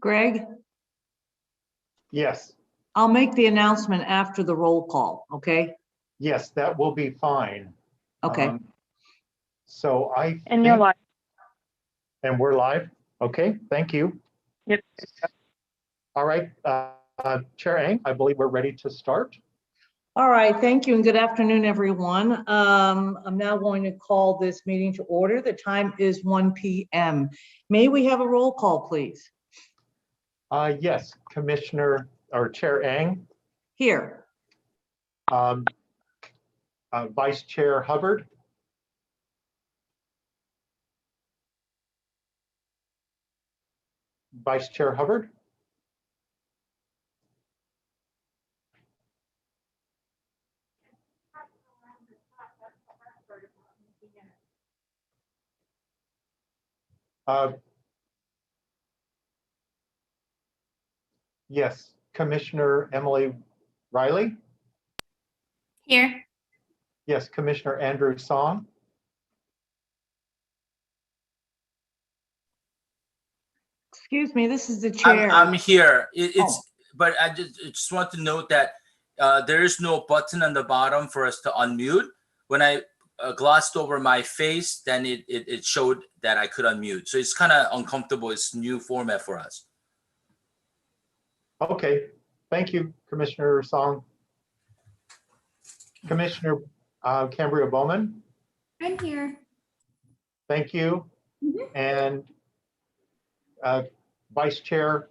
Greg, Yes, I'll make the announcement after the roll call, okay? yes, that will be fine. Okay. So I And you're think- live. And we're live? Okay, thank you. Yep. All right, Chair Eng, I believe we're ready to start. All right, thank you and good afternoon, everyone. I'm now going to call this meeting to order. The time is 1 p.m. May we have a roll call, please? Yes, Commissioner or Chair Eng, Here. Vice Chair Hubbard. Vice Chair Hubbard. Yes, Commissioner Emily Riley. Here. Yes, Commissioner Andrew Song. Excuse me, this is the chair. I'm here. It's Oh. but I just want to note that there is no button on the bottom for us to unmute. When I glossed over my face, then it showed that I could unmute. So it's kind of uncomfortable. It's a new format for us. Okay, thank you, Commissioner Song. Commissioner Cambria Bowman, I'm here. thank you. And Vice Chair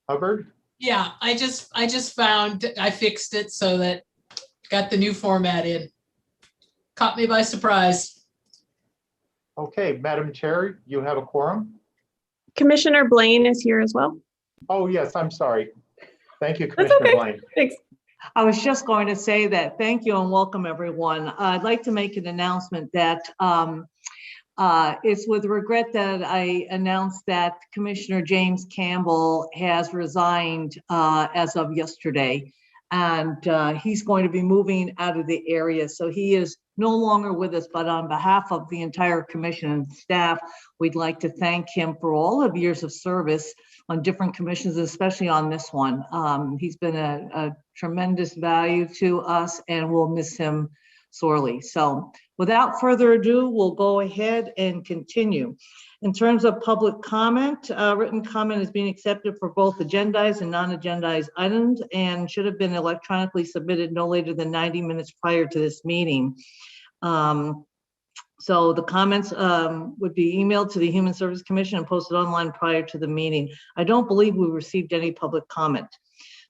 Hubbard. Yeah, I just found, I fixed it so that got the new format in. Caught me by surprise. Okay, Madam Chair, you have a quorum? Commissioner Blaine is here as well. Oh, yes, I'm sorry. Thank you, That's Commissioner okay. Blaine. Thanks. I was just going to say that. Thank you and welcome, everyone. I'd like to make an announcement that it's with regret that I announced that Commissioner James Campbell has resigned as of yesterday. And he's going to be moving out of the area. So he is no longer with us, but on behalf of the entire commission and staff, we'd like to thank him for all of years of service on different commissions, especially on this one. He's been a tremendous value to us and we'll miss him sorely. So without further ado, we'll go ahead and continue. In terms of public comment, written comment is being accepted for both agendized and non-agendized items and should have been electronically submitted no later than 90 minutes prior to this meeting. So the comments would be emailed to the Human Service Commission and posted online prior to the meeting. I don't believe we received any public comment.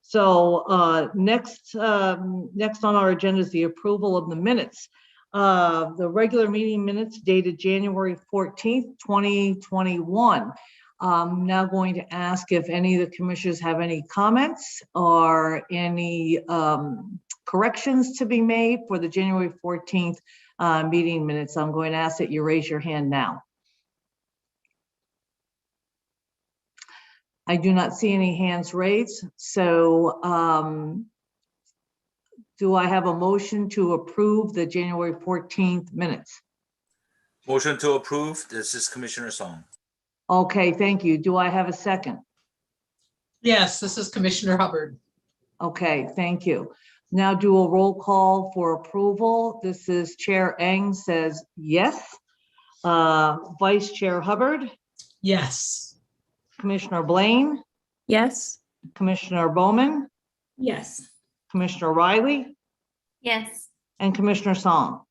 So next on our agenda is the approval of the minutes. The regular meeting minutes dated January 14th, 2021. I'm now going to ask if any of the commissioners have any comments or any corrections to be made for the January 14th meeting minutes. I'm going to ask that you raise your hand now. I do not see any hands raised. So do I have a motion to approve the January 14th minutes? Motion to approve. This is Commissioner Song. Okay, thank you. Do I have a second? Yes, this is Commissioner Hubbard. Okay, thank you. Now do a roll call for approval. This is Chair Eng says yes. Vice Chair Hubbard, Yes. Commissioner Blaine, Yes. Commissioner Bowman, Yes. Commissioner Riley, Yes. and Commissioner Song.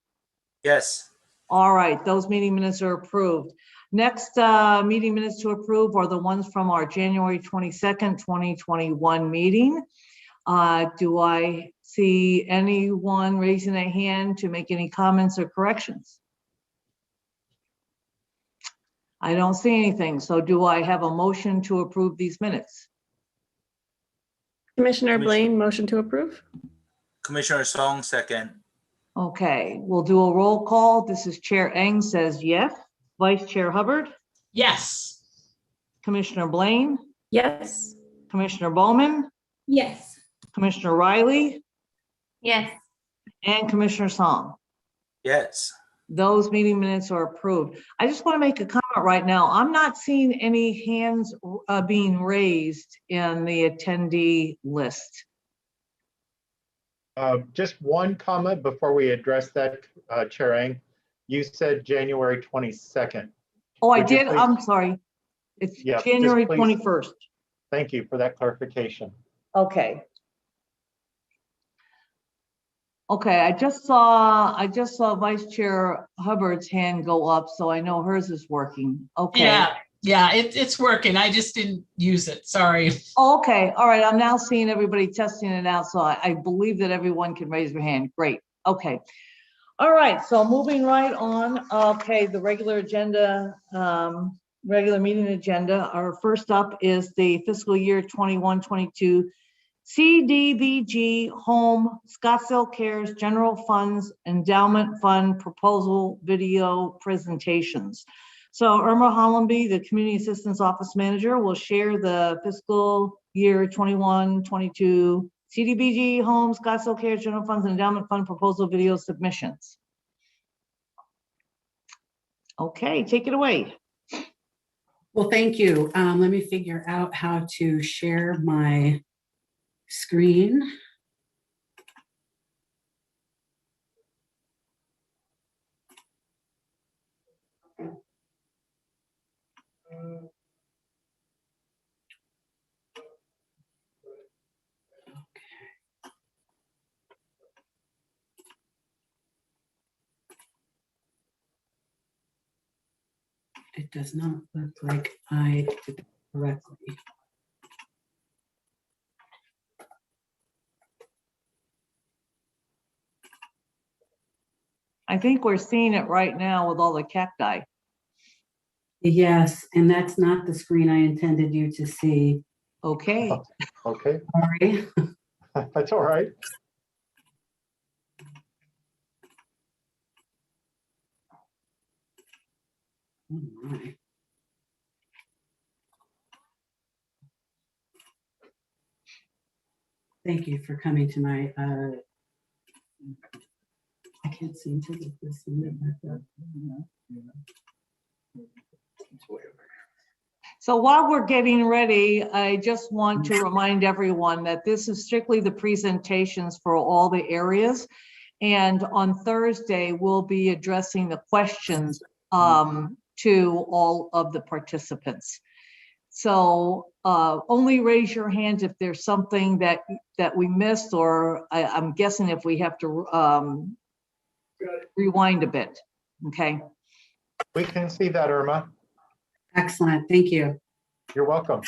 Yes. All right, those meeting minutes are approved. Next meeting minutes to approve are the ones from our January 22nd, 2021 meeting. Do I see anyone raising a hand to make any comments or corrections? I don't see anything. So do I have a motion to approve these minutes? Commissioner Commissioner- Blaine, motion to approve. Commissioner Song, second. Okay, we'll do a roll call. This is Chair Eng says yes. Vice Chair Hubbard, Yes. Commissioner Blaine, Yes. Commissioner Bowman, Yes. Commissioner Riley, Yes. and Commissioner Song. Yes. Those meeting minutes are approved. I just want to make a comment right now. I'm not seeing any hands being raised in the attendee list. Just one comment before we address that, Chair Eng. You said January 22nd. Oh, I Would you did. please- I'm sorry. It's Yeah, just January please- 21st. Thank you for that clarification. Okay. Okay, I just saw Vice Chair Hubbard's hand go up, so I know hers is working. Okay. Yeah, it's working. I just didn't use it. Sorry. Okay, all right. I'm now seeing everybody testing it out, so I believe that everyone can raise their hand. Great. Okay. All right, so moving right on. Okay, the regular agenda, regular meeting agenda. Our first up is the fiscal year 21-22 CDBG Home Scottsdale Cares General Funds Endowment Fund Proposal Video Presentations. So Irma Hollenby, the Community Assistance Office Manager, will share the fiscal year 21-22 CDBG Home Scottsdale Cares General Funds Endowment Fund Proposal Video Submissions. Okay, take it away. Well, thank you. Let me figure out how to share my screen. It does not look like I did it correctly. I think we're seeing it right now with all the cacti. Yes, and that's not the screen I intended you to see. Okay. Okay, Sorry. that's all right. Oh my. Thank you for coming to my, I can't seem to get this one back up. So while we're getting ready, I just want to remind everyone that this is strictly the presentations for all the areas. And on Thursday, we'll be addressing the questions to all of the participants. So only raise your hand if there's something that we missed, or I'm guessing if we have to rewind a bit. Okay. We can see that, Irma. Excellent, thank you. You're welcome.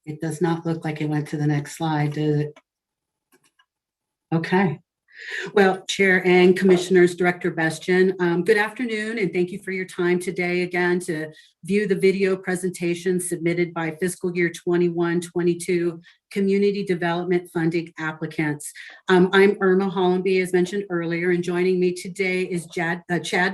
It does not look like it went to the next slide, does it? Okay. Well, Chair and Commissioners, Director Bastian, good afternoon, and thank you for your time today again to view the video presentation submitted by fiscal year 21-22 community development funding applicants. I'm Irma Hollenby, as mentioned earlier, and joining me today is Chad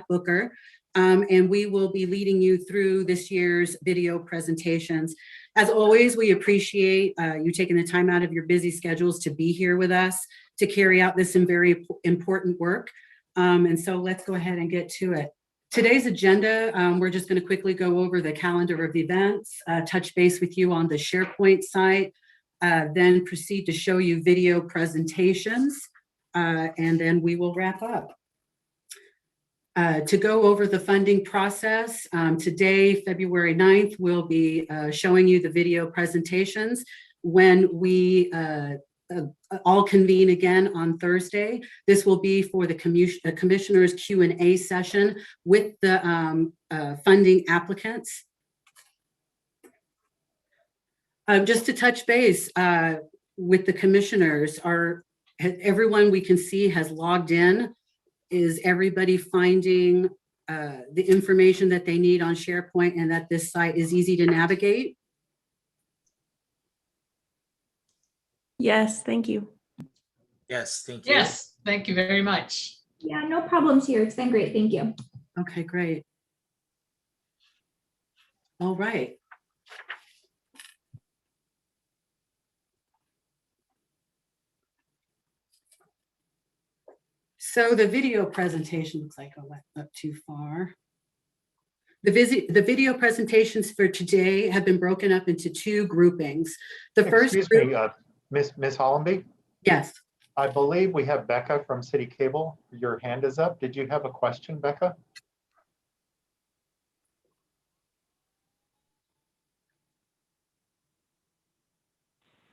Booker, and we will be leading you through this year's video presentations. As always, we appreciate you taking the time out of your busy schedules to be here with us to carry out this very important work. And so let's go ahead and get to it. Today's agenda, we're just going to quickly go over the calendar of events, touch base with you on the SharePoint site, then proceed to show you video presentations, and then we will wrap up. To go over the funding process, today, February 9th, we'll be showing you the video presentations. When we all convene again on Thursday, this will be for the commissioners Q&A session with the funding applicants. Just to touch base with the commissioners, everyone we can see has logged in. Is everybody finding the information that they need on SharePoint and that this site is easy to navigate? Yes, thank you. Yes, thank you. Yes, thank you very much. Yeah, no problems here. It's been great. Thank you. Okay, great. All right. So the video presentation looks like I went up too far. The video presentations for today have been broken up into two groupings. The first Excuse group, me, Ms. Hollenby, yes. I believe we have Becca from City Cable. Your hand is up. Did you have a question, Becca?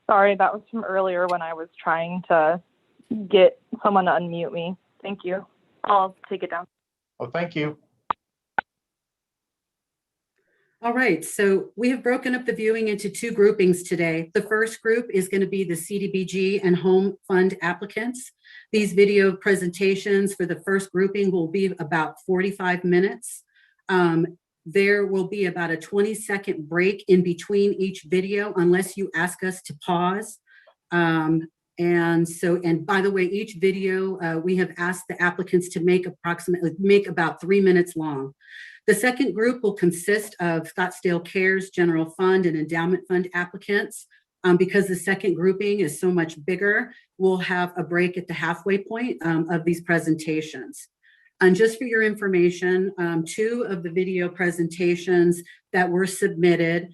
Sorry, that was from earlier when I was trying to get someone to unmute me. Thank you. I'll take it down. Oh, thank you. All right, so we have broken up the viewing into two groupings today. The first group is going to be the CDBG and home fund applicants. These video presentations for the first grouping will be about 45 minutes. There will be about a 20-second break in between each video unless you ask us to pause. And by the way, each video we have asked the applicants to make about 3 minutes long. The second group will consist of Scottsdale Cares, General Fund, and Endowment Fund applicants. Because the second grouping is so much bigger, we'll have a break at the halfway point of these presentations. And just for your information, 2 of the video presentations that were submitted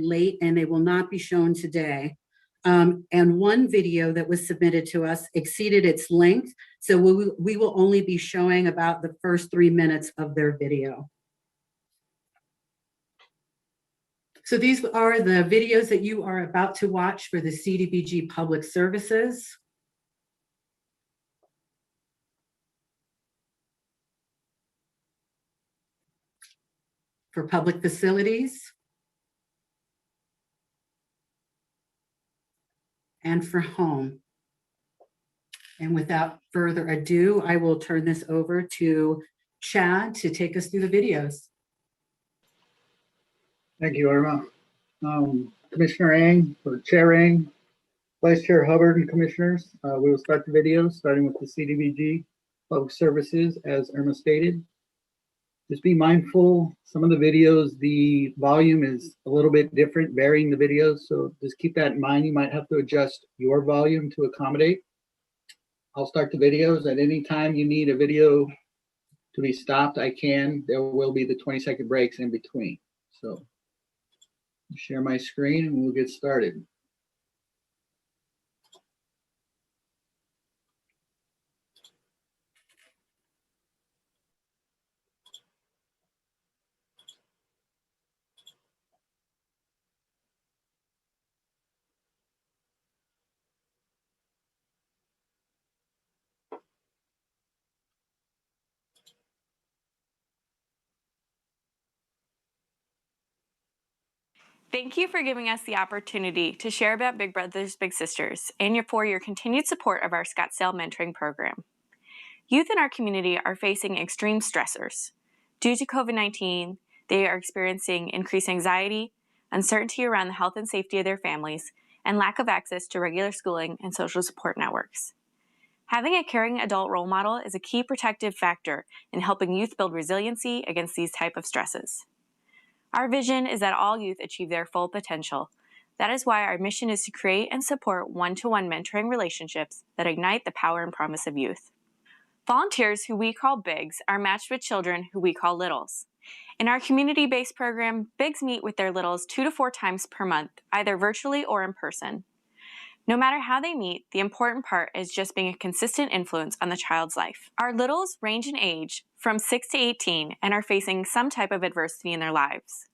late and they will not be shown today. And one video that was submitted to us exceeded its length. So we will only be showing about the first 3 minutes of their video. So these are the videos that you are about to watch for the CDBG Public Services. For public facilities. And for home. And without further ado, I will turn this over to Chad to take us through the videos. Thank you, Irma. Commissioner Ang, or Chair Ang, Vice Chair Hubbard, and Commissioners, we will start the video starting with the CDBG Public Services, as Irma stated. Just be mindful, some of the videos, the volume is a little bit different, varying the videos, so just keep that in mind. You might have to adjust your volume to accommodate. I'll start the videos. At any time you need a video to be stopped, I can. There will be the 20-second breaks in between. So share my screen and we'll get started. Thank you for giving us the opportunity to share about Big Brothers Big Sisters and for your continued support of our Scottsdale mentoring program. Youth in our community are facing extreme stressors. Due to COVID-19, they are experiencing increased anxiety, uncertainty around the health and safety of their families, and lack of access to regular schooling and social support networks. Having a caring adult role model is a key protective factor in helping youth build resiliency against these type of stresses. Our vision is that all youth achieve their full potential. That is why our mission is to create and support one-to-one mentoring relationships that ignite the power and promise of youth. Volunteers, who we call Bigs, are matched with children who we call Littles. In our community-based program, Bigs meet with their Littles 2 to 4 times per month, either virtually or in person. No matter how they meet, the important part is just being a consistent influence on the child's life. Our Littles range in age from 6 to 18 and are facing some type of adversity in their lives.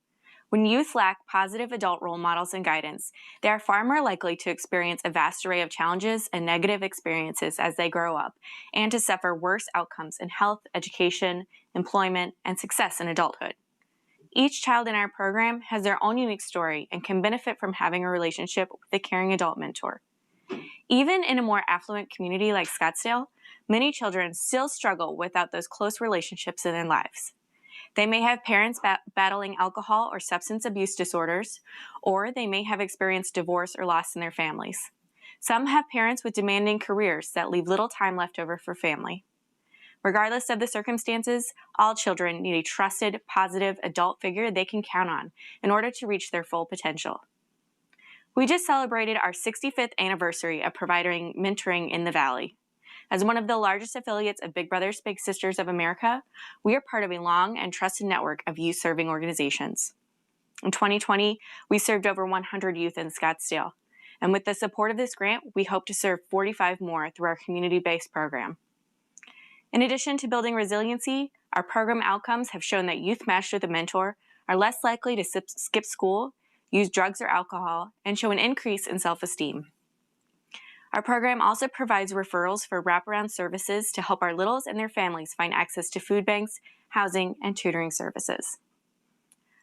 When youth lack positive adult role models and guidance, they are far more likely to experience a vast array of challenges and negative experiences as they grow up, and to suffer worse outcomes in health, education, employment, and success in adulthood. Each child in our program has their own unique story and can benefit from having a relationship with a caring adult mentor. Even in a more affluent community like Scottsdale, many children still struggle without those close relationships in their lives. They may have parents battling alcohol or substance abuse disorders, or they may have experienced divorce or loss in their families. Some have parents with demanding careers that leave little time left over for family. Regardless of the circumstances, all children need a trusted, positive adult figure they can count on in order to reach their full potential. We just celebrated our 65th anniversary of providing mentoring in the Valley. As one of the largest affiliates of Big Brothers Big Sisters of America, we are part of a long and trusted network of youth-serving organizations. In 2020, we served over 100 youth in Scottsdale, and with the support of this grant, we hope to serve 45 more through our community-based program. In addition to building resiliency, our program outcomes have shown that youth matched with a mentor are less likely to skip school, use drugs or alcohol, and show an increase in self-esteem. Our program also provides referrals for wraparound services to help our littles and their families find access to food banks, housing, and tutoring services.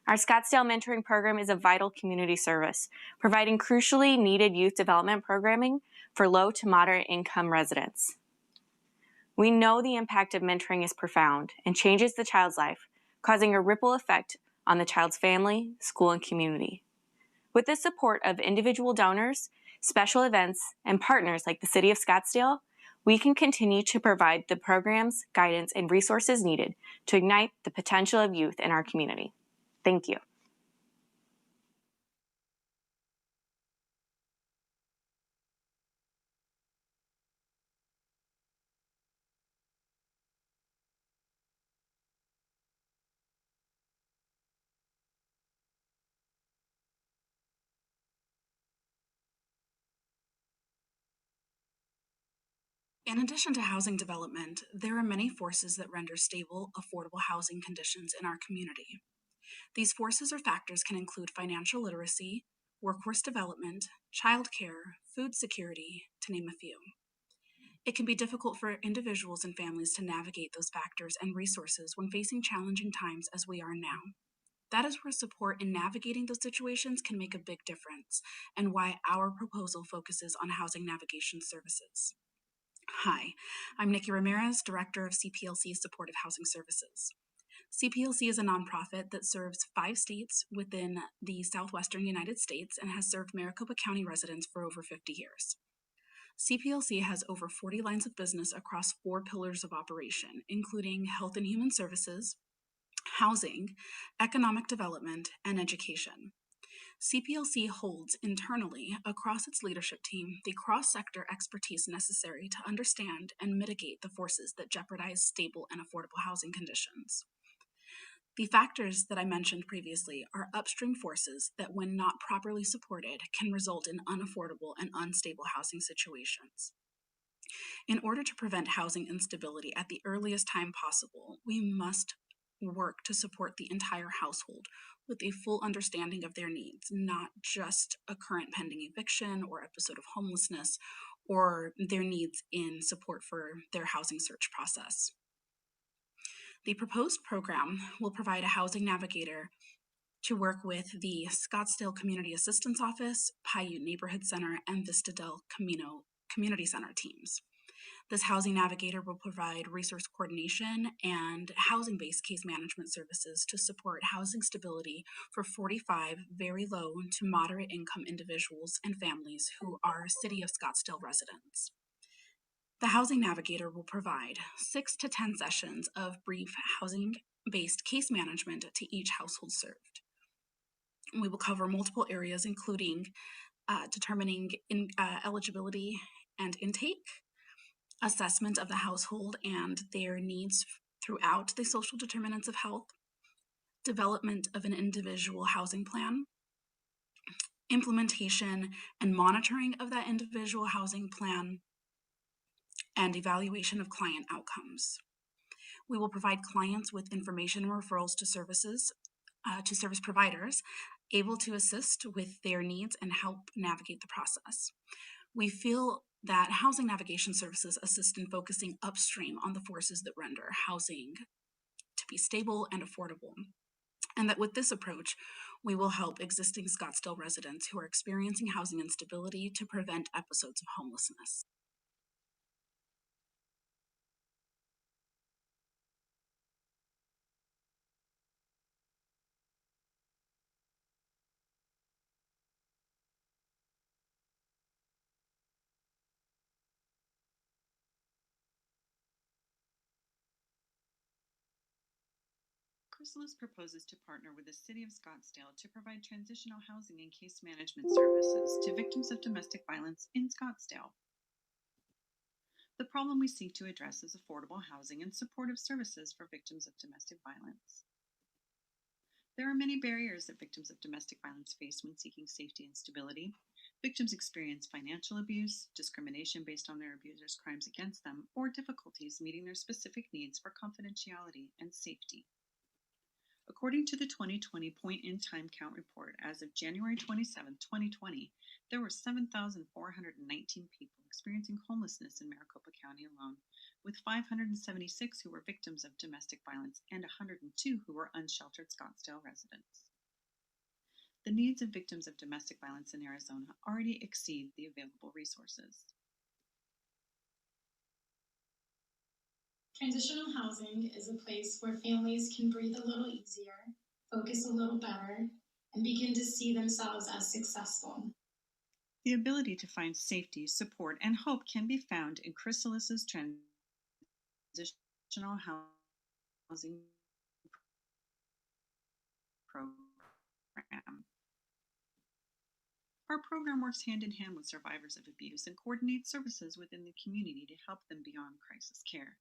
Our Scottsdale Mentoring Program is a vital community service, providing crucially needed youth development programming for low to moderate income residents. We know the impact of mentoring is profound and changes the child's life, causing a ripple effect on the child's family, school, and community. With the support of individual donors, special events, and partners like the City of Scottsdale, we can continue to provide the programs, guidance, and resources needed to ignite the potential of youth in our community. Thank you. In addition to housing development, there are many forces that render stable, affordable housing conditions in our community. These forces or factors can include financial literacy, workforce development, childcare, food security, to name a few. It can be difficult for individuals and families to navigate those factors and resources when facing challenging times as we are now. That is where support in navigating those situations can make a big difference, and why our proposal focuses on housing navigation services. Hi, I'm Nikki Ramirez, Director of CPLC Supportive Housing Services. CPLC is a nonprofit that serves 5 states within the southwestern United States and has served Maricopa County residents for over 50 years. CPLC has over 40 lines of business across 4 pillars of operation, including health and human services, housing, economic development, and education. CPLC holds internally across its leadership team the cross-sector expertise necessary to understand and mitigate the forces that jeopardize stable and affordable housing conditions. The factors that I mentioned previously are upstream forces that, when not properly supported, can result in unaffordable and unstable housing situations. In order to prevent housing instability at the earliest time possible, we must work to support the entire household with a full understanding of their needs, not just a current pending eviction or episode of homelessness, or their needs in support for their housing search process. The proposed program will provide a housing navigator to work with the Scottsdale Community Assistance Office, Paiute Neighborhood Center, and Vistadel Community Center teams. This housing navigator will provide resource coordination and housing-based case management services to support housing stability for 45 very low to moderate income individuals and families who are City of Scottsdale residents. The housing navigator will provide 6 to 10 sessions of brief housing-based case management to each household served. We will cover multiple areas, including determining eligibility and intake, assessment of the household and their needs throughout the social determinants of health, development of an individual housing plan, implementation and monitoring of that individual housing plan, and evaluation of client outcomes. We will provide clients with information and referrals to service providers able to assist with their needs and help navigate the process. We feel that housing navigation services assist in focusing upstream on the forces that render housing to be stable and affordable, and that with this approach, we will help existing Scottsdale residents who are experiencing housing instability to prevent episodes of homelessness. Chrysalis proposes to partner with the City of Scottsdale to provide transitional housing and case management services to victims of domestic violence in Scottsdale. The problem we seek to address is affordable housing and supportive services for victims of domestic violence. There are many barriers that victims of domestic violence face when seeking safety and stability. Victims experience financial abuse, discrimination based on their abuser's crimes against them, or difficulties meeting their specific needs for confidentiality and safety. According to the 2020 Point in Time Count report, as of January 27, 2020, there were 7,419 people experiencing homelessness in Maricopa County alone, with 576 who were victims of domestic violence and 102 who were unsheltered Scottsdale residents. The needs of victims of domestic violence in Arizona already exceed the available resources. Transitional housing is a place where families can breathe a little easier, focus a little better, and begin to see themselves as successful. The ability to find safety, support, and hope can be found in Chrysalis's transitional housing program. Our program works hand in hand with survivors of abuse and coordinates services within the community to help them beyond crisis care.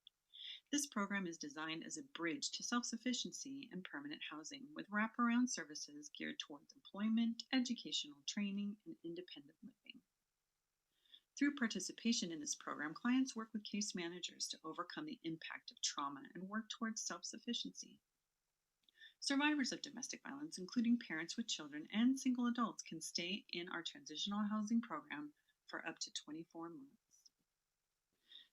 This program is designed as a bridge to self-sufficiency and permanent housing, with wraparound services geared towards employment, educational training, and independent living. Through participation in this program, clients work with case managers to overcome the impact of trauma and work towards self-sufficiency. Survivors of domestic violence, including parents with children and single adults, can stay in our transitional housing program for up to 24 months.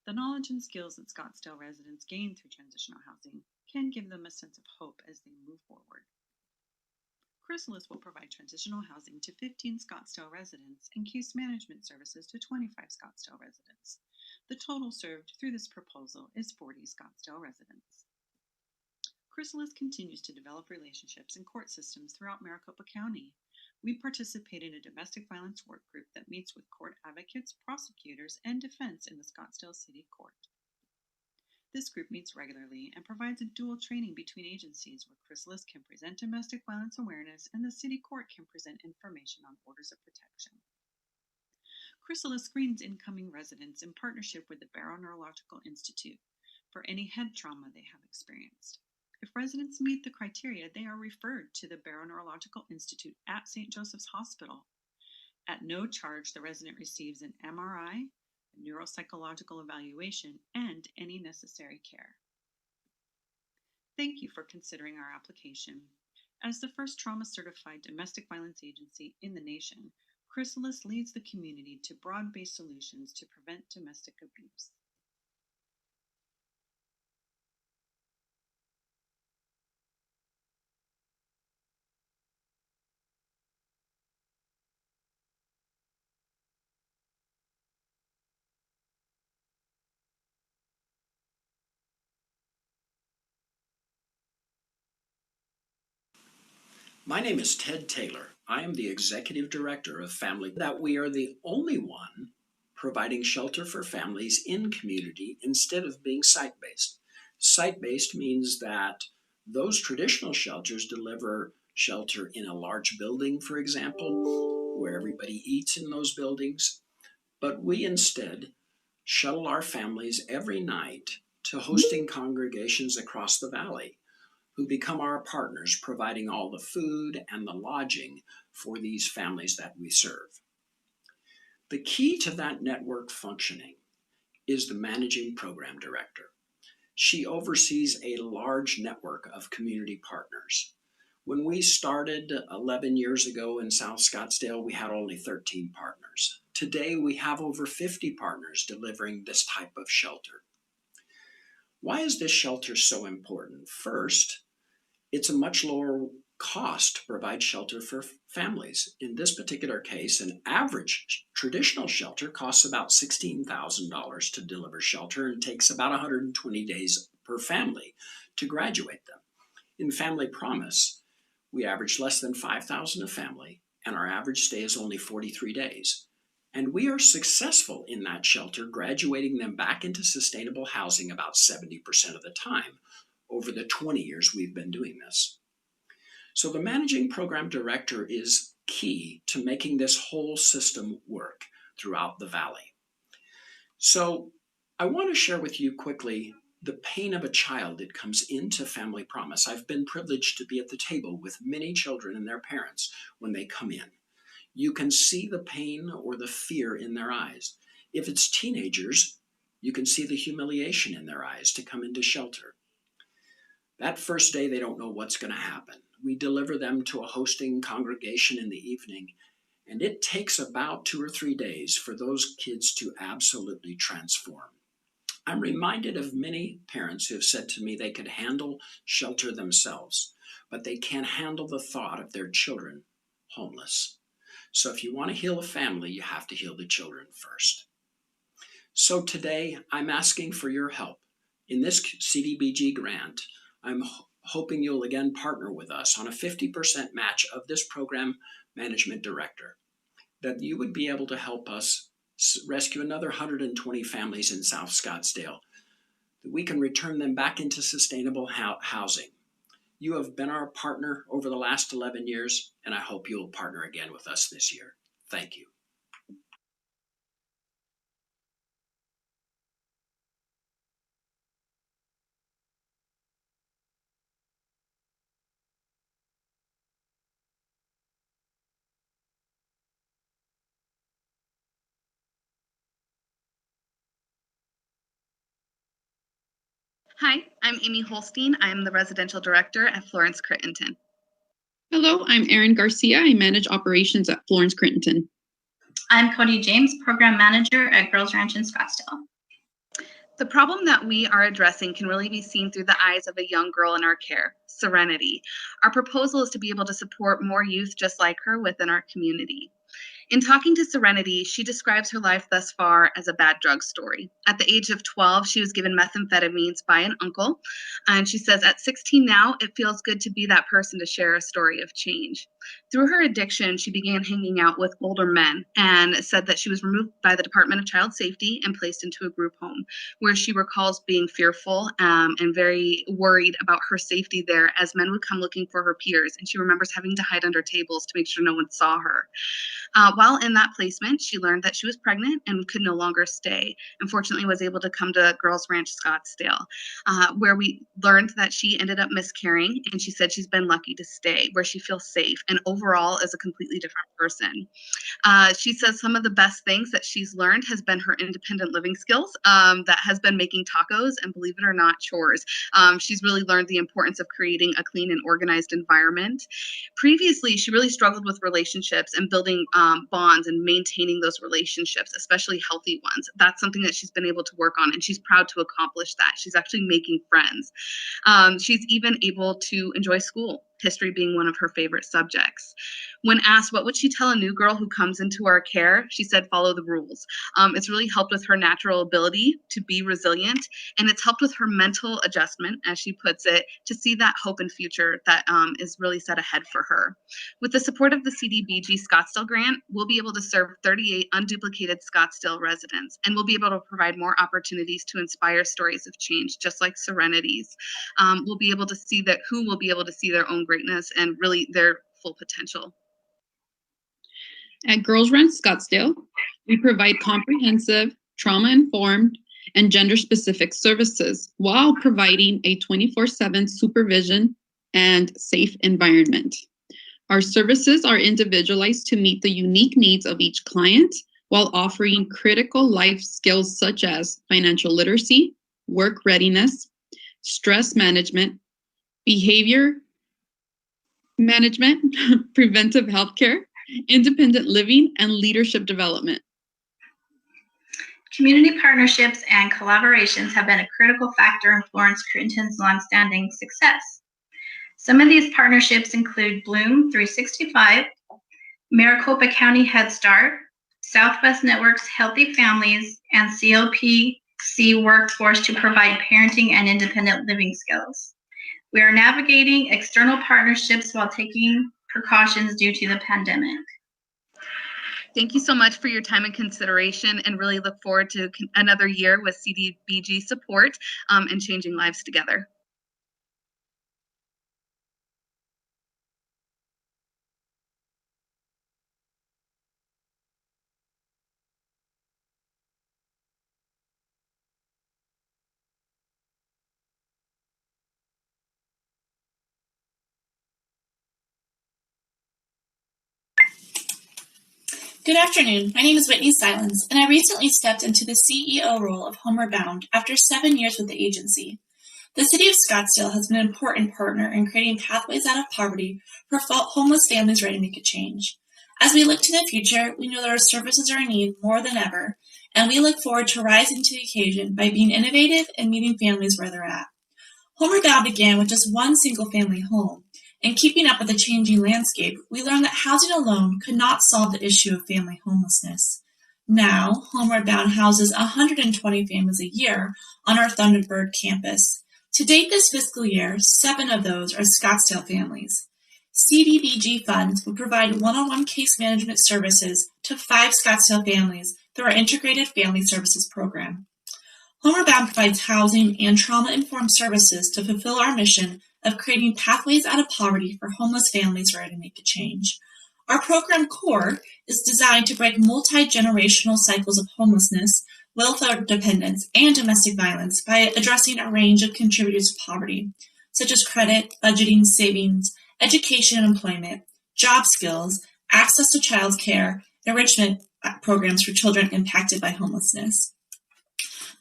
The knowledge and skills that Scottsdale residents gain through transitional housing can give them a sense of hope as they move forward. Chrysalis will provide transitional housing to 15 Scottsdale residents and case management services to 25 Scottsdale residents. The total served through this proposal is 40 Scottsdale residents. Chrysalis continues to develop relationships and court systems throughout Maricopa County. We participate in a domestic violence work group that meets with court advocates, prosecutors, and defense in the Scottsdale City Court. This group meets regularly and provides a dual training between agencies where Chrysalis can present domestic violence awareness and the City Court can present information on orders of protection. Chrysalis screens incoming residents in partnership with the Barrow Neurological Institute for any head trauma they have experienced. If residents meet the criteria, they are referred to the Barrow Neurological Institute at St. Joseph's Hospital. At no charge, the resident receives an MRI, a neuropsychological evaluation, and any necessary care. Thank you for considering our application. As the first trauma-certified domestic violence agency in the nation, Chrysalis leads the community to broad-based solutions to prevent domestic abuse. My name is Ted Taylor. I am the Executive Director of Family. That we are the only one providing shelter for families in community instead of being site-based. Site-based means that those traditional shelters deliver shelter in a large building, for example, where everybody eats in those buildings. But we instead shuttle our families every night to hosting congregations across the valley, who become our partners, providing all the food and the lodging for these families that we serve. The key to that network functioning is the managing program director. She oversees a large network of community partners. When we started 11 years ago in South Scottsdale, we had only 13 partners. Today, we have over 50 partners delivering this type of shelter. Why is this shelter so important? First, it's a much lower cost to provide shelter for families. In this particular case, an average traditional shelter costs about $16,000 to deliver shelter and takes about 120 days per family to graduate them. In Family Promise, we average less than $5,000 a family, and our average stay is only 43 days. And we are successful in that shelter, graduating them back into sustainable housing about 70% of the time over the 20 years we've been doing this. So the managing program director is key to making this whole system work throughout the valley. So I want to share with you quickly the pain of a child that comes into Family Promise. I've been privileged to be at the table with many children and their parents when they come in. You can see the pain or the fear in their eyes. If it's teenagers, you can see the humiliation in their eyes to come into shelter. That first day, they don't know what's going to happen. We deliver them to a hosting congregation in the evening, and it takes about 2 or 3 days for those kids to absolutely transform. I'm reminded of many parents who have said to me they could handle shelter themselves, but they can't handle the thought of their children homeless. So if you want to heal a family, you have to heal the children first. So today, I'm asking for your help. In this CDBG grant, I'm hoping you'll again partner with us on a 50% match of this program management director, that you would be able to help us rescue another 120 families in South Scottsdale, that we can return them back into sustainable housing. You have been our partner over the last 11 years, and I hope you'll partner again with us this year. Thank you. Hi, I'm Amy Holstein. I'm the residential director at Florence Crittenton. Hello, I'm Erin Garcia. I manage operations at Florence Crittenton. I'm Cody James, program manager at Girls Ranch in Scottsdale. The problem that we are addressing can really be seen through the eyes of a young girl in our care, Serenity. Our proposal is to be able to support more youth just like her within our community. In talking to Serenity, she describes her life thus far as a bad drug story. At the age of 12, she was given methamphetamines by an uncle, and she says, at 16 now, it feels good to be that person to share a story of change. Through her addiction, she began hanging out with older men and said that she was removed by the Department of Child Safety and placed into a group home, where she recalls being fearful and very worried about her safety there, as men would come looking for her peers, and she remembers having to hide under tables to make sure no one saw her. While in that placement, she learned that she was pregnant and could no longer stay. Unfortunately, was able to come to Girls Ranch Scottsdale, where we learned that she ended up miscarrying, and she said she's been lucky to stay, where she feels safe and overall is a completely different person. She says some of the best things that she's learned has been her independent living skills, that has been making tacos and, believe it or not, chores. She's really learned the importance of creating a clean and organized environment. Previously, she really struggled with relationships and building bonds and maintaining those relationships, especially healthy ones. That's something that she's been able to work on, and she's proud to accomplish that. She's actually making friends. She's even able to enjoy school, history being one of her favorite subjects. When asked what would she tell a new girl who comes into our care, she said, follow the rules. It's really helped with her natural ability to be resilient, and it's helped with her mental adjustment, as she puts it, to see that hope and future that is really set ahead for her. With the support of the CDBG Scottsdale grant, we'll be able to serve 38 unduplicated Scottsdale residents, and we'll be able to provide more opportunities to inspire stories of change, just like Serenity's. We'll be able to see that who will be able to see their own greatness and really their full potential. At Girls Ranch Scottsdale, we provide comprehensive, trauma-informed, and gender-specific services while providing a 24/7 supervision and safe environment. Our services are individualized to meet the unique needs of each client while offering critical life skills such as financial literacy, work readiness, stress management, behavior management, preventive healthcare, independent living, and leadership development. Community partnerships and collaborations have been a critical factor in Florence Crittenton's longstanding success. Some of these partnerships include Bloom 365, Maricopa County Head Start, Southwest Network's Healthy Families, and COPC Workforce to provide parenting and independent living skills. We are navigating external partnerships while taking precautions due to the pandemic. Thank you so much for your time and consideration, and really look forward to another year with CDBG support and changing lives together. Good afternoon. My name is Whitney Silence, and I recently stepped into the CEO role of Homeward Bound after 7 years with the agency. The City of Scottsdale has been an important partner in creating pathways out of poverty for homeless families ready to make a change. As we look to the future, we know that our services are in need more than ever, and we look forward to rising to the occasion by being innovative and meeting families where they're at. Homeward Bound began with just one single-family home, and keeping up with the changing landscape, we learned that housing alone could not solve the issue of family homelessness. Now, Homeward Bound houses 120 families a year on our Thunderbird campus. To date this fiscal year, 7 of those are Scottsdale families. CDBG funds will provide one-on-one case management services to 5 Scottsdale families through our Integrated Family Services program. Homeward Bound provides housing and trauma-informed services to fulfill our mission of creating pathways out of poverty for homeless families ready to make a change. Our program core is designed to break multi-generational cycles of homelessness, welfare dependence, and domestic violence by addressing a range of contributors to poverty, such as credit, budgeting, savings, education and employment, job skills, access to childcare, enrichment programs for children impacted by homelessness.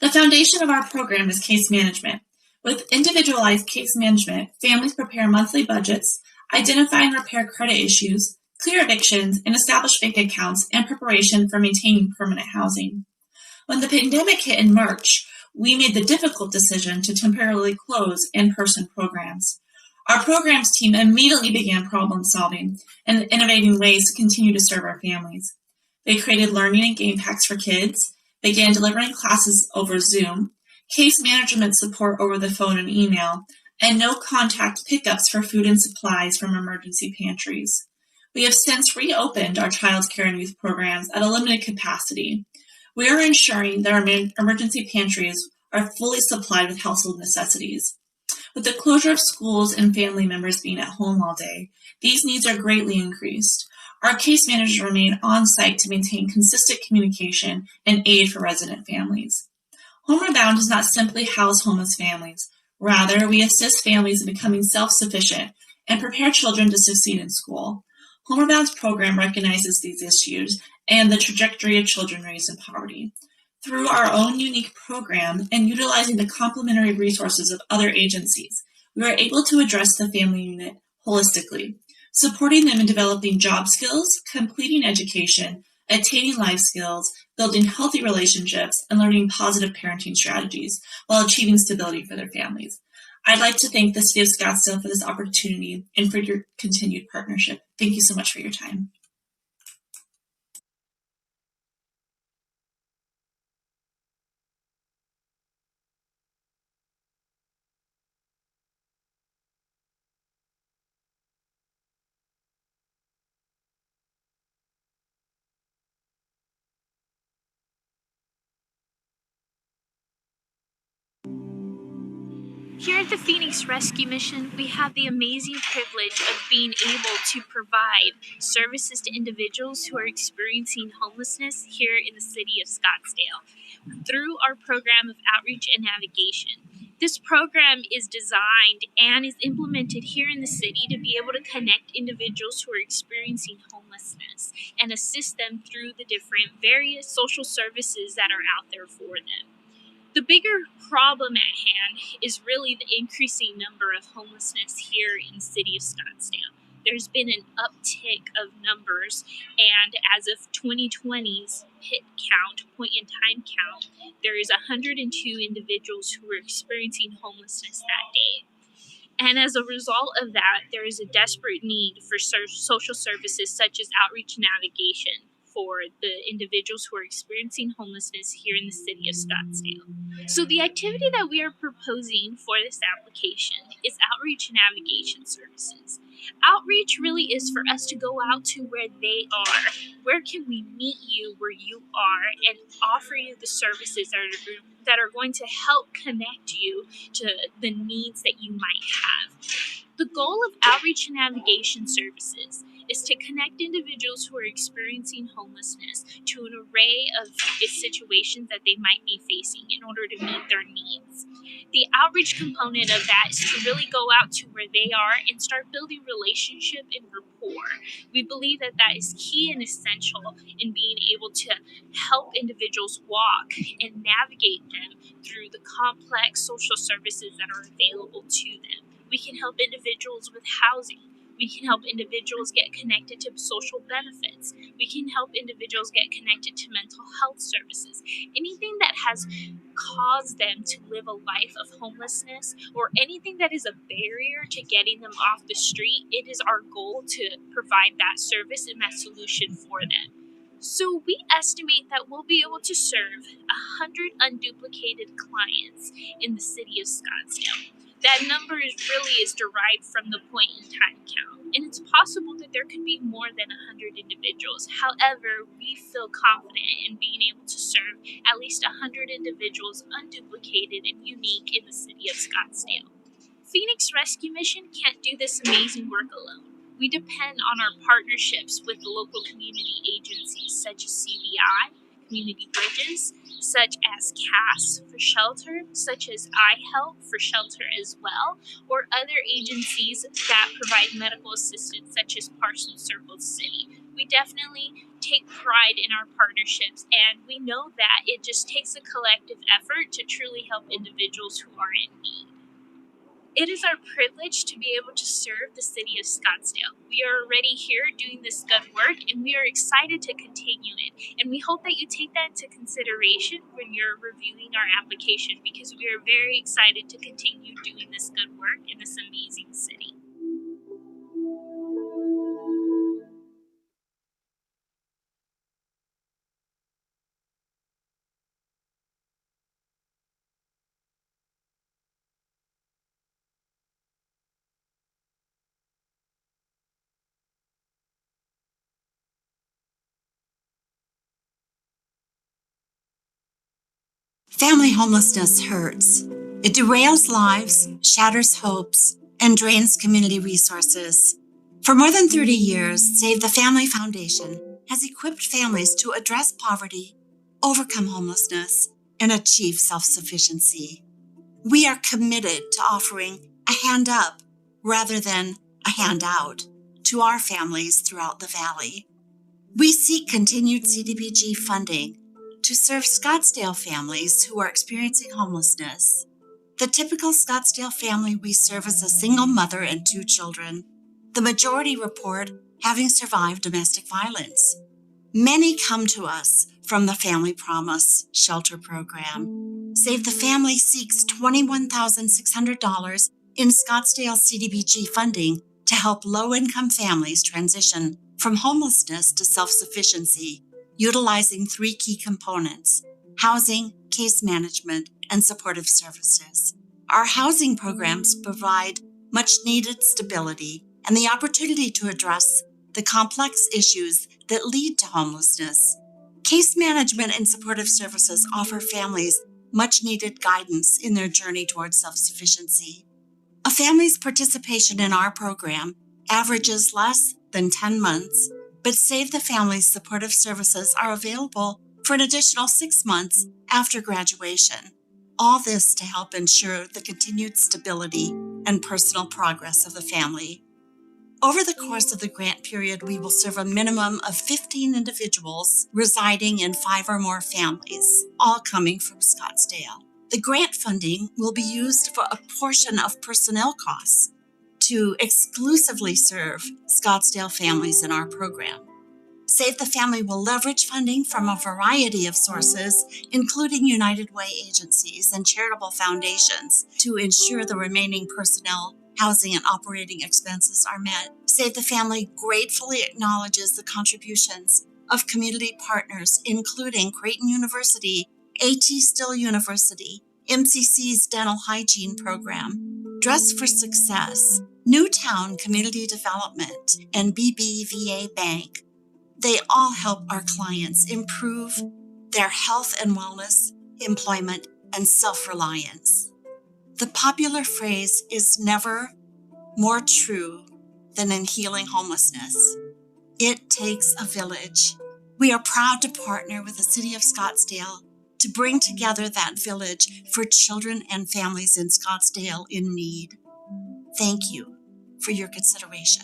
The foundation of our program is case management. With individualized case management, families prepare monthly budgets, identify and repair credit issues, clear evictions, and establish bank accounts in preparation for maintaining permanent housing. When the pandemic hit in March, we made the difficult decision to temporarily close in-person programs. Our programs team immediately began problem solving and innovating ways to continue to serve our families. They created learning and game packs for kids, began delivering classes over Zoom, case management support over the phone and email, and no-contact pickups for food and supplies from emergency pantries. We have since reopened our childcare and youth programs at a limited capacity. We are ensuring that our emergency pantries are fully supplied with household necessities. With the closure of schools and family members being at home all day, these needs are greatly increased. Our case managers remain on site to maintain consistent communication and aid for resident families. Homeward Bound does not simply house homeless families. Rather, we assist families in becoming self-sufficient and prepare children to succeed in school. Homeward Bound's program recognizes these issues and the trajectory of children raised in poverty. Through our own unique program and utilizing the complementary resources of other agencies, we are able to address the family unit holistically, supporting them in developing job skills, completing education, attaining life skills, building healthy relationships, and learning positive parenting strategies while achieving stability for their families. I'd like to thank the City of Scottsdale for this opportunity and for your continued partnership. Thank you so much for your time. Here at the Phoenix Rescue Mission, we have the amazing privilege of being able to provide services to individuals who are experiencing homelessness here in the City of Scottsdale through our program of outreach and navigation. This program is designed and is implemented here in the city to be able to connect individuals who are experiencing homelessness and assist them through the different various social services that are out there for them. The bigger problem at hand is really the increasing number of homelessness here in the City of Scottsdale. There's been an uptick of numbers, and as of 2020's PIT count, point in time count, there is 102 individuals who are experiencing homelessness that day. And as a result of that, there is a desperate need for social services such as outreach and navigation for the individuals who are experiencing homelessness here in the City of Scottsdale. So the activity that we are proposing for this application is outreach and navigation services. Outreach really is for us to go out to where they are. Where can we meet you where you are and offer you the services that are going to help connect you to the needs that you might have. The goal of outreach and navigation services is to connect individuals who are experiencing homelessness to an array of situations that they might be facing in order to meet their needs. The outreach component of that is to really go out to where they are and start building relationship and rapport. We believe that that is key and essential in being able to help individuals walk and navigate them through the complex social services that are available to them. We can help individuals with housing. We can help individuals get connected to social benefits. We can help individuals get connected to mental health services. Anything that has caused them to live a life of homelessness or anything that is a barrier to getting them off the street, it is our goal to provide that service and that solution for them. So we estimate that we'll be able to serve 100 unduplicated clients in the city of Scottsdale. That number is derived from the point in time count, and it's possible that there could be more than 100 individuals. However, we feel confident in being able to serve at least 100 individuals unduplicated and unique in the city of Scottsdale. Phoenix Rescue Mission can't do this amazing work alone. We depend on our partnerships with local community agencies such as CBI, Community Bridges, such as CAS for shelter, such as iHelp for shelter as well, or other agencies that provide medical assistance such as Parsons Circle City. We definitely take pride in our partnerships, and we know that it just takes a collective effort to truly help individuals who are in need. It is our privilege to be able to serve the city of Scottsdale. We are already here doing this good work, and we are excited to continue it. And we hope that you take that into consideration when you're reviewing our application, because we are very excited to continue doing this good work in this amazing city. Family homelessness hurts. It derails lives, shatters hopes, and drains community resources. For more than 30 years, Save the Family Foundation has equipped families to address poverty, overcome homelessness, and achieve self-sufficiency. We are committed to offering a hand up rather than a handout to our families throughout the Valley. We seek continued CDBG funding to serve Scottsdale families who are experiencing homelessness. The typical Scottsdale family we serve is a single mother and 2 children. The majority report having survived domestic violence. Many come to us from the Family Promise Shelter Program. Save the Family seeks $21,600 in Scottsdale CDBG funding to help low-income families transition from homelessness to self-sufficiency, utilizing 3 key components: housing, case management, and supportive services. Our housing programs provide much-needed stability and the opportunity to address the complex issues that lead to homelessness. Case management and supportive services offer families much-needed guidance in their journey towards self-sufficiency. A family's participation in our program averages less than 10 months, but Save the Family's supportive services are available for an additional 6 months after graduation. All this to help ensure the continued stability and personal progress of the family. Over the course of the grant period, we will serve a minimum of 15 individuals residing in 5 or more families, all coming from Scottsdale. The grant funding will be used for a portion of personnel costs to exclusively serve Scottsdale families in our program. Save the Family will leverage funding from a variety of sources, including United Way agencies and charitable foundations, to ensure the remaining personnel, housing, and operating expenses are met. Save the Family gratefully acknowledges the contributions of community partners, including Creighton University, A.T. Still University, MCC's Dental Hygiene Program, Dress for Success, Newtown Community Development, and BBVA Bank. They all help our clients improve their health and wellness, employment, and self-reliance. The popular phrase is never more true than in healing homelessness. It takes a village. We are proud to partner with the City of Scottsdale to bring together that village for children and families in Scottsdale in need. Thank you for your consideration.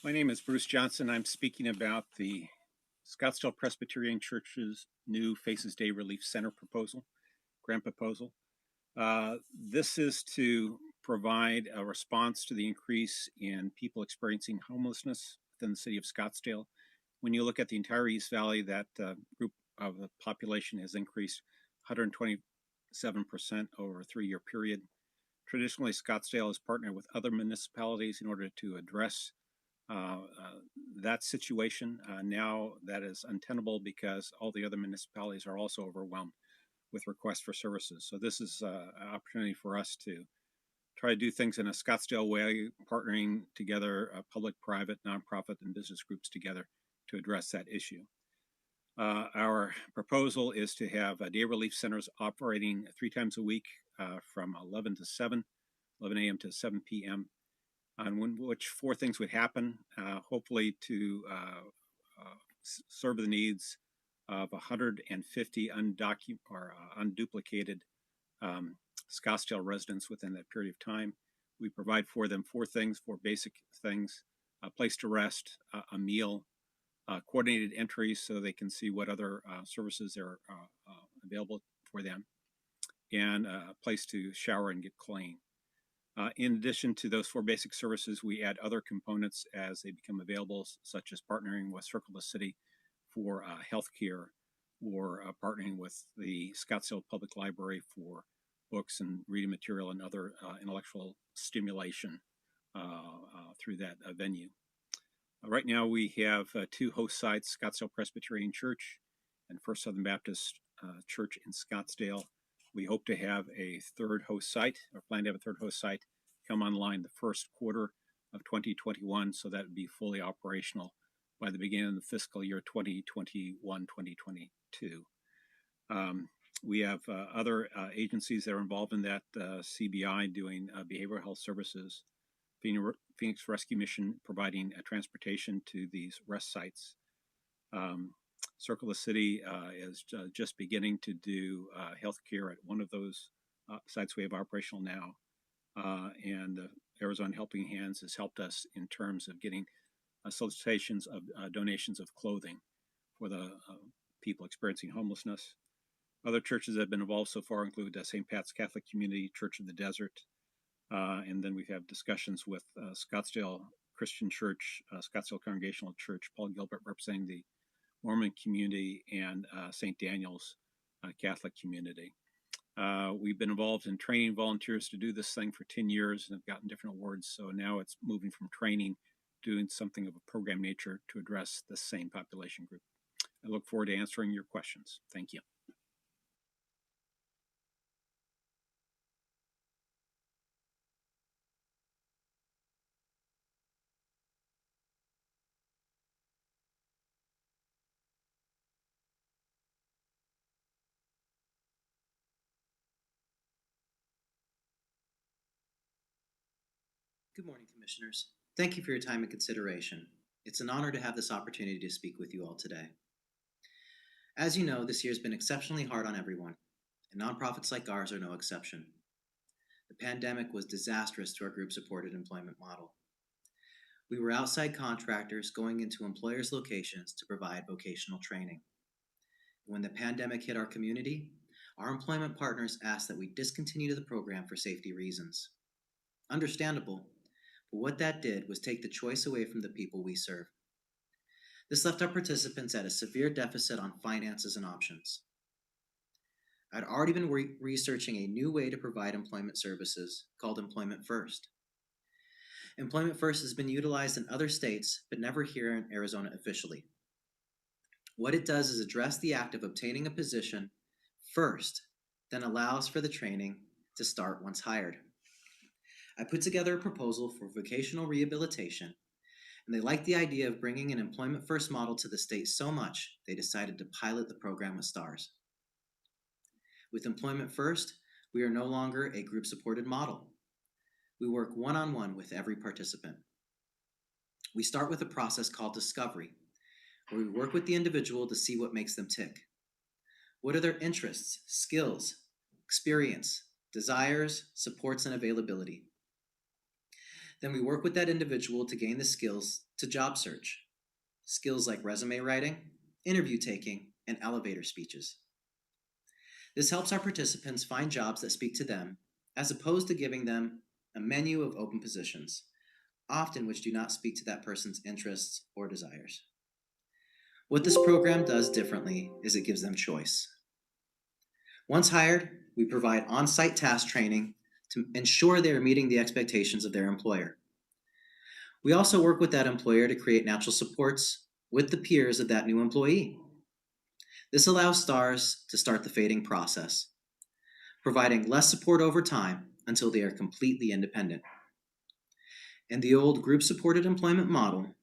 My name is Bruce Johnson. I'm speaking about the Scottsdale Presbyterian Church's new Faces Day Relief Center proposal, grant proposal. This is to provide a response to the increase in people experiencing homelessness within the city of Scottsdale. When you look at the entire East Valley, that group of the population has increased 127% over a 3-year period. Traditionally, Scottsdale has partnered with other municipalities in order to address that situation. Now that is untenable because all the other municipalities are also overwhelmed with requests for services. So this is an opportunity for us to try to do things in a Scottsdale way, partnering together public, private, nonprofit, and business groups together to address that issue. Our proposal is to have day relief centers operating 3 times a week from 11 a.m. to 7 p.m. on which 4 things would happen, hopefully to serve the needs of 150 unduplicated Scottsdale residents within that period of time. We provide for them 4 basic things: a place to rest, a meal, coordinated entries so they can see what other services are available for them, and a place to shower and get clean. In addition to those 4 basic services, we add other components as they become available, such as partnering with Circle the City for healthcare, or partnering with the Scottsdale Public Library for books and reading material and other intellectual stimulation through that venue. Right now we have 2 host sites, Scottsdale Presbyterian Church and First Southern Baptist Church in Scottsdale. We hope to have a 3rd host site, or plan to have a 3rd host site come online the first quarter of 2021, so that would be fully operational by the beginning of the fiscal year 2021-2022. We have other agencies that are involved in that, CBI doing behavioral health services, Phoenix Rescue Mission providing transportation to these rest sites. Circle the City is just beginning to do healthcare at one of those sites we have operational now. And Arizona Helping Hands has helped us in terms of getting solicitations of donations of clothing for the people experiencing homelessness. Other churches that have been involved so far include St. Pat's Catholic Community, Church of the Desert, and then we have discussions with Scottsdale Christian Church, Scottsdale Congregational Church, Paul Gilbert representing the Mormon community, and St. Daniel's Catholic community. We've been involved in training volunteers to do this thing for 10 years and have gotten different awards. So now it's moving from training, doing something of a program nature to address the same population group. I look forward to answering your questions. Thank you. Good morning, Commissioners. Thank you for your time and consideration. It's an honor to have this opportunity to speak with you all today. As you know, this year has been exceptionally hard on everyone, and nonprofits like ours are no exception. The pandemic was disastrous to our group-supported employment model. We were outside contractors going into employers' locations to provide vocational training. When the pandemic hit our community, our employment partners asked that we discontinue the program for safety reasons. Understandable. But what that did was take the choice away from the people we serve. This left our participants at a severe deficit on finances and options. I'd already been researching a new way to provide employment services called Employment First. Employment First has been utilized in other states, but never here in Arizona officially. What it does is address the act of obtaining a position first, then allows for the training to start once hired. I put together a proposal for vocational rehabilitation, and they liked the idea of bringing an Employment First model to the state so much, they decided to pilot the program with STARS. With Employment First, we are no longer a group-supported model. We work one-on-one with every participant. We start with a process called discovery, where we work with the individual to see what makes them tick. What are their interests, skills, experience, desires, supports, and availability? Then we work with that individual to gain the skills to job search. Skills like resume writing, interview taking, and elevator speeches. This helps our participants find jobs that speak to them, as opposed to giving them a menu of open positions, often which do not speak to that person's interests or desires. What this program does differently is it gives them choice. Once hired, we provide on-site task training to ensure they are meeting the expectations of their employer. We also work with that employer to create natural supports with the peers of that new employee. This allows STARS to start the fading process, providing less support over time until they are completely independent. In the old group-supported employment model,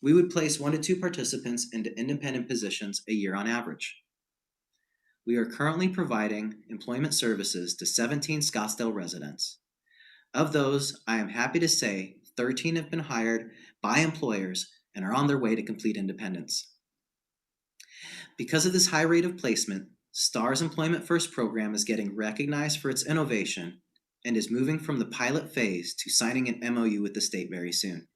we would place 1 to 2 participants into independent positions a year on average. We are currently providing employment services to 17 Scottsdale residents. Of those, I am happy to say 13 have been hired by employers and are on their way to complete independence. Because of this high rate of placement, STARS Employment First program is getting recognized for its innovation and is moving from the pilot phase to signing an MOU with the state very soon,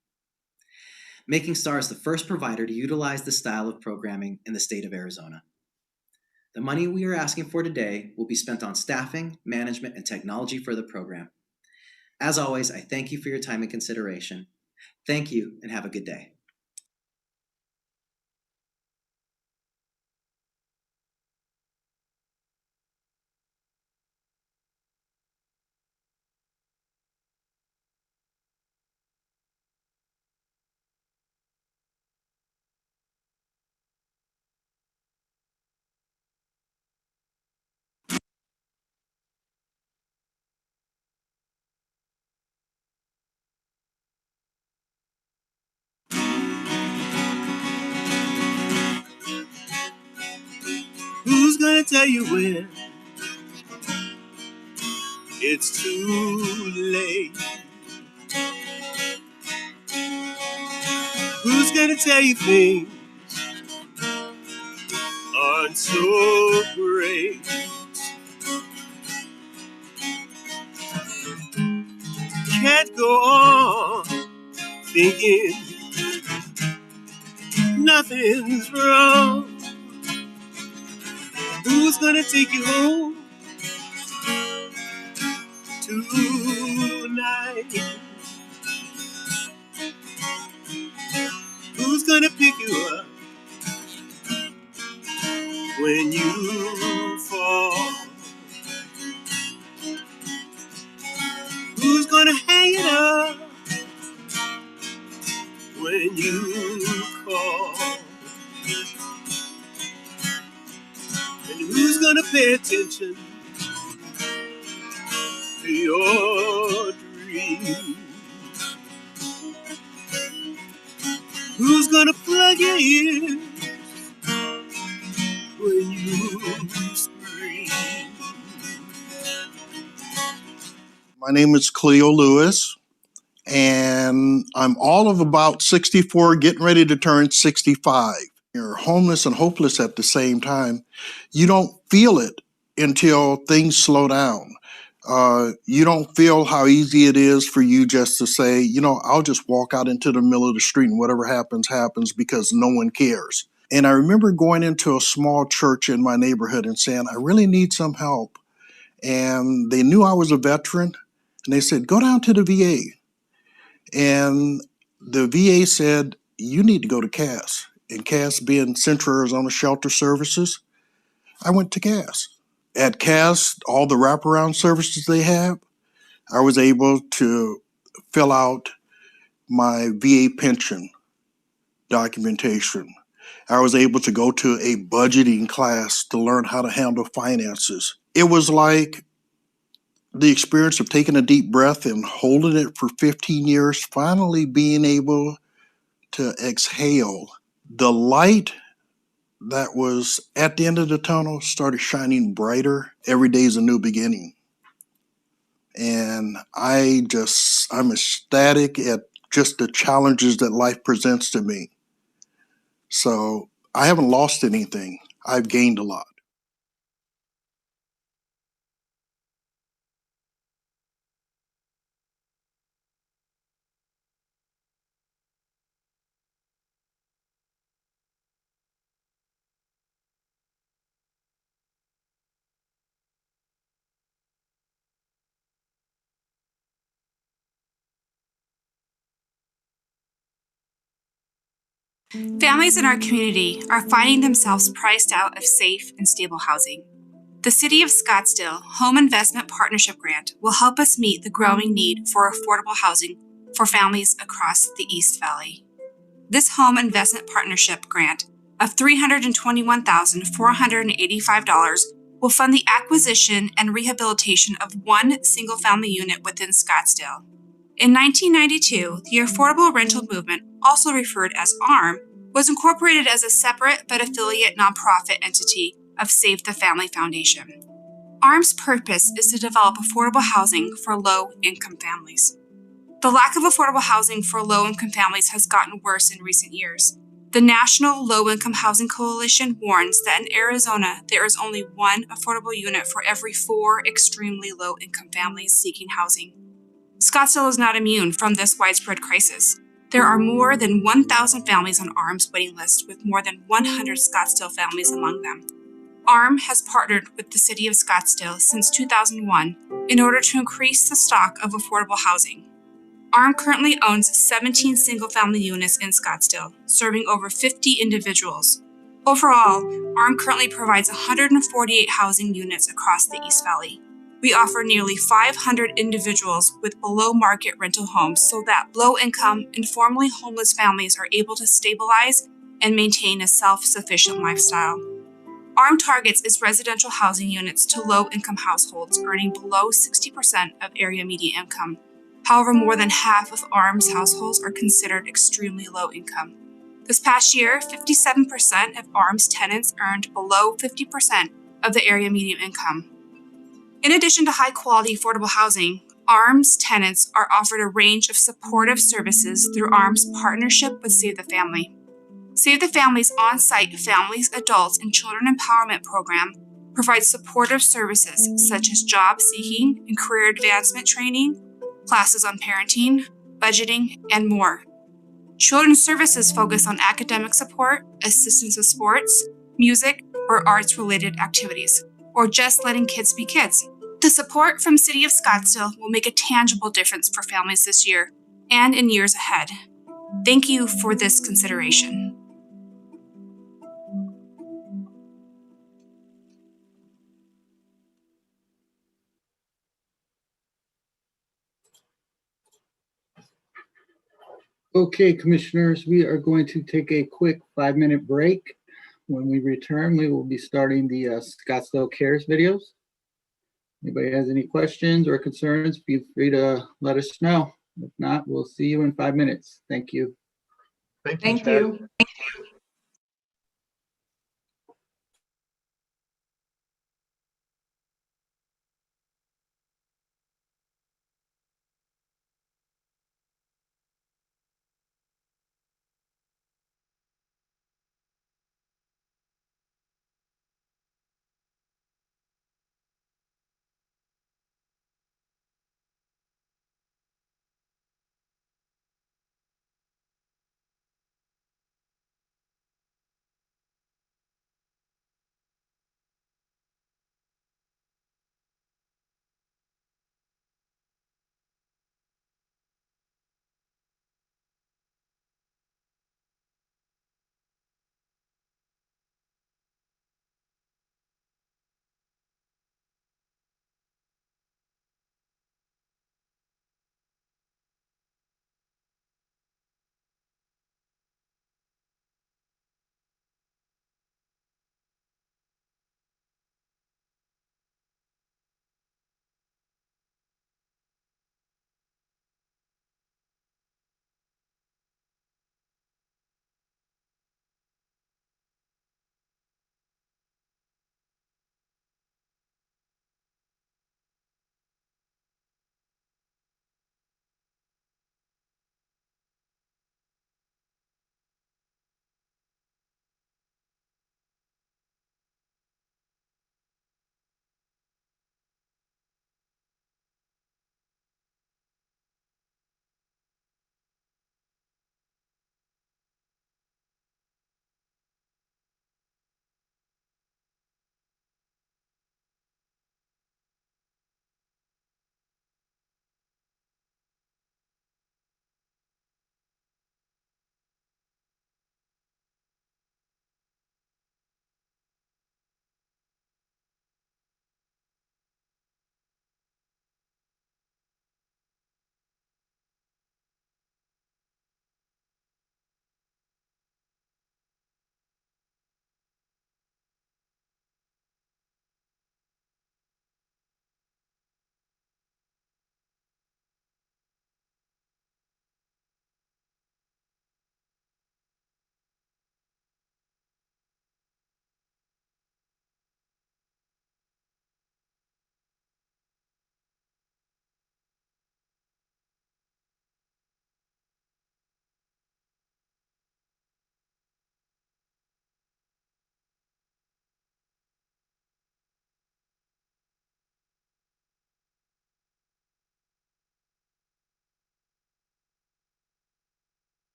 making STARS the first provider to utilize this style of programming in the state of Arizona. The money we are asking for today will be spent on staffing, management, and technology for the program. As always, I thank you for your time and consideration. Thank you, and have a good day. Who's gonna tell you when it's too late? Who's gonna tell you things aren't so great? Can't go on thinking nothing's wrong. Who's gonna take you home tonight? Who's gonna pick you up when you fall? Who's gonna hang it up when you call? And who's gonna pay attention to your dreams? Who's gonna plug your ears when you scream? My name is Cleo Lewis, and I'm all of about 64, getting ready to turn 65. You're homeless and hopeless at the same time. You don't feel it until things slow down. You don't feel how easy it is for you just to say, you know, I'll just walk out into the middle of the street and whatever happens, happens because no one cares. And I remember going into a small church in my neighborhood and saying, I really need some help. And they knew I was a veteran, and they said, go down to the VA. And the VA said, you need to go to CAS. And CAS being Central Arizona Shelter Services, I went to CAS. At CAS, all the wraparound services they have, I was able to fill out my VA pension documentation. I was able to go to a budgeting class to learn how to handle finances. It was like the experience of taking a deep breath and holding it for 15 years, finally being able to exhale. The light that was at the end of the tunnel started shining brighter. Every day is a new beginning. And I'm ecstatic at just the challenges that life presents to me. So I haven't lost anything. I've gained a lot. Families in our community are finding themselves priced out of safe and stable housing. The City of Scottsdale Home Investment Partnership Grant will help us meet the growing need for affordable housing for families across the East Valley. This Home Investment Partnership Grant of $321,485 will fund the acquisition and rehabilitation of one single-family unit within Scottsdale. In 1992, the Affordable Rental Movement, also referred as ARM, was incorporated as a separate but affiliate nonprofit entity of Save the Family Foundation. ARM's purpose is to develop affordable housing for low-income families. The lack of affordable housing for low-income families has gotten worse in recent years. The National Low-Income Housing Coalition warns that in Arizona, there is only one affordable unit for every 4 extremely low-income families seeking housing. Scottsdale is not immune from this widespread crisis. There are more than 1,000 families on ARM's waiting list, with more than 100 Scottsdale families among them. ARM has partnered with the City of Scottsdale since 2001 in order to increase the stock of affordable housing. ARM currently owns 17 single-family units in Scottsdale, serving over 50 individuals. Overall, ARM currently provides 148 housing units across the East Valley. We offer nearly 500 individuals with below-market rental homes so that low-income and formerly homeless families are able to stabilize and maintain a self-sufficient lifestyle. ARM targets its residential housing units to low-income households earning below 60% of area median income. However, more than half of ARM's households are considered extremely low income. This past year, 57% of ARM's tenants earned below 50% of the area median income. In addition to high-quality affordable housing, ARM's tenants are offered a range of supportive services through ARM's partnership with Save the Family. Save the Family's on-site Families, Adults, and Children Empowerment program provides supportive services such as job seeking and career advancement training, classes on parenting, budgeting, and more. Children's services focus on academic support, assistance with sports, music, or arts-related activities, or just letting kids be kids. The support from City of Scottsdale will make a tangible difference for families this year and in years ahead. Thank you for this consideration. Okay, commissioners, we are going to take a quick 5-minute break. When we return, we will be starting the Scottsdale Cares videos. Anybody has any questions or concerns, feel free to let us know. If not, we'll see you in 5 minutes. Thank you. Thank you.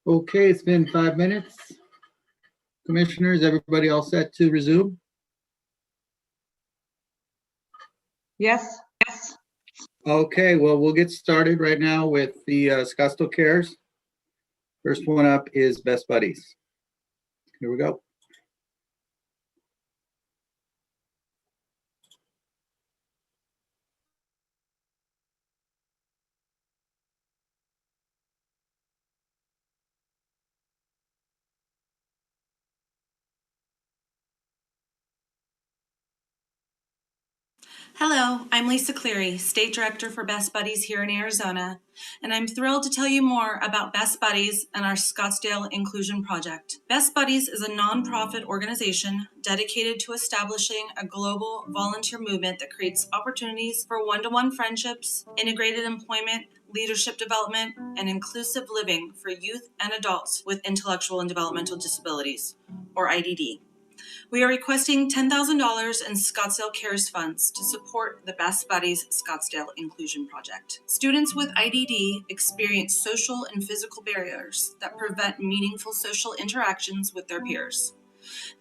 Okay, it's been 5 minutes. Commissioners, everybody all set to resume? Yes. Okay, well, we'll get started right now with the Scottsdale Cares. First one up is Best Buddies. Here we go. Hello, I'm Lisa Cleary, State Director for Best Buddies here in Arizona, and I'm thrilled to tell you more about Best Buddies and our Scottsdale Inclusion Project. Best Buddies is a nonprofit organization dedicated to establishing a global volunteer movement that creates opportunities for one-to-one friendships, integrated employment, leadership development, and inclusive living for youth and adults with intellectual and developmental disabilities, or IDD. We are requesting $10,000 in Scottsdale Cares funds to support the Best Buddies Scottsdale Inclusion Project. Students with IDD experience social and physical barriers that prevent meaningful social interactions with their peers.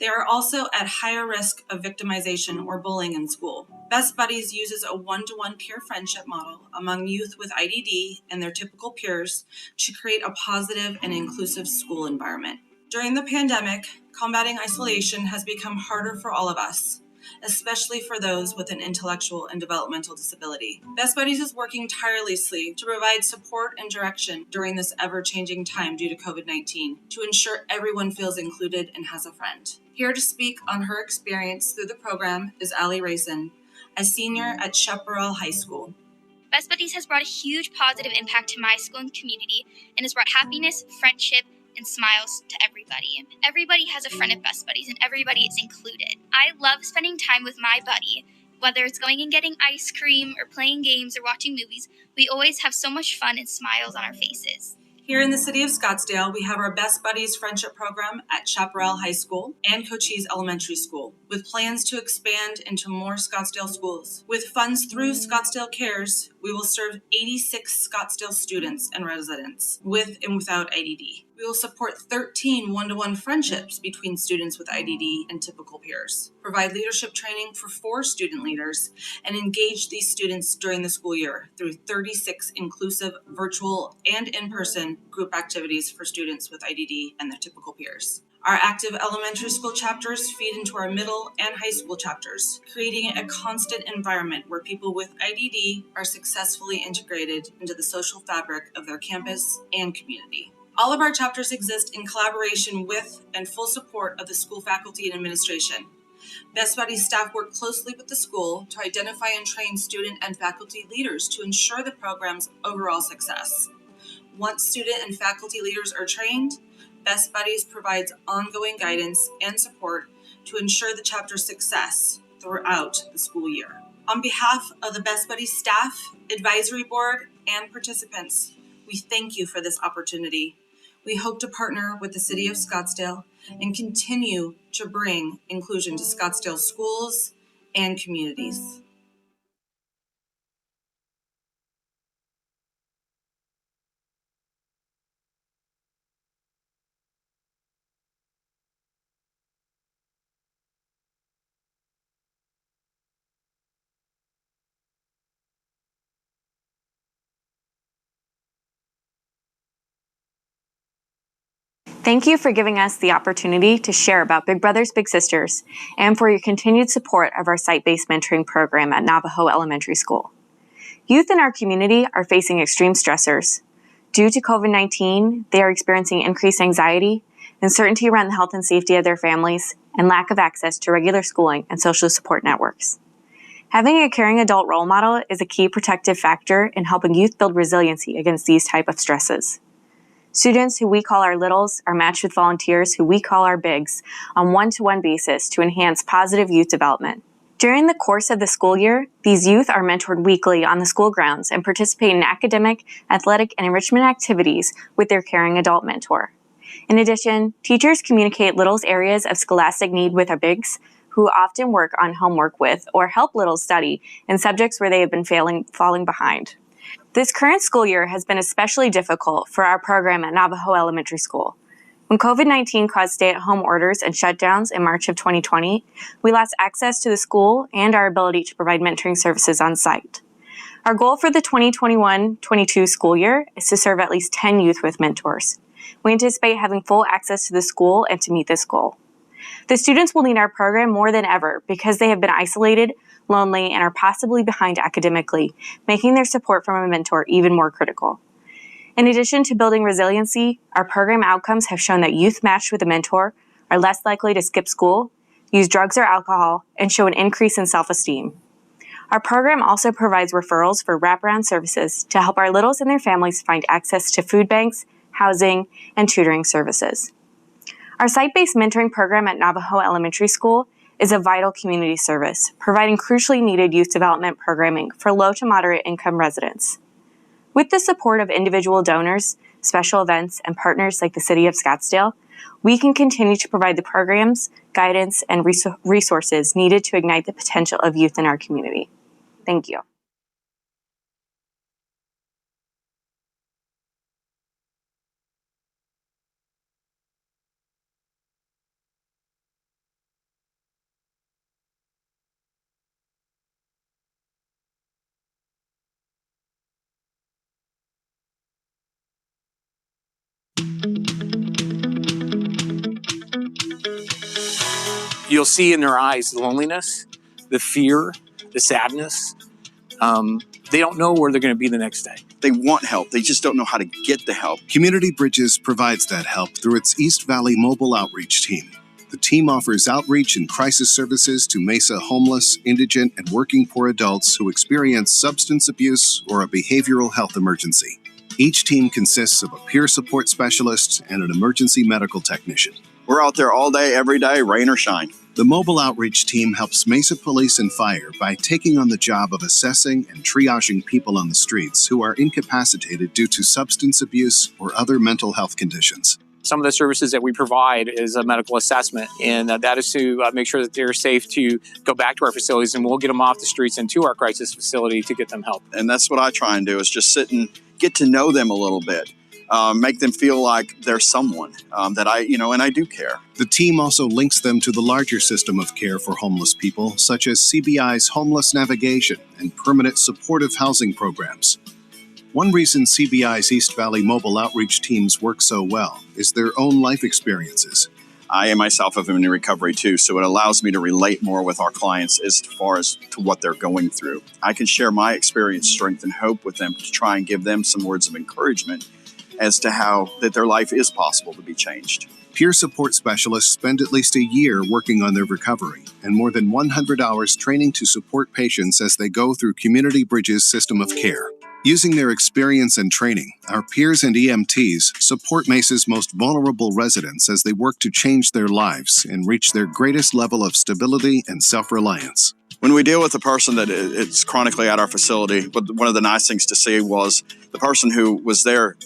They are also at higher risk of victimization or bullying in school. Best Buddies uses a one-to-one peer friendship model among youth with IDD and their typical peers to create a positive and inclusive school environment. During the pandemic, combating isolation has become harder for all of us, especially for those with an intellectual and developmental disability. Best Buddies is working tirelessly to provide support and direction during this ever-changing time due to COVID-19 to ensure everyone feels included and has a friend. Here to speak on her experience through the program is Allie Raisin, a senior at Chaparral High School. Best Buddies has brought a huge positive impact to my school and community and has brought happiness, friendship, and smiles to everybody. Everybody has a friend at Best Buddies and everybody is included. I love spending time with my buddy. Whether it's going and getting ice cream or playing games or watching movies, we always have so much fun and smiles on our faces. Here in the city of Scottsdale, we have our Best Buddies Friendship Program at Chaparral High School and Cochise Elementary School, with plans to expand into more Scottsdale schools. With funds through Scottsdale Cares, we will serve 86 Scottsdale students and residents with and without IDD. We will support 13 one-to-one friendships between students with IDD and typical peers, provide leadership training for 4 student leaders, and engage these students during the school year through 36 inclusive virtual and in-person group activities for students with IDD and their typical peers. Our active elementary school chapters feed into our middle and high school chapters, creating a constant environment where people with IDD are successfully integrated into the social fabric of their campus and community. All of our chapters exist in collaboration with and full support of the school faculty and administration. Best Buddies staff work closely with the school to identify and train student and faculty leaders to ensure the program's overall success. Once student and faculty leaders are trained, Best Buddies provides ongoing guidance and support to ensure the chapter's success throughout the school year. On behalf of the Best Buddies staff, advisory board, and participants, we thank you for this opportunity. We hope to partner with the City of Scottsdale and continue to bring inclusion to Scottsdale schools and communities. Thank you for giving us the opportunity to share about Big Brothers Big Sisters and for your continued support of our site-based mentoring program at Navajo Elementary School. Youth in our community are facing extreme stressors. Due to COVID-19, they are experiencing increased anxiety, uncertainty around the health and safety of their families, and lack of access to regular schooling and social support networks. Having a caring adult role model is a key protective factor in helping youth build resiliency against these type of stresses. Students who we call our littles are matched with volunteers who we call our bigs on one-to-one basis to enhance positive youth development. During the course of the school year, these youth are mentored weekly on the school grounds and participate in academic, athletic, and enrichment activities with their caring adult mentor. In addition, teachers communicate littles' areas of scholastic need with our bigs, who often work on homework with or help littles study in subjects where they have been falling behind. This current school year has been especially difficult for our program at Navajo Elementary School. When COVID-19 caused stay-at-home orders and shutdowns in March of 2020, we lost access to the school and our ability to provide mentoring services on site. Our goal for the 2021-22 school year is to serve at least 10 youth with mentors. We anticipate having full access to the school and to meet this goal. The students will need our program more than ever because they have been isolated, lonely, and are possibly behind academically, making their support from a mentor even more critical. In addition to building resiliency, our program outcomes have shown that youth matched with a mentor are less likely to skip school, use drugs or alcohol, and show an increase in self-esteem. Our program also provides referrals for wraparound services to help our littles and their families find access to food banks, housing, and tutoring services. Our site-based mentoring program at Navajo Elementary School is a vital community service, providing crucially needed youth development programming for low to moderate income residents. With the support of individual donors, special events, and partners like the City of Scottsdale, we can continue to provide the programs, guidance, and resources needed to ignite the potential of youth in our community. Thank you. You'll see in their eyes the loneliness, the fear, the sadness. They don't know where they're going to be the next day. They want help. They just don't know how to get the help. Community Bridges provides that help through its East Valley Mobile Outreach Team. The team offers outreach and crisis services to Mesa homeless, indigent, and working poor adults who experience substance abuse or a behavioral health emergency. Each team consists of a peer support specialist and an emergency medical technician. We're out there all day, every day, rain or shine. The mobile outreach team helps Mesa Police and Fire by taking on the job of assessing and triaging people on the streets who are incapacitated due to substance abuse or other mental health conditions. Some of the services that we provide is a medical assessment, and that is to make sure that they're safe to go back to our facilities, and we'll get them off the streets and to our crisis facility to get them help. And that's what I try and do, is just sit and get to know them a little bit. Make them feel like they're someone that and I do care. The team also links them to the larger system of care for homeless people, such as CBI's homeless navigation and permanent supportive housing programs. One reason CBI's East Valley mobile outreach teams work so well is their own life experiences. I myself have been in recovery too, so it allows me to relate more with our clients as far as to what they're going through. I can share my experience, strength, and hope with them to try and give them some words of encouragement as to how that their life is possible to be changed. Peer support specialists spend at least a year working on their recovery and more than 100 hours training to support patients as they go through Community Bridges' system of care. Using their experience and training, our peers and EMTs support Mesa's most vulnerable residents as they work to change their lives and reach their greatest level of stability and self-reliance. When we deal with a person that is chronically at our facility, one of the nice things to see was the person who was there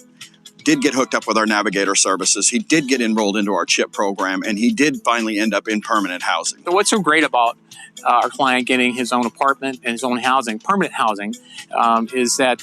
did get hooked up with our navigator services. He did get enrolled into our CHIP program, and he did finally end up in permanent housing. So what's so great about our client getting his own apartment and his own housing, permanent housing, is that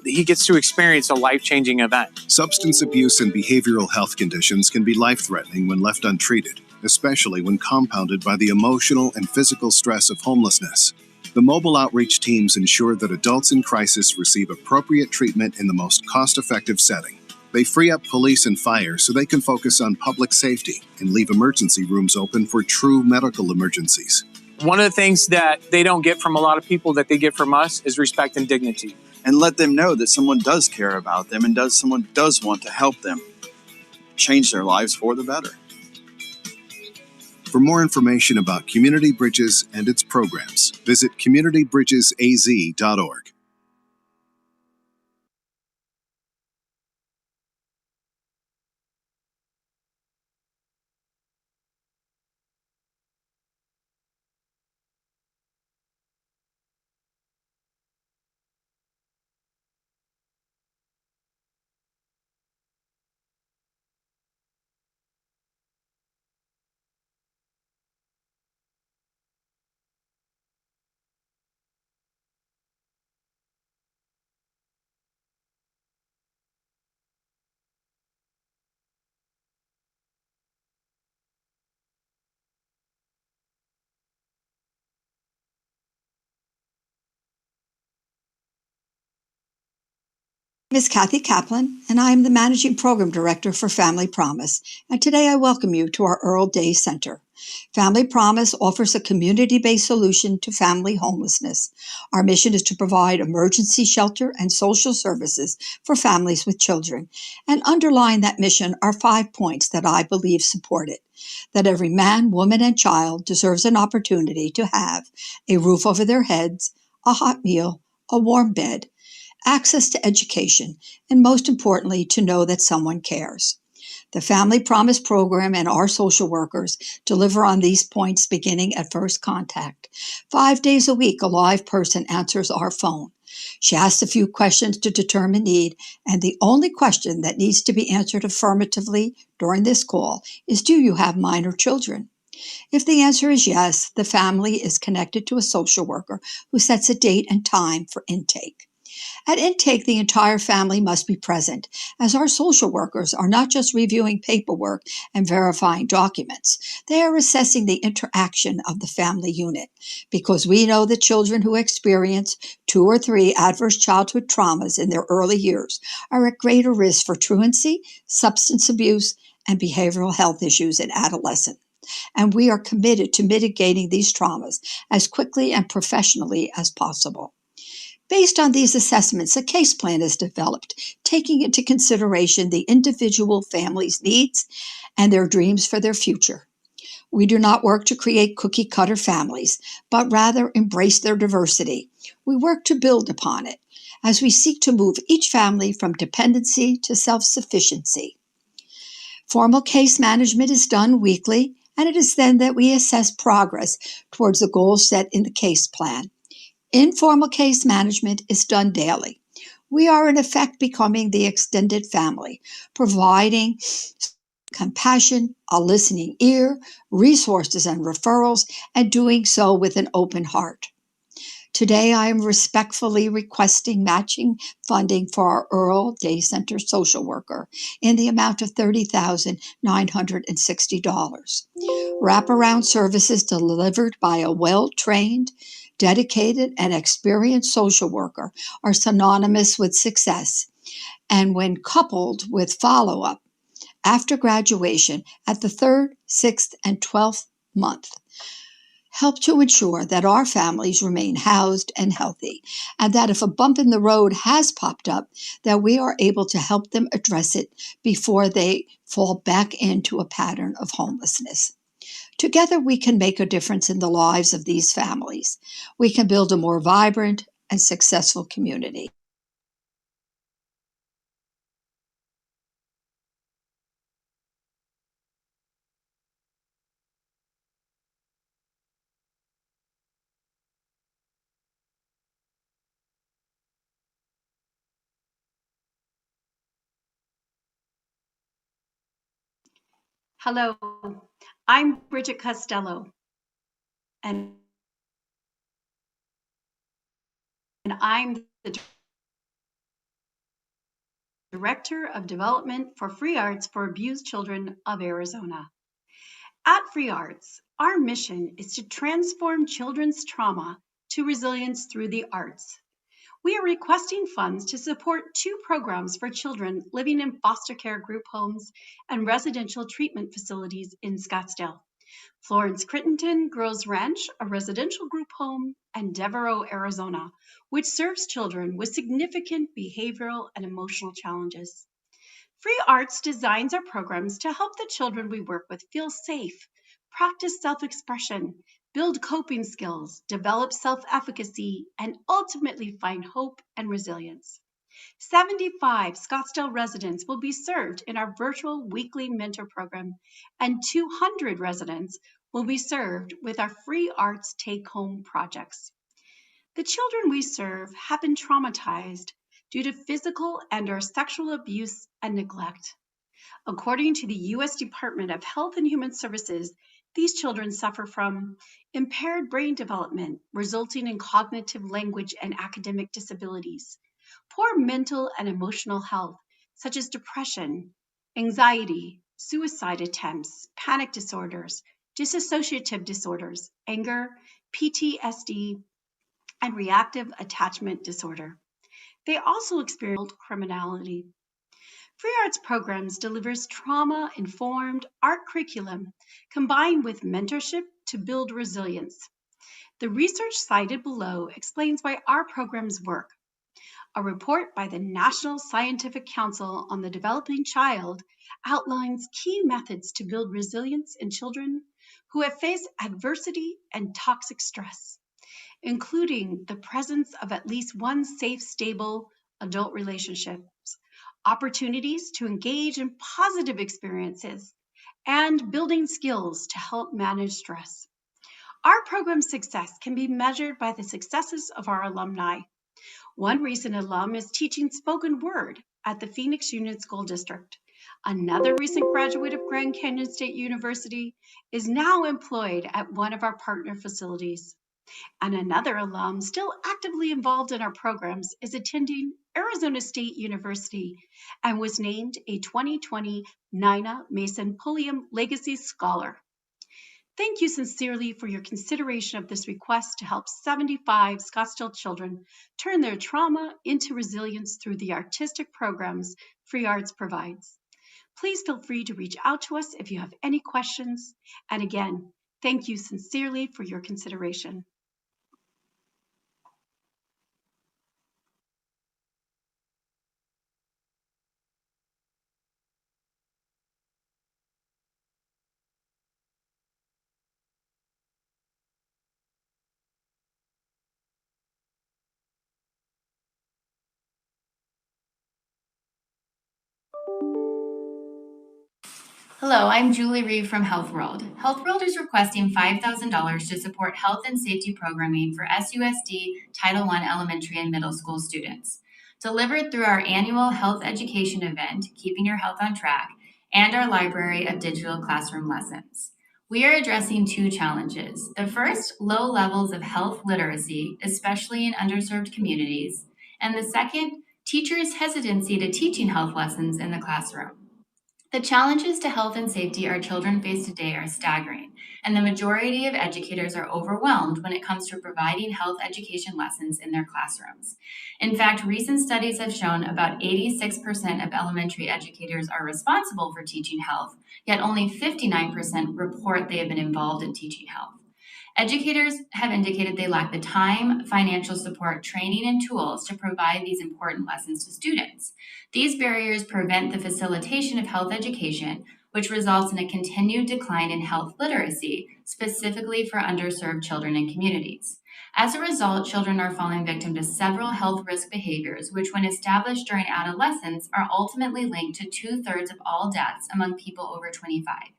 he gets to experience a life-changing event. Substance abuse and behavioral health conditions can be life-threatening when left untreated, especially when compounded by the emotional and physical stress of homelessness. The mobile outreach teams ensure that adults in crisis receive appropriate treatment in the most cost-effective setting. They free up police and fire so they can focus on public safety and leave emergency rooms open for true medical emergencies. One of the things that they don't get from a lot of people that they get from us is respect and dignity. And let them know that someone does care about them and someone does want to help them change their lives for the better. For more information about Community Bridges and its programs, visit communitybridgesaz.org. is Kathy Kaplan, and I am the Managing Program Director for Family Promise, and today I welcome you to our Earl Day Center. Family Promise offers a community-based solution to family homelessness. Our mission is to provide emergency shelter and social services for families with children, and underlying that mission are 5 points that I believe support it. That every man, woman, and child deserves an opportunity to have a roof over their heads, a hot meal, a warm bed, access to education, and most importantly, to know that someone cares. The Family Promise Program and our social workers deliver on these points beginning at first contact. 5 days a week, a live person answers our phone. She asks a few questions to determine need, and the only question that needs to be answered affirmatively during this call is, do you have minor children? If the answer is yes, the family is connected to a social worker who sets a date and time for intake. At intake, the entire family must be present, as our social workers are not just reviewing paperwork and verifying documents. They are assessing the interaction of the family unit, because we know that children who experience 2 or 3 adverse childhood traumas in their early years are at greater risk for truancy, substance abuse, and behavioral health issues in adolescence. And we are committed to mitigating these traumas as quickly and professionally as possible. Based on these assessments, a case plan is developed, taking into consideration the individual family's needs and their dreams for their future. We do not work to create cookie-cutter families, but rather embrace their diversity. We work to build upon it, as we seek to move each family from dependency to self-sufficiency. Formal case management is done weekly, and it is then that we assess progress towards the goals set in the case plan. Informal case management is done daily. We are in effect becoming the extended family, providing compassion, a listening ear, resources and referrals, and doing so with an open heart. Today, I am respectfully requesting matching funding for our Earl Day Center social worker in the amount of $30,960. Wraparound services delivered by a well-trained, dedicated, and experienced social worker are synonymous with success, and when coupled with follow-up after graduation at the 3rd, 6th, and 12th month, help to ensure that our families remain housed and healthy, and that if a bump in the road has popped up, that we are able to help them address it before they fall back into a pattern of homelessness. Together, we can make a difference in the lives of these families. We can build a more vibrant and successful community. Hello, I'm Bridget Costello, and I'm the Director of Development for Free Arts for Abused Children of Arizona. At Free Arts, our mission is to transform children's trauma to resilience through the arts. We are requesting funds to support 2 programs for children living in foster care group homes and residential treatment facilities in Scottsdale. Florence Crittenton Girls Ranch, a residential group home, and Devereaux, Arizona, which serves children with significant behavioral and emotional challenges. Free Arts designs our programs to help the children we work with feel safe, practice self-expression, build coping skills, develop self-efficacy, and ultimately find hope and resilience. 75 Scottsdale residents will be served in our virtual weekly mentor program, and 200 residents will be served with our Free Arts take-home projects. The children we serve have been traumatized due to physical and/or sexual abuse and neglect. According to the U.S. Department of Health and Human Services, these children suffer from impaired brain development, resulting in cognitive, language, and academic disabilities, poor mental and emotional health, such as depression, anxiety, suicide attempts, panic disorders, dissociative disorders, anger, PTSD, and reactive attachment disorder. They also experience criminality. Free Arts Programs delivers trauma-informed art curriculum combined with mentorship to build resilience. The research cited below explains why our programs work. A report by the National Scientific Council on the Developing Child outlines key methods to build resilience in children who have faced adversity and toxic stress, including the presence of at least one safe, stable adult relationships, opportunities to engage in positive experiences, and building skills to help manage stress. Our program's success can be measured by the successes of our alumni. One recent alum is teaching spoken word at the Phoenix Union School District. Another recent graduate of Grand Canyon State University is now employed at one of our partner facilities. And another alum still actively involved in our programs is attending Arizona State University and was named a 2020 Nina Mason Pulliam Legacy Scholar. Thank you sincerely for your consideration of this request to help 75 Scottsdale children turn their trauma into resilience through the artistic programs Free Arts provides. Please feel free to reach out to us if you have any questions. And again, thank you sincerely for your consideration. Hello, I'm Julie Reeve from Health World. Health World is requesting $5,000 to support health and safety programming for SUSD Title I elementary and middle school students. Delivered through our annual health education event, Keeping Your Health on Track, and our library of digital classroom lessons. We are addressing two challenges. The first, low levels of health literacy, especially in underserved communities. And the second, teachers' hesitancy to teaching health lessons in the classroom. The challenges to health and safety our children face today are staggering, and the majority of educators are overwhelmed when it comes to providing health education lessons in their classrooms. In fact, recent studies have shown about 86% of elementary educators are responsible for teaching health, yet only 59% report they have been involved in teaching health. Educators have indicated they lack the time, financial support, training, and tools to provide these important lessons to students. These barriers prevent the facilitation of health education, which results in a continued decline in health literacy, specifically for underserved children and communities. As a result, children are falling victim to several health risk behaviors, which when established during adolescence are ultimately linked to 2/3 of all deaths among people over 25.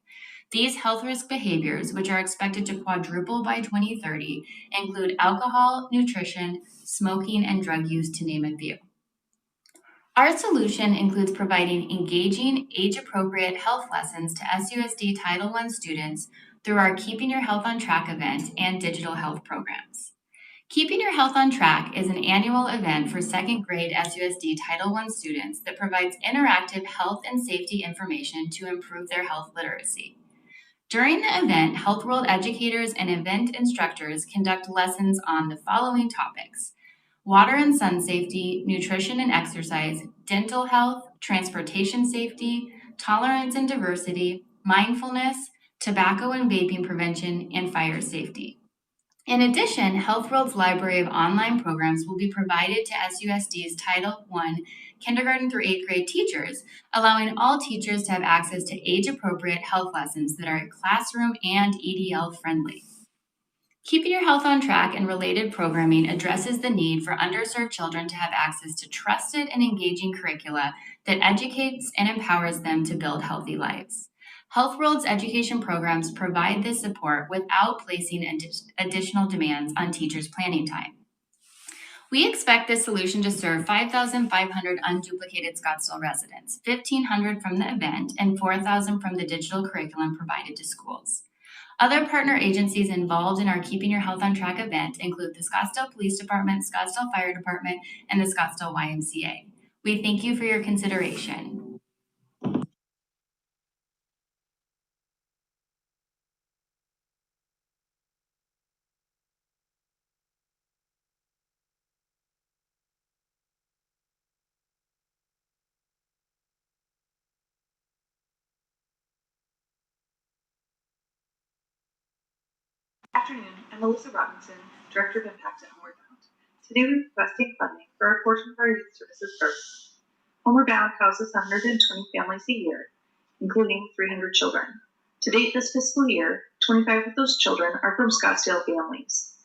These health risk behaviors, which are expected to quadruple by 2030, include alcohol, nutrition, smoking, and drug use, to name a few. Our solution includes providing engaging, age-appropriate health lessons to SUSD Title I students through our Keeping Your Health on Track event and digital health programs. Keeping Your Health on Track is an annual event for second grade SUSD Title I students that provides interactive health and safety information to improve their health literacy. During the event, Health World educators and event instructors conduct lessons on the following topics: water and sun safety, nutrition and exercise, dental health, transportation safety, tolerance and diversity, mindfulness, tobacco and vaping prevention, and fire safety. In addition, Health World's library of online programs will be provided to SUSD's Title I kindergarten through 8th grade teachers, allowing all teachers to have access to age-appropriate health lessons that are classroom and EDL friendly. Keeping Your Health on Track and related programming addresses the need for underserved children to have access to trusted and engaging curricula that educates and empowers them to build healthy lives. Health World's education programs provide this support without placing additional demands on teachers' planning time. We expect this solution to serve 5,500 unduplicated Scottsdale residents, 1,500 from the event, and 4,000 from the digital curriculum provided to schools. Other partner agencies involved in our Keeping Your Health on Track event include the Scottsdale Police Department, Scottsdale Fire Department, and the Scottsdale YMCA. We thank you for your consideration. afternoon. I'm Melissa Robinson, Director of Impact at Homeward Bound. Today we're requesting funding for a portion of our youth services program. Homeward Bound houses 120 families a year, including 300 children. To date this fiscal year, 25 of those children are from Scottsdale families.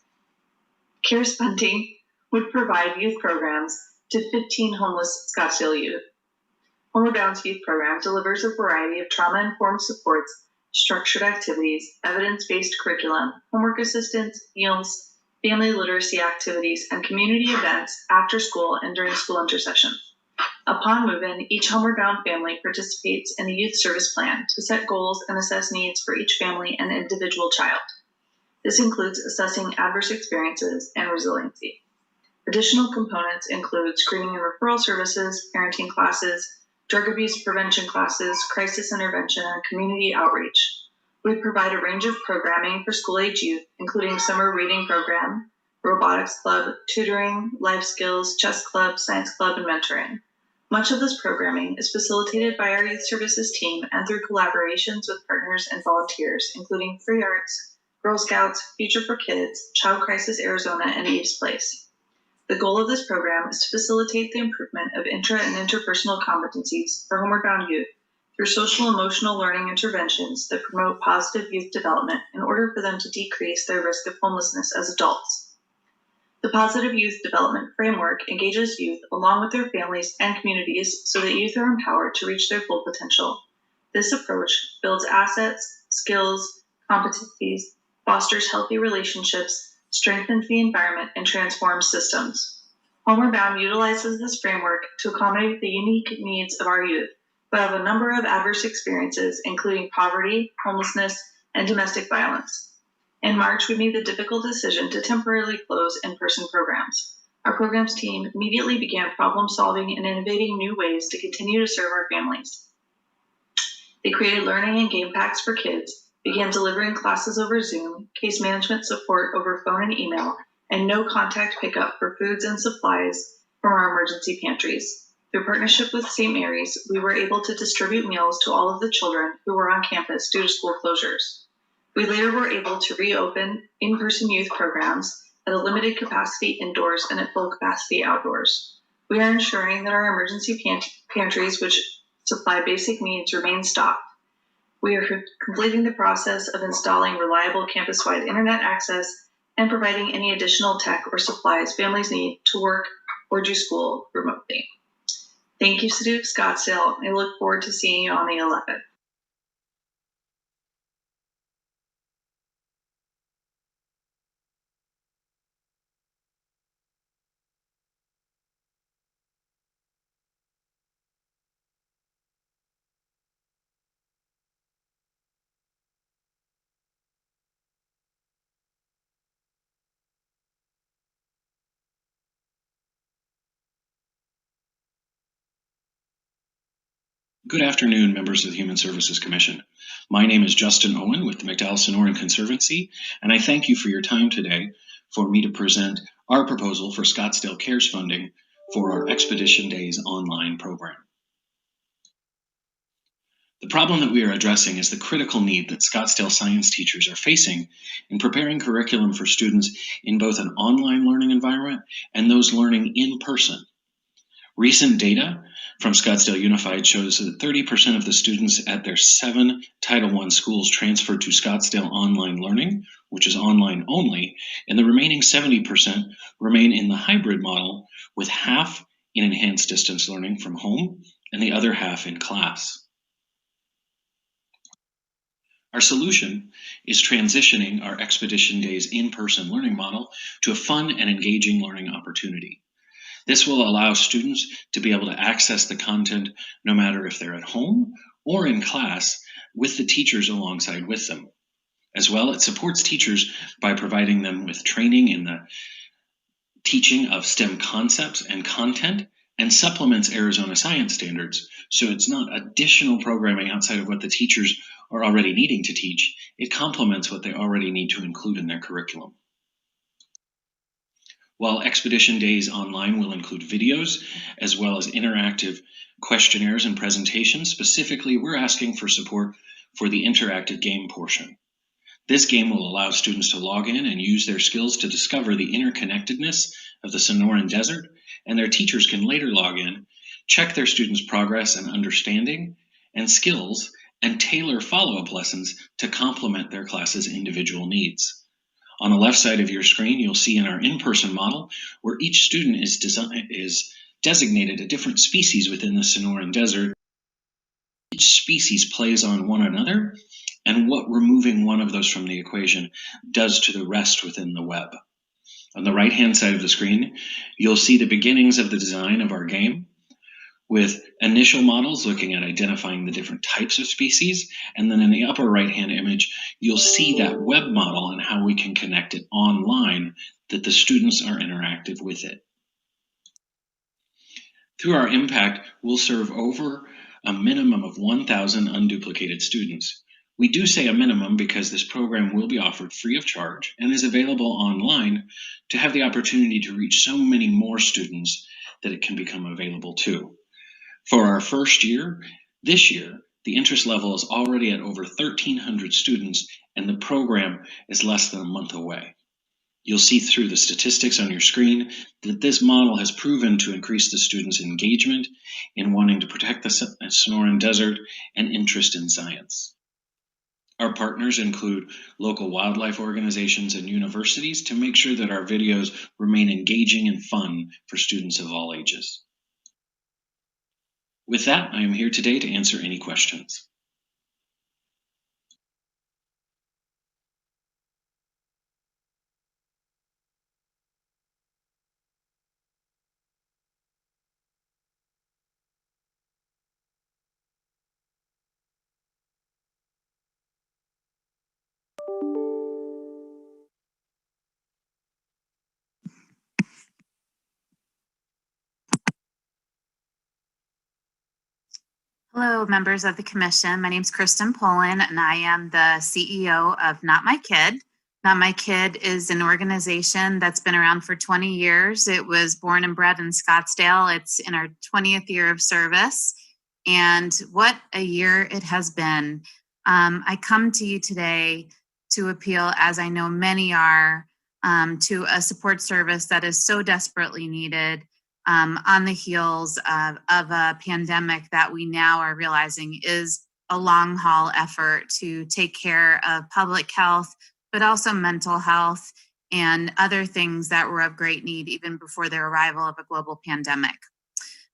CARES funding would provide youth programs to 15 homeless Scottsdale youth. Homeward Bound's youth program delivers a variety of trauma-informed supports, structured activities, evidence-based curriculum, homework assistance, meals, family literacy activities, and community events after school and during school intercession. Upon move-in, each Homeward Bound family participates in a youth service plan to set goals and assess needs for each family and individual child. This includes assessing adverse experiences and resiliency. Additional components include screening and referral services, parenting classes, drug abuse prevention classes, crisis intervention, and community outreach. We provide a range of programming for school-age youth, including summer reading program, robotics club, tutoring, life skills, chess club, science club, and mentoring. Much of this programming is facilitated by our youth services team and through collaborations with partners and volunteers, including Free Arts, Girl Scouts, Future for Kids, Child Crisis Arizona, and Eve's Place. The goal of this program is to facilitate the improvement of intra and interpersonal competencies for Homeward Bound youth through social emotional learning interventions that promote positive youth development in order for them to decrease their risk of homelessness as adults. The Positive Youth Development Framework engages youth along with their families and communities so that youth are empowered to reach their full potential. This approach builds assets, skills, competencies, fosters healthy relationships, strengthens the environment, and transforms systems. Homeward Bound utilizes this framework to accommodate the unique needs of our youth, who have a number of adverse experiences, including poverty, homelessness, and domestic violence. In March, we made the difficult decision to temporarily close in-person programs. Our programs team immediately began problem solving and innovating new ways to continue to serve our families. They created learning and game packs for kids, began delivering classes over Zoom, case management support over phone and email, and no contact pickup for foods and supplies from our emergency pantries. Through partnership with St. Mary's, we were able to distribute meals to all of the children who were on campus due to school closures. We later were able to reopen in-person youth programs at a limited capacity indoors and at full capacity outdoors. We are ensuring that our emergency pantries, which supply basic needs, remain stocked. We are completing the process of installing reliable campus-wide internet access and providing any additional tech or supplies families need to work or do school remotely. Thank you, City of Scottsdale. I look forward to seeing you on the 11th. Good afternoon, members of the Human Services Commission. My name is Justin Owen with the McDowell-Sonoran Conservancy, and I thank you for your time today for me to present our proposal for Scottsdale Cares funding for our Expedition Days online program. The problem that we are addressing is the critical need that Scottsdale science teachers are facing in preparing curriculum for students in both an online learning environment and those learning in person. Recent data from Scottsdale Unified shows that 30% of the students at their 7 Title I schools transferred to Scottsdale Online Learning, which is online only, and the remaining 70% remain in the hybrid model, with half in enhanced distance learning from home and the other half in class. Our solution is transitioning our Expedition Days in-person learning model to a fun and engaging learning opportunity. This will allow students to be able to access the content no matter if they're at home or in class with the teachers alongside with them. As well, it supports teachers by providing them with training in the teaching of STEM concepts and content, and supplements Arizona science standards. So it's not additional programming outside of what the teachers are already needing to teach. It complements what they already need to include in their curriculum. While Expedition Days Online will include videos, as well as interactive questionnaires and presentations, specifically, we're asking for support for the interactive game portion. This game will allow students to log in and use their skills to discover the interconnectedness of the Sonoran Desert, and their teachers can later log in, check their students' progress and understanding and skills, and tailor follow-up lessons to complement their class's individual needs. On the left side of your screen, you'll see in our in-person model where each student is designated a different species within the Sonoran Desert. Each species plays on one another and what removing one of those from the equation does to the rest within the web. On the right-hand side of the screen, you'll see the beginnings of the design of our game, with initial models looking at identifying the different types of species, and then in the upper right-hand image, you'll see that web model and how we can connect it online, that the students are interactive with it. Through our impact, we'll serve over a minimum of 1,000 unduplicated students. We do say a minimum because this program will be offered free of charge and is available online to have the opportunity to reach so many more students that it can become available to. For our first year, this year, the interest level is already at over 1,300 students, and the program is less than a month away. You'll see through the statistics on your screen that this model has proven to increase the students' engagement in wanting to protect the Sonoran Desert and interest in science. Our partners include local wildlife organizations and universities to make sure that our videos remain engaging and fun for students of all ages. With that, I am here today to answer any questions. Hello, members of the commission. My name is Kristen Poland, and I am the CEO of Not My Kid. Not My Kid is an organization that's been around for 20 years. It was born and bred in Scottsdale. It's in our 20th year of service, and what a year it has been. I come to you today to appeal, as I know many are, to a support service that is so desperately needed on the heels of a pandemic that we now are realizing is a long haul effort to take care of public health, but also mental health and other things that were of great need even before the arrival of a global pandemic.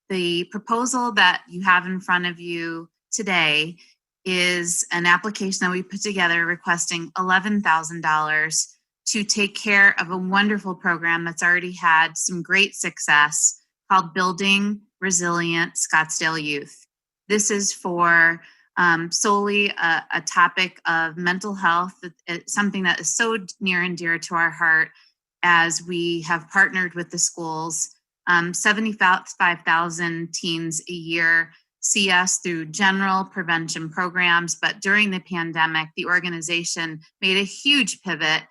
The proposal that you have in front of you today is an application that we put together requesting $11,000 to take care of a wonderful program that's already had some great success called Building Resilient Scottsdale Youth. This is for solely a topic of mental health, something that is so near and dear to our heart as we have partnered with the schools. 75,000 teens a year see us through general prevention programs, but during the pandemic, the organization made a huge pivot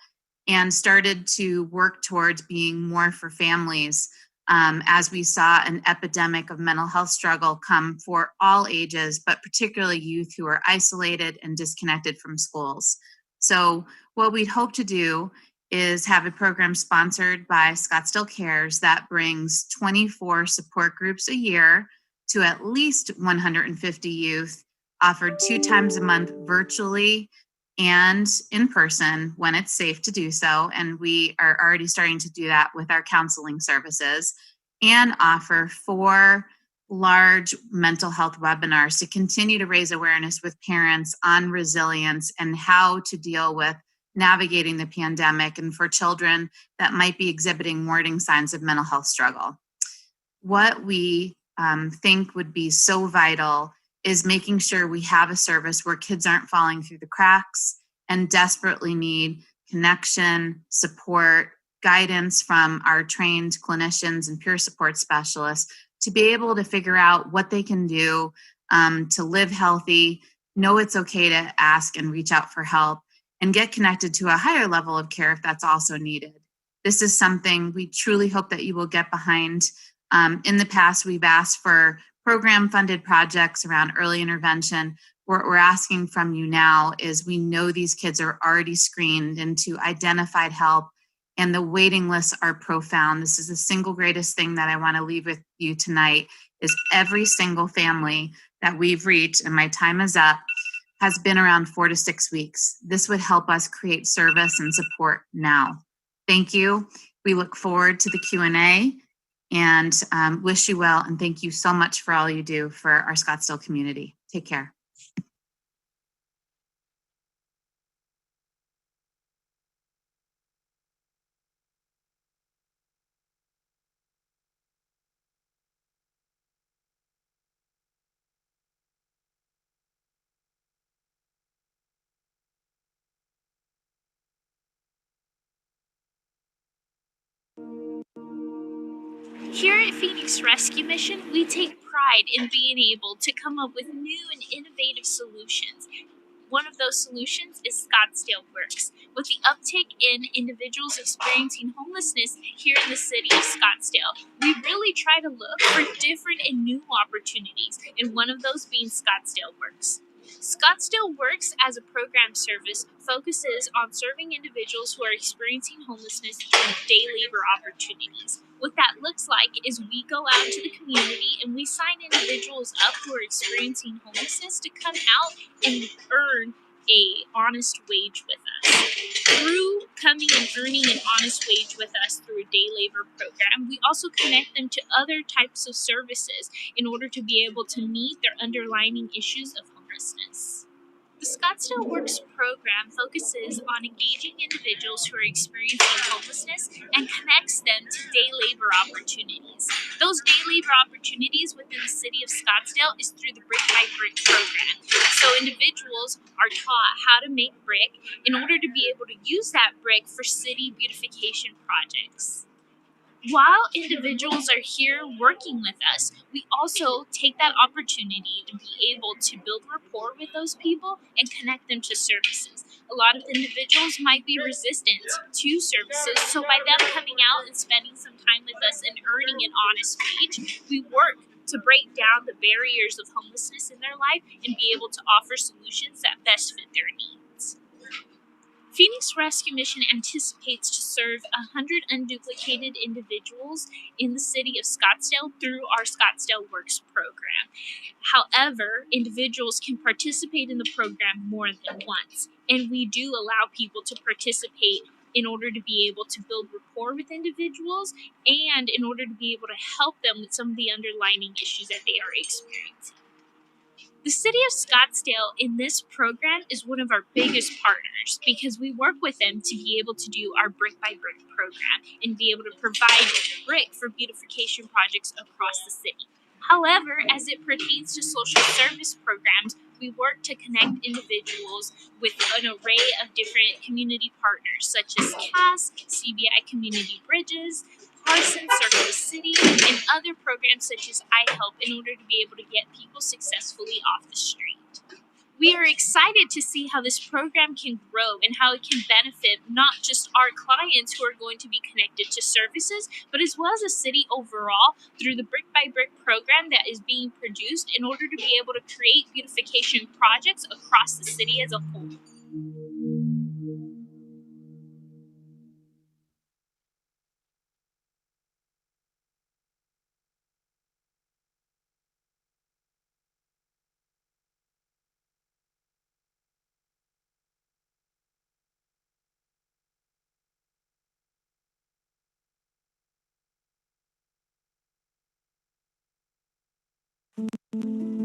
and started to work towards being more for families. As we saw an epidemic of mental health struggle come for all ages, but particularly youth who are isolated and disconnected from schools. So what we'd hope to do is have a program sponsored by Scottsdale Cares that brings 24 support groups a year to at least 150 youth, offered 2 times a month virtually and in person when it's safe to do so. And we are already starting to do that with our counseling services, and offer 4 large mental health webinars to continue to raise awareness with parents on resilience and how to deal with navigating the pandemic and for children that might be exhibiting warning signs of mental health struggle. What we think would be so vital is making sure we have a service where kids aren't falling through the cracks and desperately need connection, support, guidance from our trained clinicians and peer support specialists to be able to figure out what they can do to live healthy, know it's okay to ask and reach out for help, and get connected to a higher level of care if that's also needed. This is something we truly hope that you will get behind. In the past, we've asked for program-funded projects around early intervention. what we're asking from you now is, we know these kids are already screened into identified help, and the waiting lists are profound. This is the single greatest thing that I want to leave with you tonight, is every single family that we've reached, and my time is up, has been around 4 to 6 weeks. This would help us create service and support now. Thank you. We look forward to the Q&A and wish you well. And thank you so much for all you do for our Scottsdale community. Take care. Here at Phoenix Rescue Mission, we take pride in being able to come up with new and innovative solutions. One of those solutions is Scottsdale Works. With the uptick in individuals experiencing homelessness here in the city of Scottsdale, we really try to look for different and new opportunities, and one of those being Scottsdale Works. Scottsdale Works as a program service focuses on serving individuals who are experiencing homelessness and day labor opportunities. What that looks like is we go out into the community and we sign individuals up who are experiencing homelessness to come out and earn a honest wage with us. Through coming and earning an honest wage with us through a day labor program, we also connect them to other types of services in order to be able to meet their underlying issues of homelessness. The Scottsdale Works program focuses on engaging individuals who are experiencing homelessness and connects them to day labor opportunities. Those day labor opportunities within the city of Scottsdale is through the Brick by Brick program. So individuals are taught how to make brick in order to be able to use that brick for city beautification projects. While individuals are here working with us, we also take that opportunity to be able to build rapport with those people and connect them to services. A lot of individuals might be resistant to services, so by them coming out and spending some time with us and earning an honest wage, we work to break down the barriers of homelessness in their life and be able to offer solutions that best fit their needs. Phoenix Rescue Mission anticipates to serve 100 unduplicated individuals in the city of Scottsdale through our Scottsdale Works program. However, individuals can participate in the program more than once, and we do allow people to participate in order to be able to build rapport with individuals and in order to be able to help them with some of the underlying issues that they are experiencing. The City of Scottsdale in this program is one of our biggest partners because we work with them to be able to do our Brick by Brick program and be able to provide brick for beautification projects across the city. However, as it pertains to social service programs, we work to connect individuals with an array of different community partners such as CAS, CBI Community Bridges, Parsons, Circle the City, and other programs such as iHelp in order to be able to get people successfully off the street. We are excited to see how this program can grow and how it can benefit not just our clients who are going to be connected to services, but as well as the city overall through the Brick by Brick program that is being produced in order to be able to create beautification projects across the city as a whole.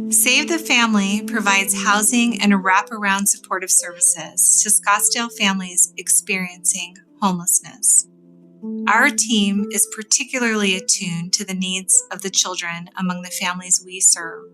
Save the Family provides housing and wraparound supportive services to Scottsdale families experiencing homelessness. Our team is particularly attuned to the needs of the children among the families we serve.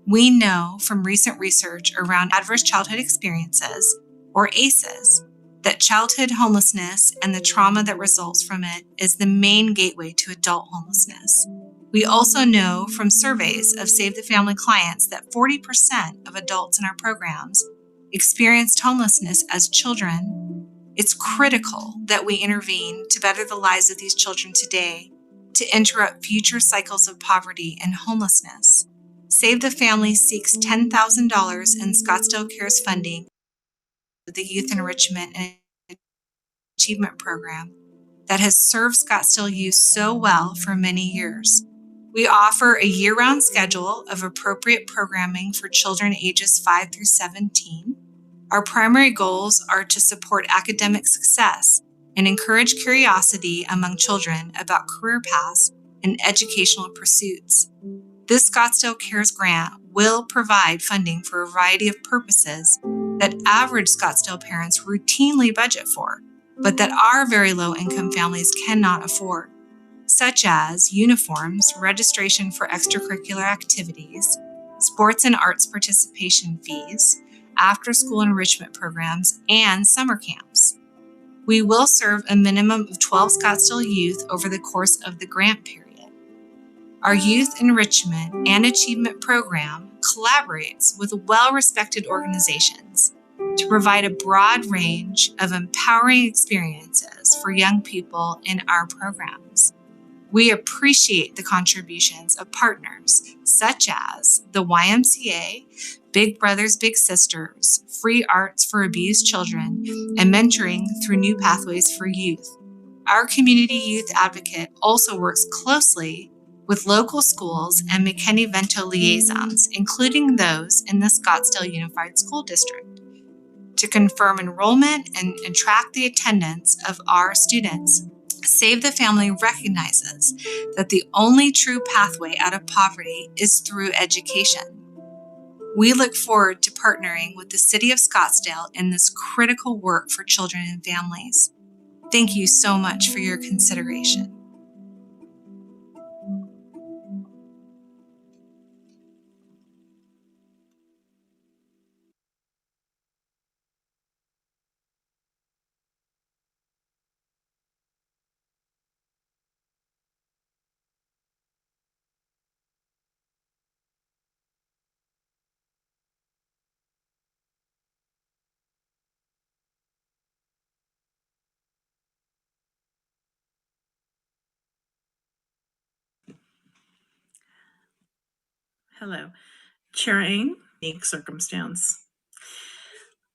We know from recent research around adverse childhood experiences, or ACEs, that childhood homelessness and the trauma that results from it is the main gateway to adult homelessness. We also know from surveys of Save the Family clients that 40% of adults in our programs experienced homelessness as children. It's critical that we intervene to better the lives of these children today, to interrupt future cycles of poverty and homelessness. Save the Family seeks $10,000 in Scottsdale Cares funding for the Youth Enrichment and Achievement Program that has served Scottsdale youth so well for many years. We offer a year-round schedule of appropriate programming for children ages 5 through 17. Our primary goals are to support academic success and encourage curiosity among children about career paths and educational pursuits. This Scottsdale Cares grant will provide funding for a variety of purposes that average Scottsdale parents routinely budget for, but that our very low-income families cannot afford, such as uniforms, registration for extracurricular activities, sports and arts participation fees, after-school enrichment programs, and summer camps. We will serve a minimum of 12 Scottsdale youth over the course of the grant period. Our Youth Enrichment and Achievement Program collaborates with well-respected organizations to provide a broad range of empowering experiences for young people in our programs. We appreciate the contributions of partners such as the YMCA, Big Brothers Big Sisters, Free Arts for Abused Children, and Mentoring Through New Pathways for Youth. Our community youth advocate also works closely with local schools and McKinney-Vento liaisons, including those in the Scottsdale Unified School District, to confirm enrollment and track the attendance of our students. Save the Family recognizes that the only true pathway out of poverty is through education. We look forward to partnering with the City of Scottsdale in this critical work for children and families. Thank you so much for your consideration. Hello, Chair Eng, unique circumstance.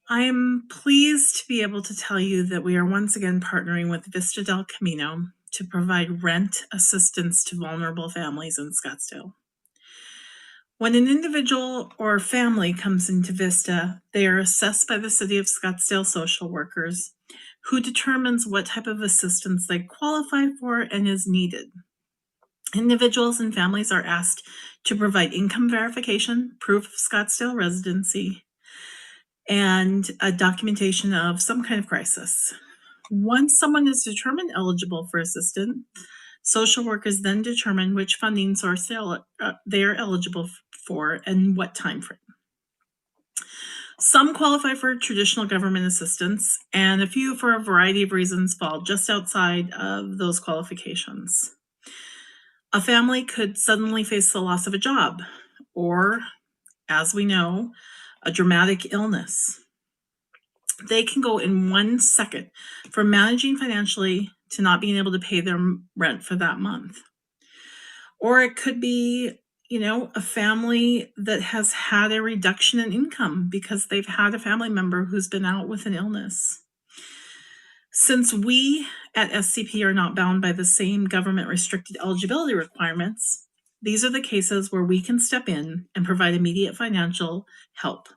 I am pleased to be able to tell you that we are once again partnering with Vista del Camino to provide rent assistance to vulnerable families in Scottsdale. When an individual or family comes into Vista, they are assessed by the City of Scottsdale social workers, who determines what type of assistance they qualify for and is needed. Individuals and families are asked to provide income verification, proof of Scottsdale residency, and a documentation of some kind of crisis. Once someone is determined eligible for assistance, social workers then determine which funding source they are eligible for and what time frame. Some qualify for traditional government assistance, and a few, for a variety of reasons, fall just outside of those qualifications. A family could suddenly face the loss of a job, or, as we know, a dramatic illness. They can go in 1 second from managing financially to not being able to pay their rent for that month. Or it could be, a family that has had a reduction in income because they've had a family member who's been out with an illness. Since we at SCP are not bound by the same government restricted eligibility requirements, these are the cases where we can step in and provide immediate financial help.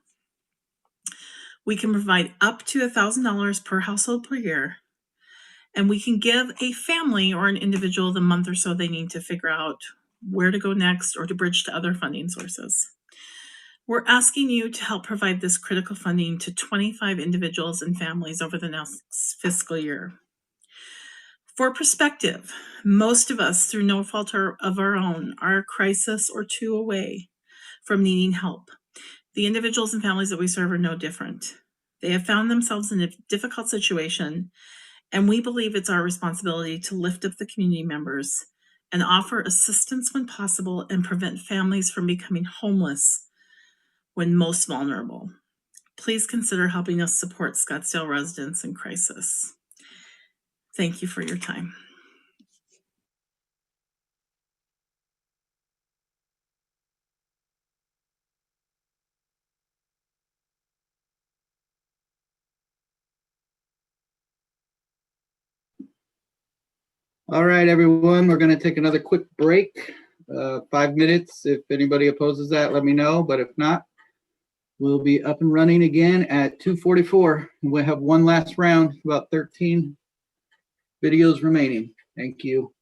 We can provide up to $1,000 per household per year, and we can give a family or an individual the month or so they need to figure out where to go next or to bridge to other funding sources. We're asking you to help provide this critical funding to 25 individuals and families over the next fiscal year. For perspective, most of us, through no fault of our own, are a crisis or two away from needing help. The individuals and families that we serve are no different. They have found themselves in a difficult situation, and we believe it's our responsibility to lift up the community members and offer assistance when possible and prevent families from becoming homeless when most vulnerable. Please consider helping us support Scottsdale residents in crisis. Thank you for your time. All right, everyone, we're going to take another quick break, 5 minutes. If anybody opposes that, let me know. But if not, we'll be up and running again at 2:44. We'll have one last round, about 13 videos remaining. Thank you.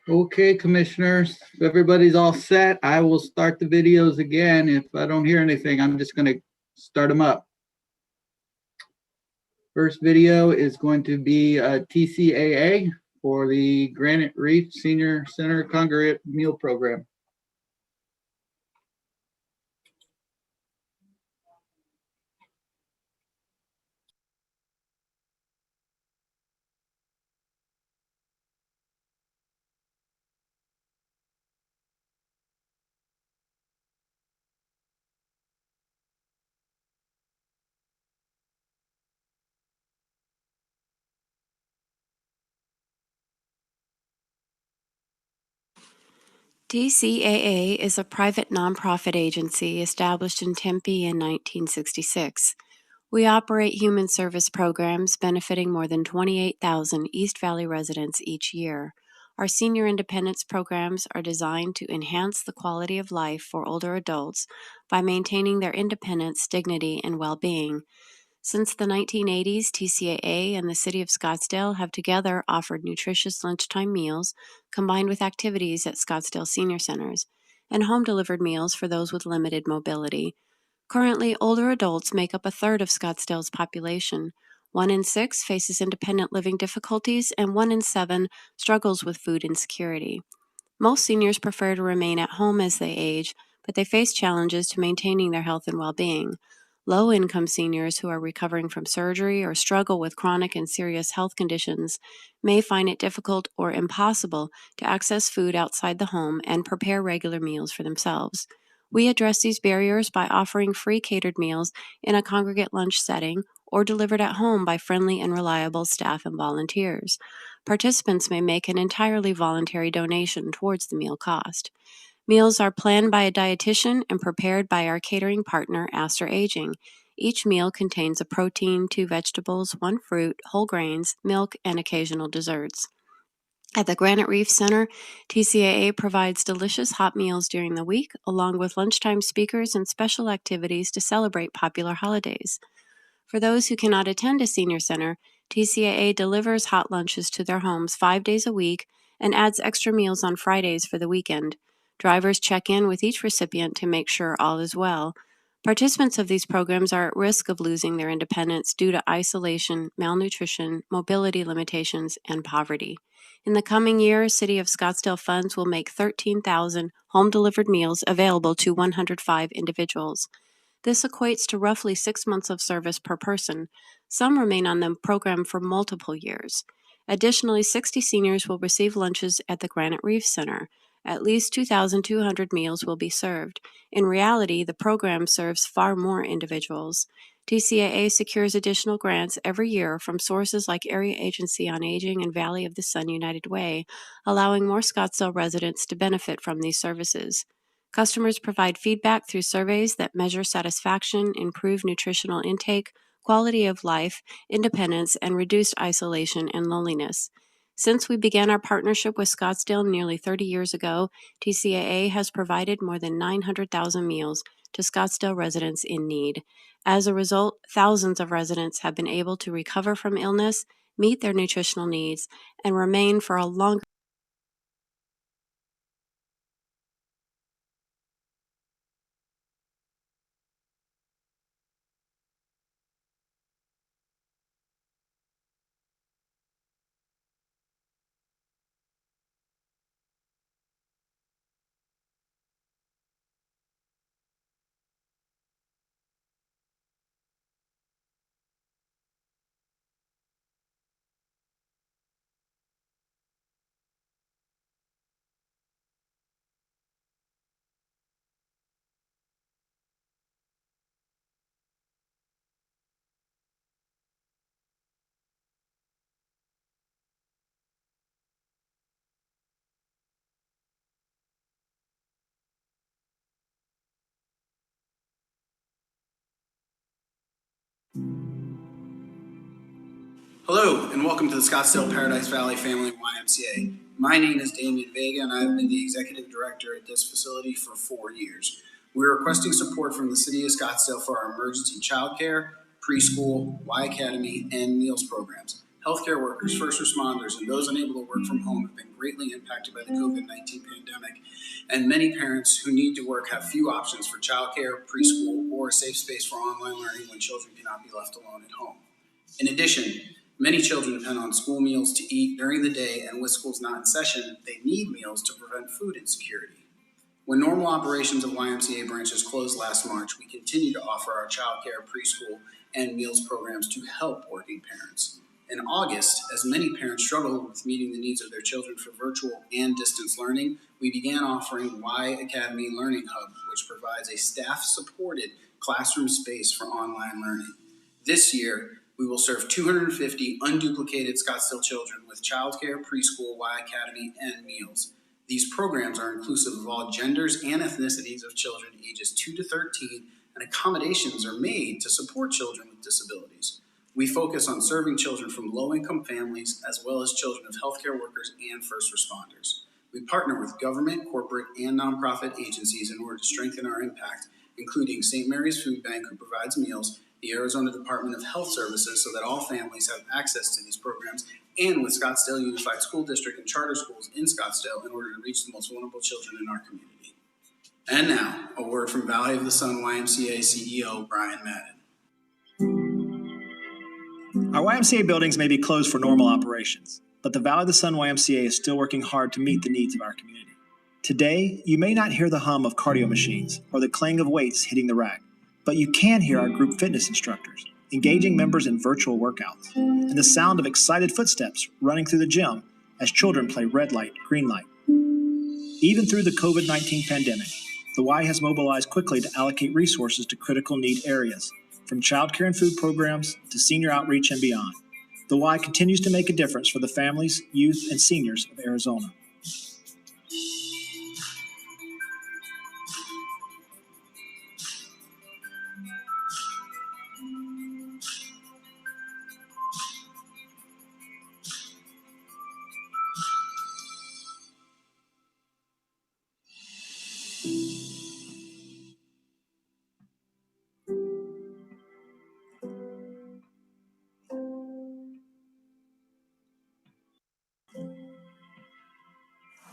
Okay, commissioners, if everybody's all set, I will start the videos again. If I don't hear anything, I'm just gonna start them up. First video is going to be TCAA for the Granite Reef Senior Center Congregate Meal Program. TCAA is a private nonprofit agency established in Tempe in 1966. We operate human service programs benefiting more than 28,000 East Valley residents each year. Our senior independence programs are designed to enhance the quality of life for older adults by maintaining their independence, dignity, and well-being. Since the 1980s, TCAA and the City of Scottsdale have together offered nutritious lunchtime meals combined with activities at Scottsdale Senior Centers and home-delivered meals for those with limited mobility. Currently, older adults make up a third of Scottsdale's population. 1 in 6 faces independent living difficulties, and 1 in 7 struggles with food insecurity. Most seniors prefer to remain at home as they age, but they face challenges to maintaining their health and well-being. Low-income seniors who are recovering from surgery or struggle with chronic and serious health conditions may find it difficult or impossible to access food outside the home and prepare regular meals for themselves. We address these barriers by offering free catered meals in a congregate lunch setting or delivered at home by friendly and reliable staff and volunteers. Participants may make an entirely voluntary donation towards the meal cost. Meals are planned by a dietitian and prepared by our catering partner, Astor Aging. Each meal contains a protein, 2 vegetables, 1 fruit, whole grains, milk, and occasional desserts. At the Granite Reef Center, TCAA provides delicious hot meals during the week, along with lunchtime speakers and special activities to celebrate popular holidays. For those who cannot attend a senior center, TCAA delivers hot lunches to their homes 5 days a week and adds extra meals on Fridays for the weekend. Drivers check in with each recipient to make sure all is well. Participants of these programs are at risk of losing their independence due to isolation, malnutrition, mobility limitations, and poverty. In the coming year, City of Scottsdale funds will make 13,000 home-delivered meals available to 105 individuals. This equates to roughly 6 months of service per person. Some remain on the program for multiple years. Additionally, 60 seniors will receive lunches at the Granite Reef Center. At least 2,200 meals will be served. In reality, the program serves far more individuals. TCAA secures additional grants every year from sources like Area Agency on Aging and Valley of the Sun United Way, allowing more Scottsdale residents to benefit from these services. Customers provide feedback through surveys that measure satisfaction, improve nutritional intake, quality of life, independence, and reduced isolation and loneliness. Since we began our partnership with Scottsdale nearly 30 years ago, TCAA has provided more than 900,000 meals to Scottsdale residents in need. As a result, thousands of residents have been able to recover from illness, meet their nutritional needs, and remain for a longer Hello, and welcome to the Scottsdale Paradise Valley Family YMCA. My name is Damian Vega, and I've been the Executive Director at this facility for 4 years. We're requesting support from the City of Scottsdale for our emergency childcare, preschool, Y Academy, and meals programs. Healthcare workers, first responders, and those unable to work from home have been greatly impacted by the COVID-19 pandemic, and many parents who need to work have few options for childcare, preschool, or a safe space for online learning when children cannot be left alone at home. In addition, many children depend on school meals to eat during the day, and with schools not in session, they need meals to prevent food insecurity. When normal operations of YMCA branches closed last March, we continue to offer our childcare, preschool, and meals programs to help working parents. In August, as many parents struggled with meeting the needs of their children for virtual and distance learning, we began offering Y Academy Learning Hub, which provides a staff-supported classroom space for online learning. This year, we will serve 250 unduplicated Scottsdale children with childcare, preschool, Y Academy, and meals. These programs are inclusive of all genders and ethnicities of children ages 2 to 13, and accommodations are made to support children with disabilities. We focus on serving children from low-income families as well as children of healthcare workers and first responders. We partner with government, corporate, and nonprofit agencies in order to strengthen our impact, including St. Mary's Food Bank, who provides meals, the Arizona Department of Health Services, so that all families have access to these programs, and with Scottsdale Unified School District and charter schools in Scottsdale in order to reach the most vulnerable children in our community. And now, a word from Valley of the Sun YMCA CEO Brian Madden. Our YMCA buildings may be closed for normal operations, but the Valley of the Sun YMCA is still working hard to meet the needs of our community. Today, you may not hear the hum of cardio machines or the clang of weights hitting the rack, but you can hear our group fitness instructors engaging members in virtual workouts, and the sound of excited footsteps running through the gym as children play red light, green light. Even through the COVID-19 pandemic, the Y has mobilized quickly to allocate resources to critical need areas, from childcare and food programs to senior outreach and beyond. The Y continues to make a difference for the families, youth, and seniors of Arizona.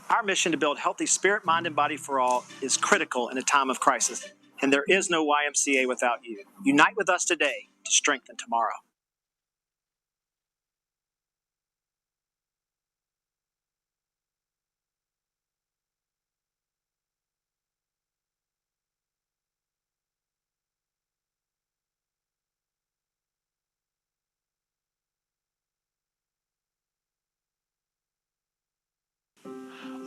Our mission to build healthy spirit, mind, and body for all is critical in a time of crisis, and there is no YMCA without you. Unite with us today to strengthen tomorrow.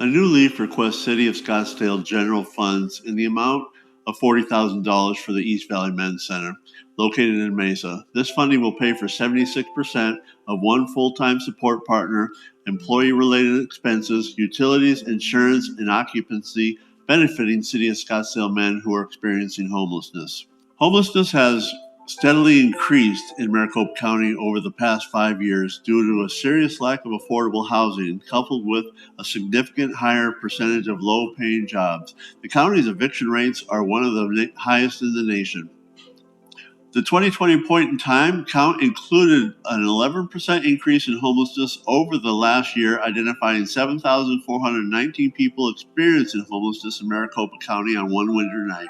A new leaf requests City of Scottsdale general funds in the amount of $40,000 for the East Valley Men's Center, located in Mesa. This funding will pay for 76% of one full-time support partner, employee-related expenses, utilities, insurance, and occupancy, benefiting City of Scottsdale men who are experiencing homelessness. Homelessness has steadily increased in Maricopa County over the past 5 years due to a serious lack of affordable housing, coupled with a significant higher percentage of low-paying jobs. The county's eviction rates are one of the highest in the nation. The 2020 point in time count included an 11% increase in homelessness over the last year, identifying 7,419 people experiencing homelessness in Maricopa County on one winter night.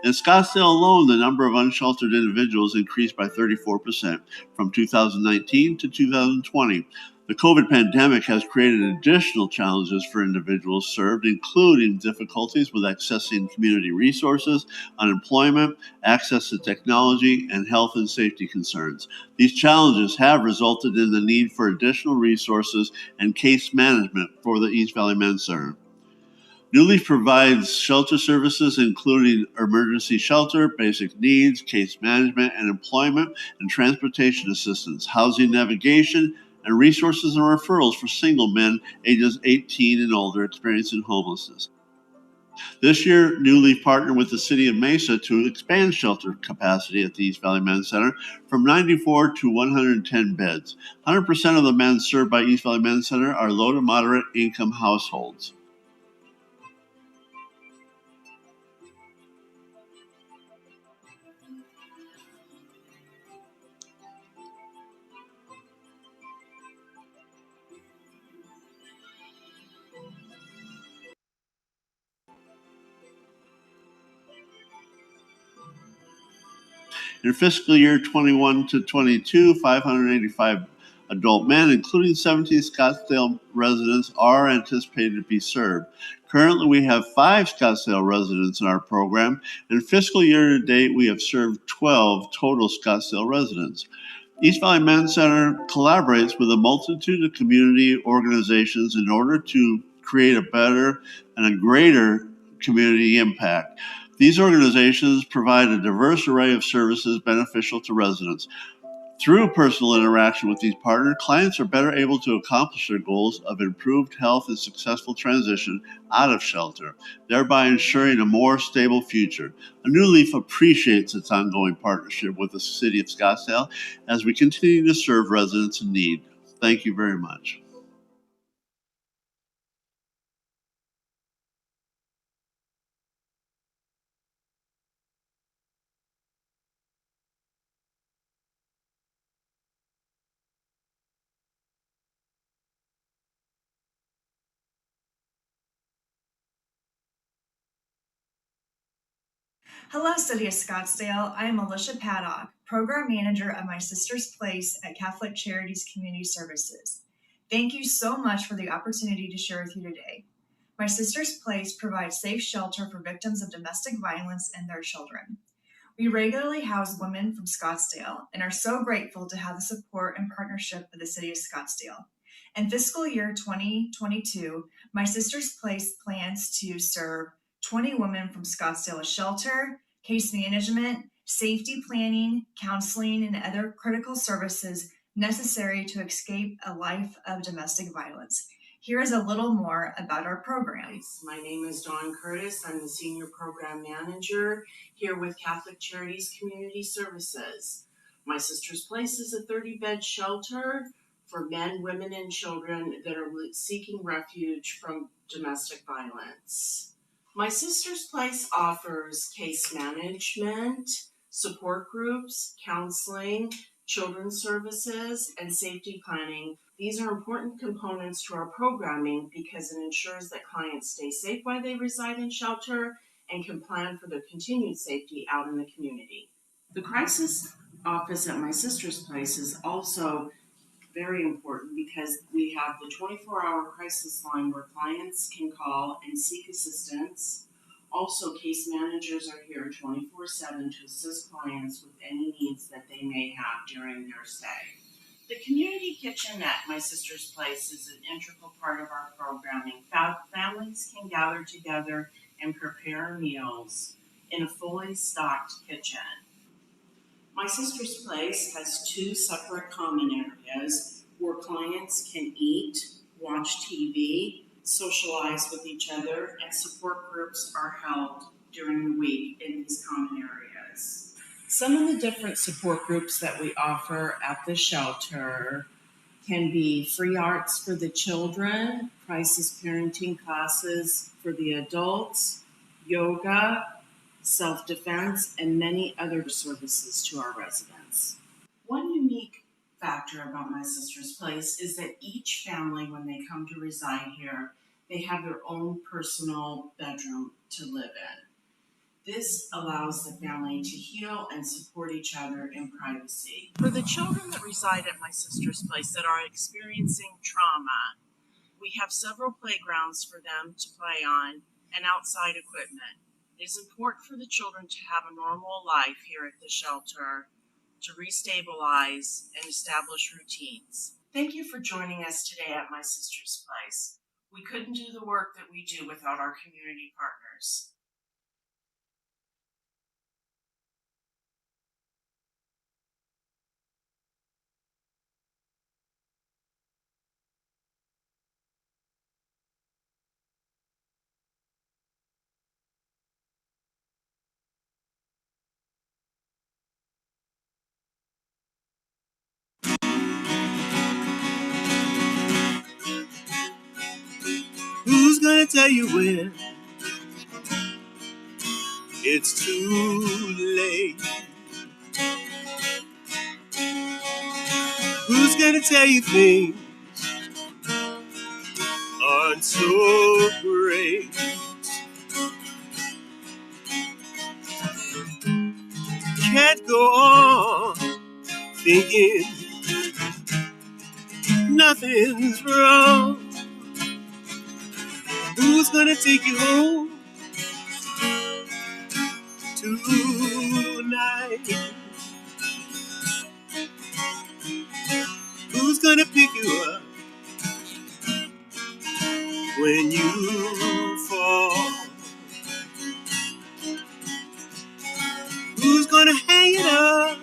In Scottsdale alone, the number of unsheltered individuals increased by 34% from 2019 to 2020. The COVID pandemic has created additional challenges for individuals served, including difficulties with accessing community resources, unemployment, access to technology, and health and safety concerns. These challenges have resulted in the need for additional resources and case management for the East Valley Men's Center. New Leaf provides shelter services including emergency shelter, basic needs, case management and employment, and transportation assistance, housing navigation, and resources and referrals for single men ages 18 and older experiencing homelessness. This year, New Leaf partnered with the City of Mesa to expand shelter capacity at the East Valley Men's Center from 94 to 110 beds. 100% of the men served by East Valley Men's Center are low to moderate income households. In fiscal year 21 to 22, 585 adult men, including 17 Scottsdale residents, are anticipated to be served. Currently, we have 5 Scottsdale residents in our program. In fiscal year to date, we have served 12 total Scottsdale residents. East Valley Men's Center collaborates with a multitude of community organizations in order to create a better and a greater community impact. These organizations provide a diverse array of services beneficial to residents. Through personal interaction with these partners, clients are better able to accomplish their goals of improved health and successful transition out of shelter, thereby ensuring a more stable future. A New Leaf appreciates its ongoing partnership with the City of Scottsdale as we continue to serve residents in need. Thank you very much. Hello, City of Scottsdale. I am Alicia Paddock, Program Manager of My Sister's Place at Catholic Charities Community Services. Thank you so much for the opportunity to share with you today. My Sister's Place provides safe shelter for victims of domestic violence and their children. We regularly house women from Scottsdale and are so grateful to have the support and partnership of the City of Scottsdale. In fiscal year 2022, My Sister's Place plans to serve 20 women from Scottsdale shelter, case management, safety planning, counseling, and other critical services necessary to escape a life of domestic violence. Here is a little more about our program. My name is Dawn Curtis. I'm the Senior Program Manager here with Catholic Charities Community Services. My Sister's Place is a 30-bed shelter for men, women, and children that are seeking refuge from domestic violence. My Sister's Place offers case management, support groups, counseling, children's services, and safety planning. These are important components to our programming because it ensures that clients stay safe while they reside in shelter and can plan for their continued safety out in the community. The crisis office at My Sister's Place is also very important because we have the 24-hour crisis line where clients can call and seek assistance. Also, case managers are here 24/7 to assist clients with any needs that they may have during their stay. The community kitchen at My Sister's Place is an integral part of our programming. Families can gather together and prepare meals in a fully stocked kitchen. My Sister's Place has 2 separate common areas where clients can eat, watch TV, socialize with each other, and support groups are held during the week in these common areas. Some of the different support groups that we offer at the shelter can be free arts for the children, crisis parenting classes for the adults, yoga, self-defense, and many other services to our residents. One unique factor about My Sister's Place is that each family, when they come to reside here, they have their own personal bedroom to live in. This allows the family to heal and support each other in privacy. For the children that reside at My Sister's Place that are experiencing trauma, we have several playgrounds for them to play on and outside equipment. It is important for the children to have a normal life here at the shelter to restabilize and establish routines. Thank you for joining us today at My Sister's Place. We couldn't do the work that we do without our community partners. Who's gonna tell you when it's too late? Who's gonna tell you things aren't so great? can't go on thinking nothing's wrong. Who's gonna take you home tonight? Who's gonna pick you up when you fall? Who's gonna hang it up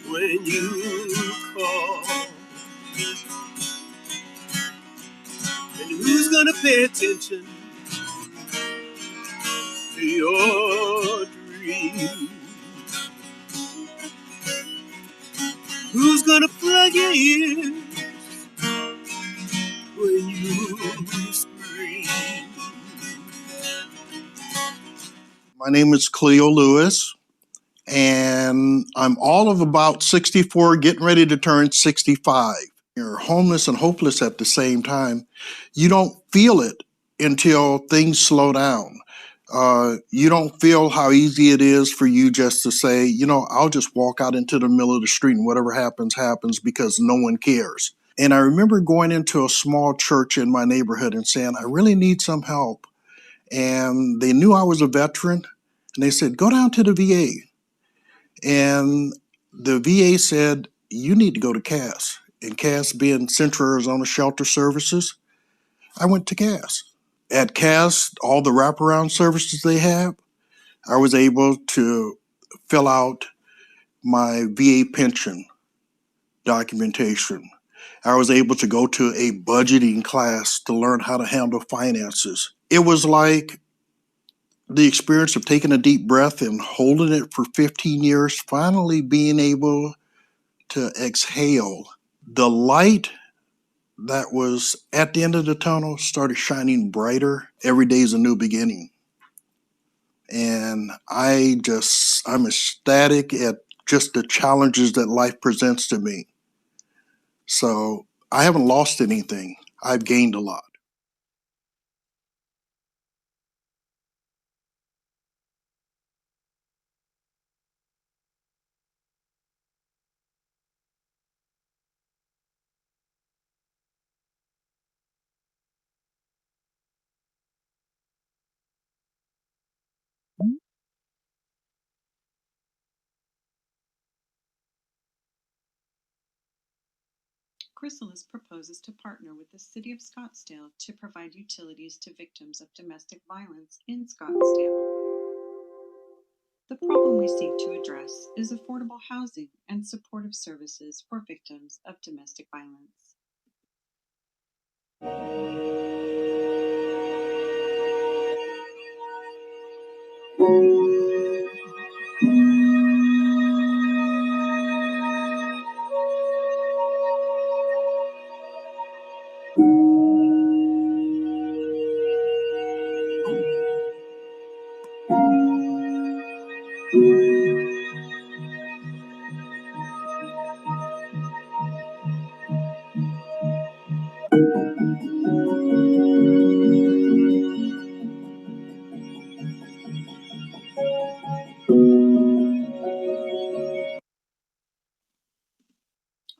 when you call? And who's gonna pay attention to your dreams? Who's gonna plug your ears when you scream? My name is Cleo Lewis, and I'm all of about 64, getting ready to turn 65. You're homeless and hopeless at the same time. You don't feel it until things slow down. You don't feel how easy it is for you just to say, you know, I'll just walk out into the middle of the street and whatever happens, happens because no one cares. And I remember going into a small church in my neighborhood and saying, I really need some help. And they knew I was a veteran, and they said, go down to the VA. And the VA said, you need to go to CAS. And CAS being Central Arizona Shelter Services, I went to CAS. At CAS, all the wraparound services they have, I was able to fill out my VA pension documentation. I was able to go to a budgeting class to learn how to handle finances. It was like the experience of taking a deep breath and holding it for 15 years, finally being able to exhale. The light that was at the end of the tunnel started shining brighter. Every day is a new beginning. And I'm ecstatic at just the challenges that life presents to me. So I haven't lost anything. I've gained a lot. Chrysalis proposes to partner with the City of Scottsdale to provide utilities to victims of domestic violence in Scottsdale. The problem we seek to address is affordable housing and supportive services for victims of domestic violence.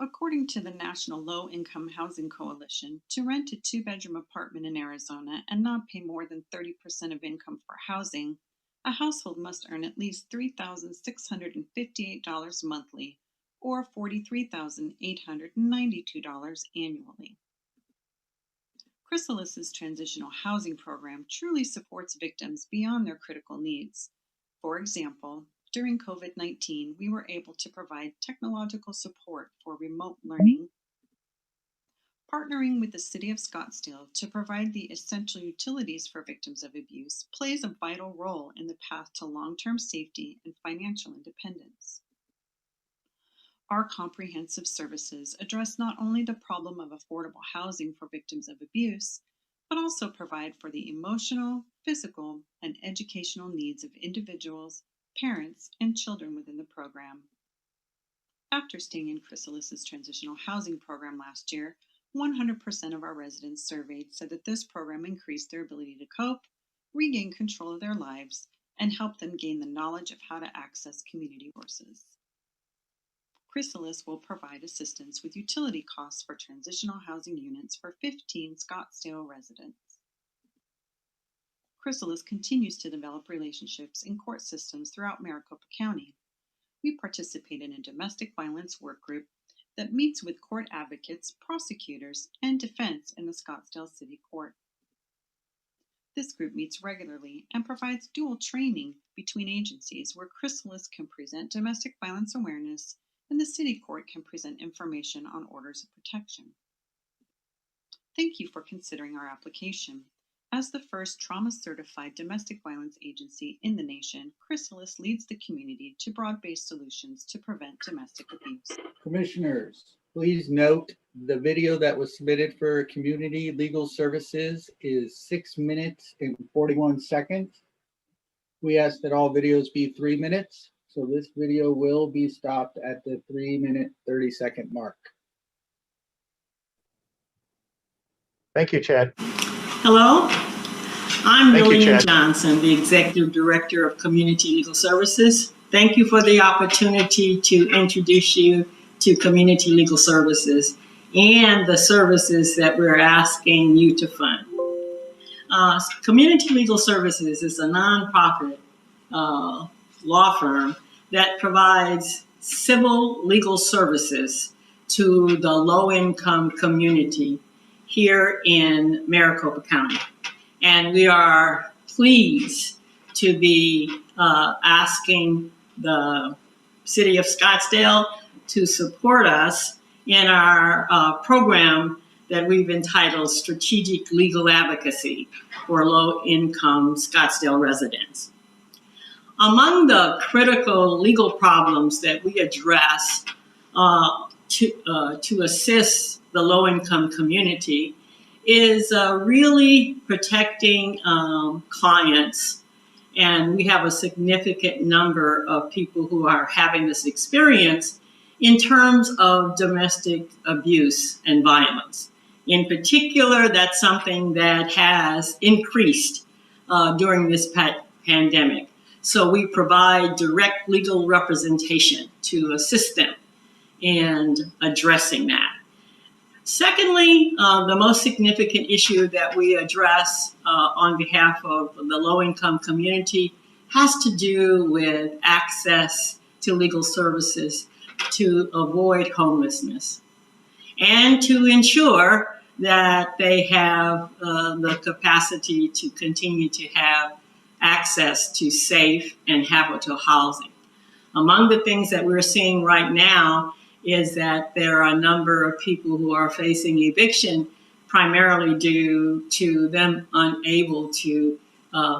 According to the National Low Income Housing Coalition, to rent a 2-bedroom apartment in Arizona and not pay more than 30% of income for housing, a household must earn at least $3,658 monthly or $43,892 annually. Chrysalis's transitional housing program truly supports victims beyond their critical needs. For example, during COVID-19, we were able to provide technological support for remote learning, partnering with the City of Scottsdale to provide the essential utilities for victims of abuse plays a vital role in the path to long-term safety and financial independence. Our comprehensive services address not only the problem of affordable housing for victims of abuse, but also provide for the emotional, physical, and educational needs of individuals, parents, and children within the program. After staying in Chrysalis's transitional housing program last year, 100% of our residents surveyed said that this program increased their ability to cope, regain control of their lives, and help them gain the knowledge of how to access community resources. Chrysalis will provide assistance with utility costs for transitional housing units for 15 Scottsdale residents. Chrysalis continues to develop relationships in court systems throughout Maricopa County. We participate in a domestic violence work group that meets with court advocates, prosecutors, and defense in the Scottsdale City Court. This group meets regularly and provides dual training between agencies where Chrysalis can present domestic violence awareness and the City Court can present information on orders of protection. Thank you for considering our application. As the first trauma-certified domestic violence agency in the nation, Chrysalis leads the community to broad-based solutions to prevent domestic abuse. Commissioners, please note the video that was submitted for Community Legal Services is 6 minutes and 41 seconds. We ask that all videos be 3 minutes, so this video will be stopped at the 3-minute, 30-second mark. Thank you, Chad. Hello, I'm Thank you, Lillian Chad. Johnson, the Executive Director of Community Legal Services. Thank you for the opportunity to introduce you to Community Legal Services and the services that we're asking you to fund. Community Legal Services is a nonprofit law firm that provides civil legal services to the low-income community here in Maricopa County. And we are pleased to be asking the City of Scottsdale to support us in our program that we've entitled Strategic Legal Advocacy for Low-Income Scottsdale Residents. Among the critical legal problems that we address to assist the low-income community is really protecting clients. And we have a significant number of people who are having this experience in terms of domestic abuse and violence. In particular, that's something that has increased during this pandemic. So we provide direct legal representation to assist them in addressing that. Secondly, the most significant issue that we address on behalf of the low-income community has to do with access to legal services to avoid homelessness and to ensure that they have the capacity to continue to have access to safe and habitable housing. Among the things that we're seeing right now is that there are a number of people who are facing eviction primarily due to them unable to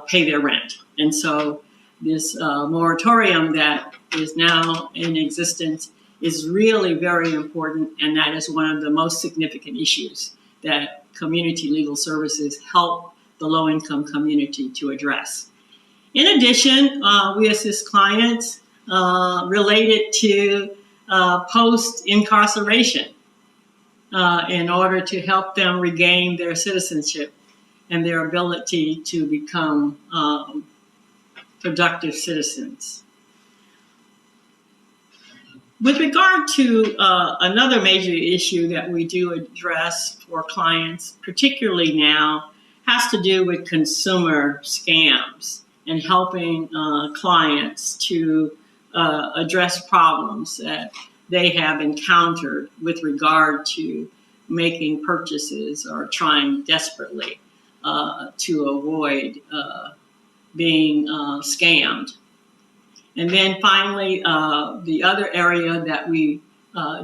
pay their rent. And so this moratorium that is now in existence is really very important, and that is one of the most significant issues that Community Legal Services help the low-income community to address. In addition, we assist clients related to post-incarceration in order to help them regain their citizenship and their ability to become productive citizens. With regard to another major issue that we do address for clients, particularly now, has to do with consumer scams and helping clients to address problems that they have encountered with regard to making purchases or trying desperately to avoid being scammed. And then finally, the other area that we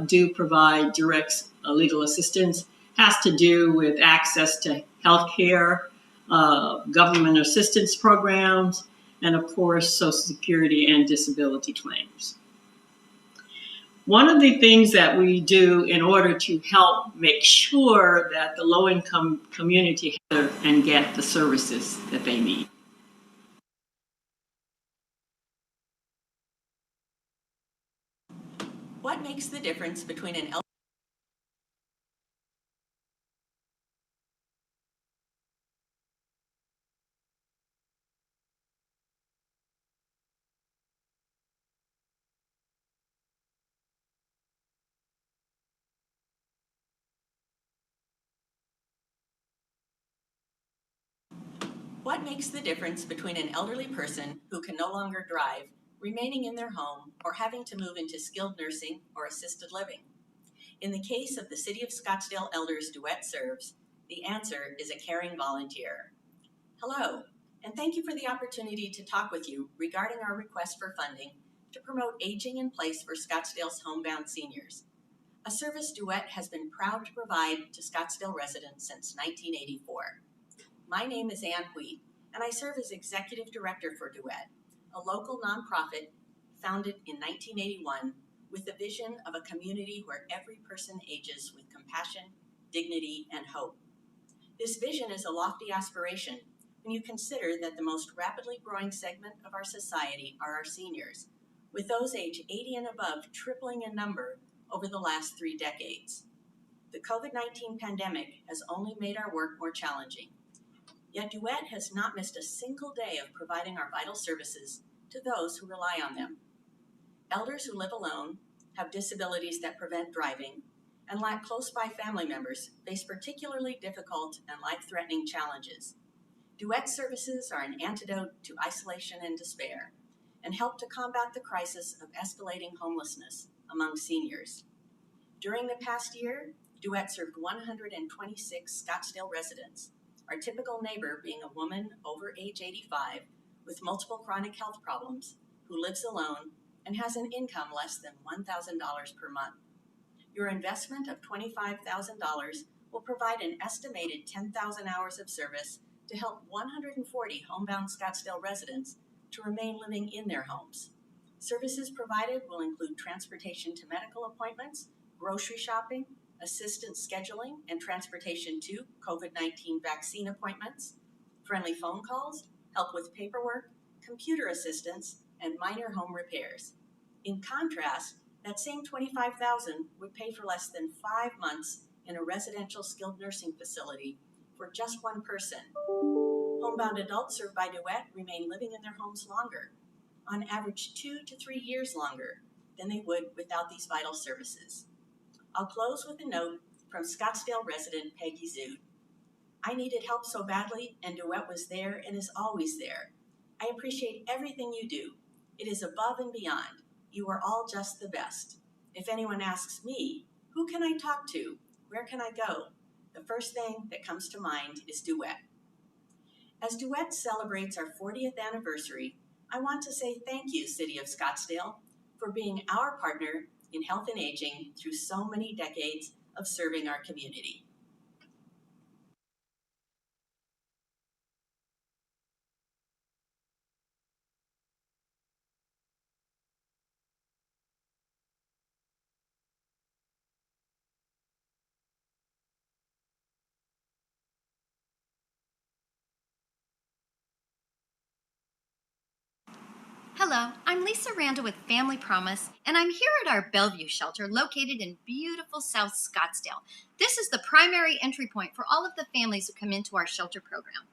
do provide direct legal assistance has to do with access to healthcare, government assistance programs, and of course, Social Security and disability claims. One of the things that we do in order to help make sure that the low-income community and get the services that they need. What makes the difference between an What makes the difference between an elderly person who can no longer drive, remaining in their home, or having to move into skilled nursing or assisted living? In the case of the City of Scottsdale Elders Duet Serves, the answer is a caring volunteer. Hello, and thank you for the opportunity to talk with you regarding our request for funding to promote aging in place for Scottsdale's homebound seniors. A service Duet has been proud to provide to Scottsdale residents since 1984. My name is Ann Wheat, and I serve as Executive Director for Duet, a local nonprofit founded in 1981 with the vision of a community where every person ages with compassion, dignity, and hope. This vision is a lofty aspiration when you consider that the most rapidly growing segment of our society are our seniors, with those age 80 and above tripling in number over the last 3 decades. The COVID-19 pandemic has only made our work more challenging. Yet Duet has not missed a single day of providing our vital services to those who rely on them. Elders who live alone, have disabilities that prevent driving, and lack close-by family members face particularly difficult and life-threatening challenges. Duet services are an antidote to isolation and despair, and help to combat the crisis of escalating homelessness among seniors. During the past year, Duet served 126 Scottsdale residents, our typical neighbor being a woman over age 85 with multiple chronic health problems who lives alone and has an income less than $1,000 per month. Your investment of $25,000 will provide an estimated 10,000 hours of service to help 140 homebound Scottsdale residents to remain living in their homes. Services provided will include transportation to medical appointments, grocery shopping, assistance scheduling and transportation to COVID-19 vaccine appointments, friendly phone calls, help with paperwork, computer assistance, and minor home repairs. In contrast, that same $25,000 would pay for less than 5 months in a residential skilled nursing facility for just one person. Homebound adults served by Duet remain living in their homes longer, on average 2 to 3 years longer than they would without these vital services. I'll close with a note from Scottsdale resident Peggy Zood. I needed help so badly, and Duet was there and is always there. I appreciate everything you do. It is above and beyond. You are all just the best. If anyone asks me, who can I talk to? Where can I go? The first thing that comes to mind is Duet. As Duet celebrates our 40th anniversary, I want to say thank you, City of Scottsdale, for being our partner in health and aging through so many decades of serving our community. Hello, I'm Lisa Randall with Family Promise, and I'm here at our Bellevue shelter located in beautiful South Scottsdale. This is the primary entry point for all of the families who come into our shelter program.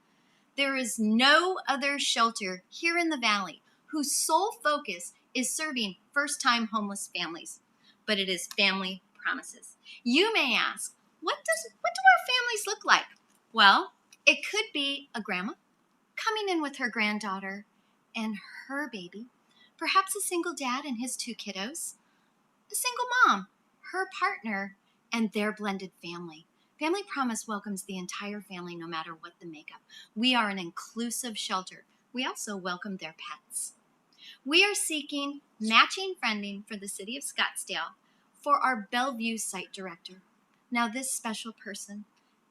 There is no other shelter here in the Valley whose sole focus is serving first-time homeless families, but it is Family Promises. You may ask, what do our families look like? Well, it could be a grandma coming in with her granddaughter and her baby, perhaps a single dad and his 2 kiddos, a single mom, her partner, and their blended family. Family Promise welcomes the entire family no matter what the makeup. We are an inclusive shelter. We also welcome their pets. We are seeking matching funding for the City of Scottsdale for our Bellevue site director. Now this special person,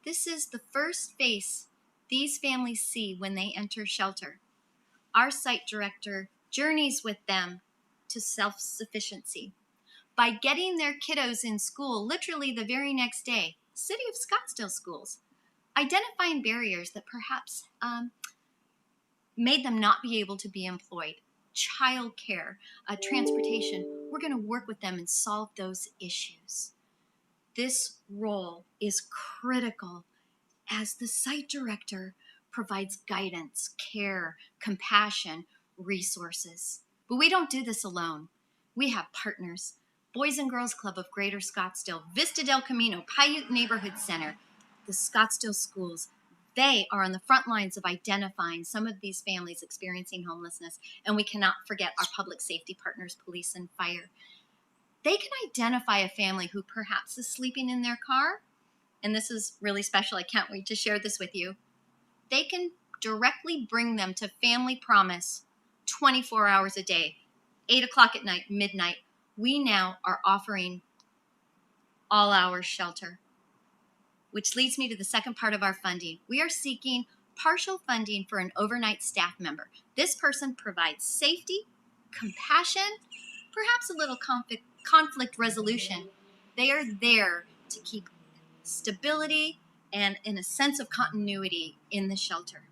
this is the first face these families see when they enter shelter. Our site director journeys with them to self-sufficiency by getting their kiddos in school literally the very next day. City of Scottsdale schools, identifying barriers that perhaps made them not be able to be employed, childcare, transportation. We're going to work with them and solve those issues. This role is critical as the site director provides guidance, care, compassion, resources. But we don't do this alone. We have partners. Boys and Girls Club of Greater Scottsdale, Vista del Camino, Paiute Neighborhood Center, the Scottsdale Schools, They are on the front lines of identifying some of these families experiencing homelessness, and we cannot forget our public safety partners, police and fire. They can identify a family who perhaps is sleeping in their car, and this is really special. I can't wait to share this with you. They can directly bring them to Family Promise 24 hours a day, 8 o'clock at night, midnight. We now are offering all-hours shelter, which leads me to the second part of our funding. We are seeking partial funding for an overnight staff member. This person provides safety, compassion, perhaps a little conflict resolution. They are there to keep stability and in a sense of continuity in the shelter.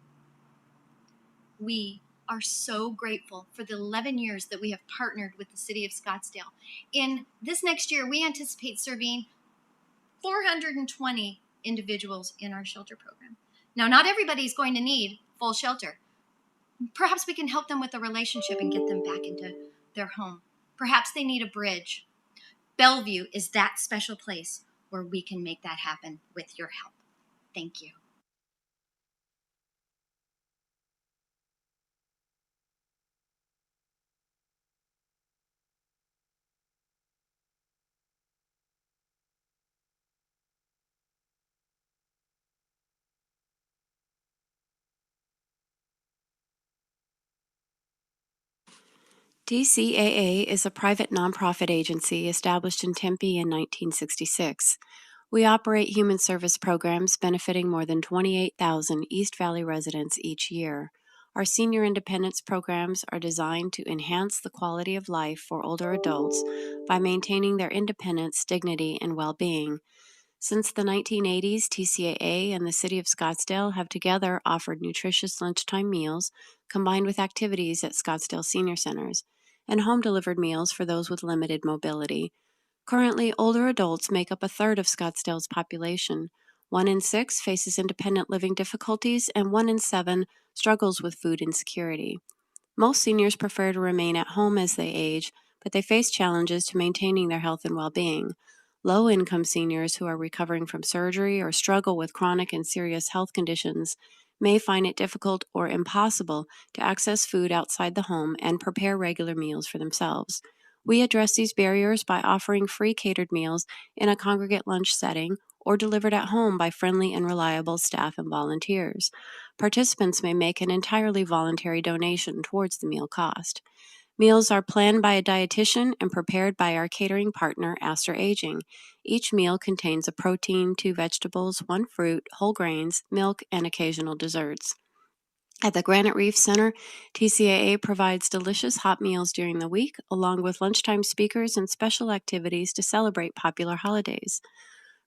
We are so grateful for the 11 years that we have partnered with the City of Scottsdale. In this next year, we anticipate serving 420 individuals in our shelter program. Now, not everybody is going to need full shelter. Perhaps we can help them with a relationship and get them back into their home. Perhaps they need a bridge. Bellevue is that special place where we can make that happen with your help. Thank you. DCAA is a private nonprofit agency established in Tempe in 1966. We operate human service programs benefiting more than 28,000 East Valley residents each year. Our senior independence programs are designed to enhance the quality of life for older adults by maintaining their independence, dignity, and well-being. Since the 1980s, TCAA and the City of Scottsdale have together offered nutritious lunchtime meals combined with activities at Scottsdale Senior Centers and home-delivered meals for those with limited mobility. Currently, older adults make up a third of Scottsdale's population. 1 in 6 faces independent living difficulties, and 1 in 7 struggles with food insecurity. Most seniors prefer to remain at home as they age, but they face challenges to maintaining their health and well-being. Low-income seniors who are recovering from surgery or struggle with chronic and serious health conditions may find it difficult or impossible to access food outside the home and prepare regular meals for themselves. We address these barriers by offering free catered meals in a congregate lunch setting or delivered at home by friendly and reliable staff and volunteers. Participants may make an entirely voluntary donation towards the meal cost. Meals are planned by a dietitian and prepared by our catering partner, Astor Aging. Each meal contains a protein, 2 vegetables, 1 fruit, whole grains, milk, and occasional desserts. At the Granite Reef Center, TCAA provides delicious hot meals during the week, along with lunchtime speakers and special activities to celebrate popular holidays.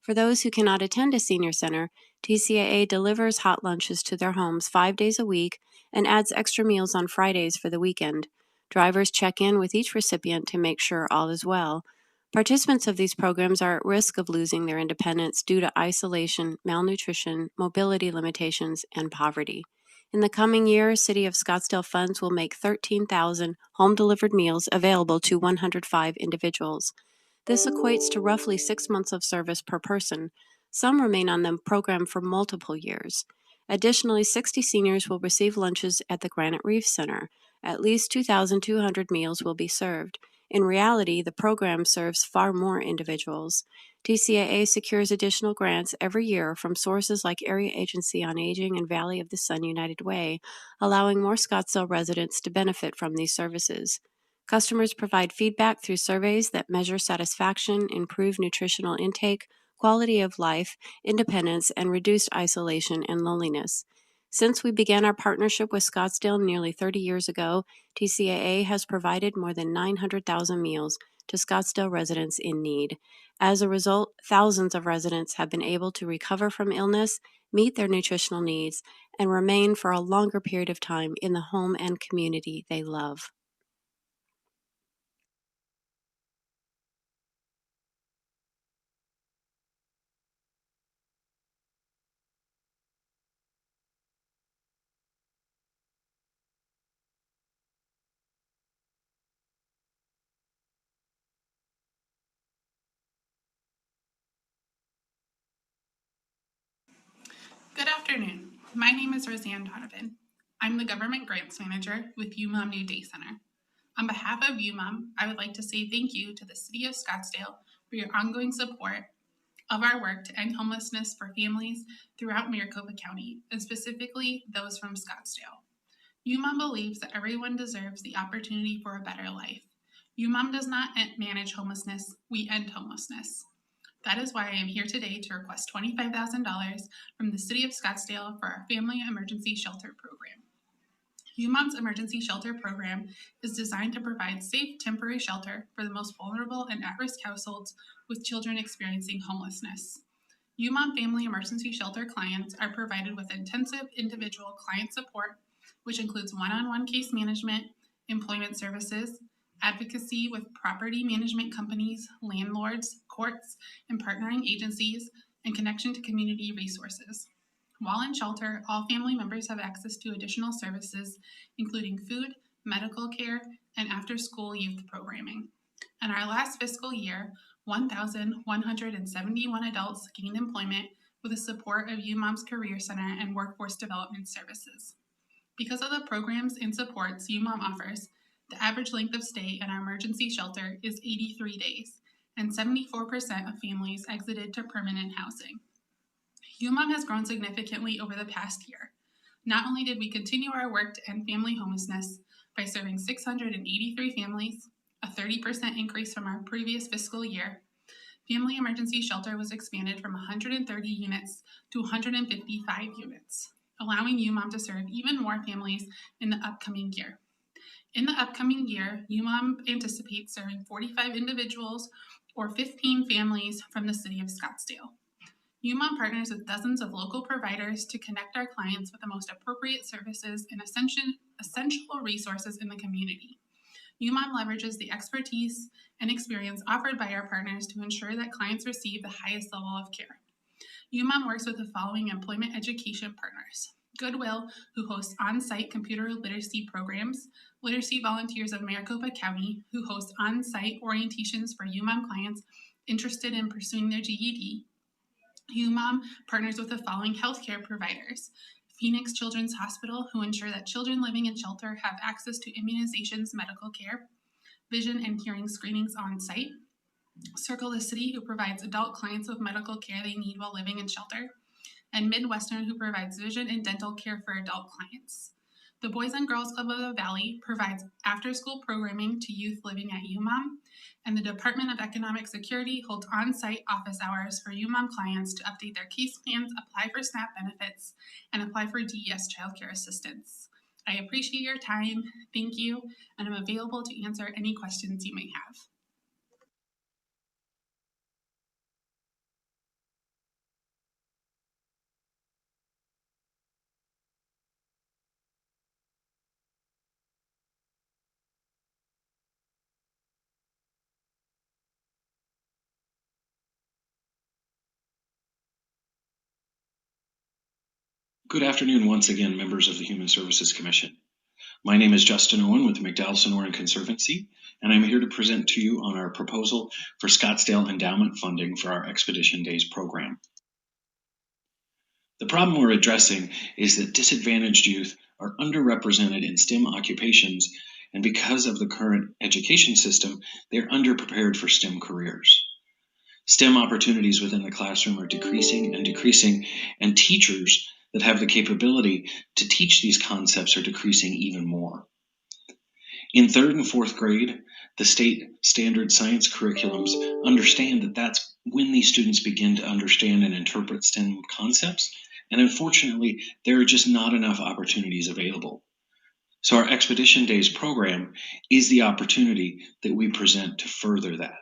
For those who cannot attend a senior center, TCAA delivers hot lunches to their homes 5 days a week and adds extra meals on Fridays for the weekend. Drivers check in with each recipient to make sure all is well. Participants of these programs are at risk of losing their independence due to isolation, malnutrition, mobility limitations, and poverty. In the coming year, City of Scottsdale funds will make 13,000 home-delivered meals available to 105 individuals. This equates to roughly 6 months of service per person. Some remain on the program for multiple years. Additionally, 60 seniors will receive lunches at the Granite Reef Center. At least 2,200 meals will be served. In reality, the program serves far more individuals. TCAA secures additional grants every year from sources like Area Agency on Aging and Valley of the Sun United Way, allowing more Scottsdale residents to benefit from these services. Customers provide feedback through surveys that measure satisfaction, improve nutritional intake, quality of life, independence, and reduced isolation and loneliness. Since we began our partnership with Scottsdale nearly 30 years ago, TCAA has provided more than 900,000 meals to Scottsdale residents in need. As a result, thousands of residents have been able to recover from illness, meet their nutritional needs, and remain for a longer period of time in the home and community they love. Good afternoon. My name is Roseanne Donovan. I'm the Government Grants Manager with UMOM New Day Center. On behalf of UMOM, I would like to say thank you to the City of Scottsdale for your ongoing support of our work to end homelessness for families throughout Maricopa County, and specifically those from Scottsdale. UMOM believes that everyone deserves the opportunity for a better life. UMOM does not manage homelessness, we end homelessness. That is why I am here today to request $25,000 from the City of Scottsdale for our Family Emergency Shelter Program. UMOM's Emergency Shelter Program is designed to provide safe temporary shelter for the most vulnerable and at-risk households with children experiencing homelessness. UMOM Family Emergency Shelter clients are provided with intensive individual client support, which includes one-on-one case management, employment services, advocacy with property management companies, landlords, courts, and partnering agencies, and connection to community resources. While in shelter, all family members have access to additional services, including food, medical care, and after-school youth programming. In our last fiscal year, 1,171 adults gained employment with the support of UMOM's Career Center and Workforce Development Services. Because of the programs and supports UMOM offers, the average length of stay in our emergency shelter is 83 days, and 74% of families exited to permanent housing. UMOM has grown significantly over the past year. Not only did we continue our work to end family homelessness by serving 683 families, a 30% increase from our previous fiscal year, Family Emergency Shelter was expanded from 130 units to 155 units, allowing UMOM to serve even more families in the upcoming year. In the upcoming year, UMOM anticipates serving 45 individuals or 15 families from the City of Scottsdale. UMOM partners with dozens of local providers to connect our clients with the most appropriate services and essential resources in the community. UMOM leverages the expertise and experience offered by our partners to ensure that clients receive the highest level of care. UMOM works with the following employment education partners: Goodwill, who hosts on-site computer literacy programs; Literacy Volunteers of Maricopa County, who hosts on-site orientations for UMOM clients interested in pursuing their GED. UMOM partners with the following healthcare providers: Phoenix Children's Hospital, who ensure that children living in shelter have access to immunizations, medical care, vision and hearing screenings on site; Circle the City, who provides adult clients with medical care they need while living in shelter; and Midwestern, who provides vision and dental care for adult clients. The Boys and Girls Club of the Valley provides after-school programming to youth living at UMOM, and the Department of Economic Security holds on-site office hours for UMOM clients to update their case plans, apply for SNAP benefits, and apply for DES childcare assistance. I appreciate your time, thank you, and I'm available to answer any questions you may have. Good afternoon once again, members of the Human Services Commission. My name is Justin Owen with the McDowell-Sonoran Conservancy, and I'm here to present to you on our proposal for Scottsdale endowment funding for our Expedition Days program. The problem we're addressing is that disadvantaged youth are underrepresented in STEM occupations, and because of the current education system, they're underprepared for STEM careers. STEM opportunities within the classroom are decreasing, and teachers that have the capability to teach these concepts are decreasing even more. In 3rd and 4th grade, the state standard science curriculums understand that that's when these students begin to understand and interpret STEM concepts, and unfortunately, there are just not enough opportunities available. So our Expedition Days program is the opportunity that we present to further that.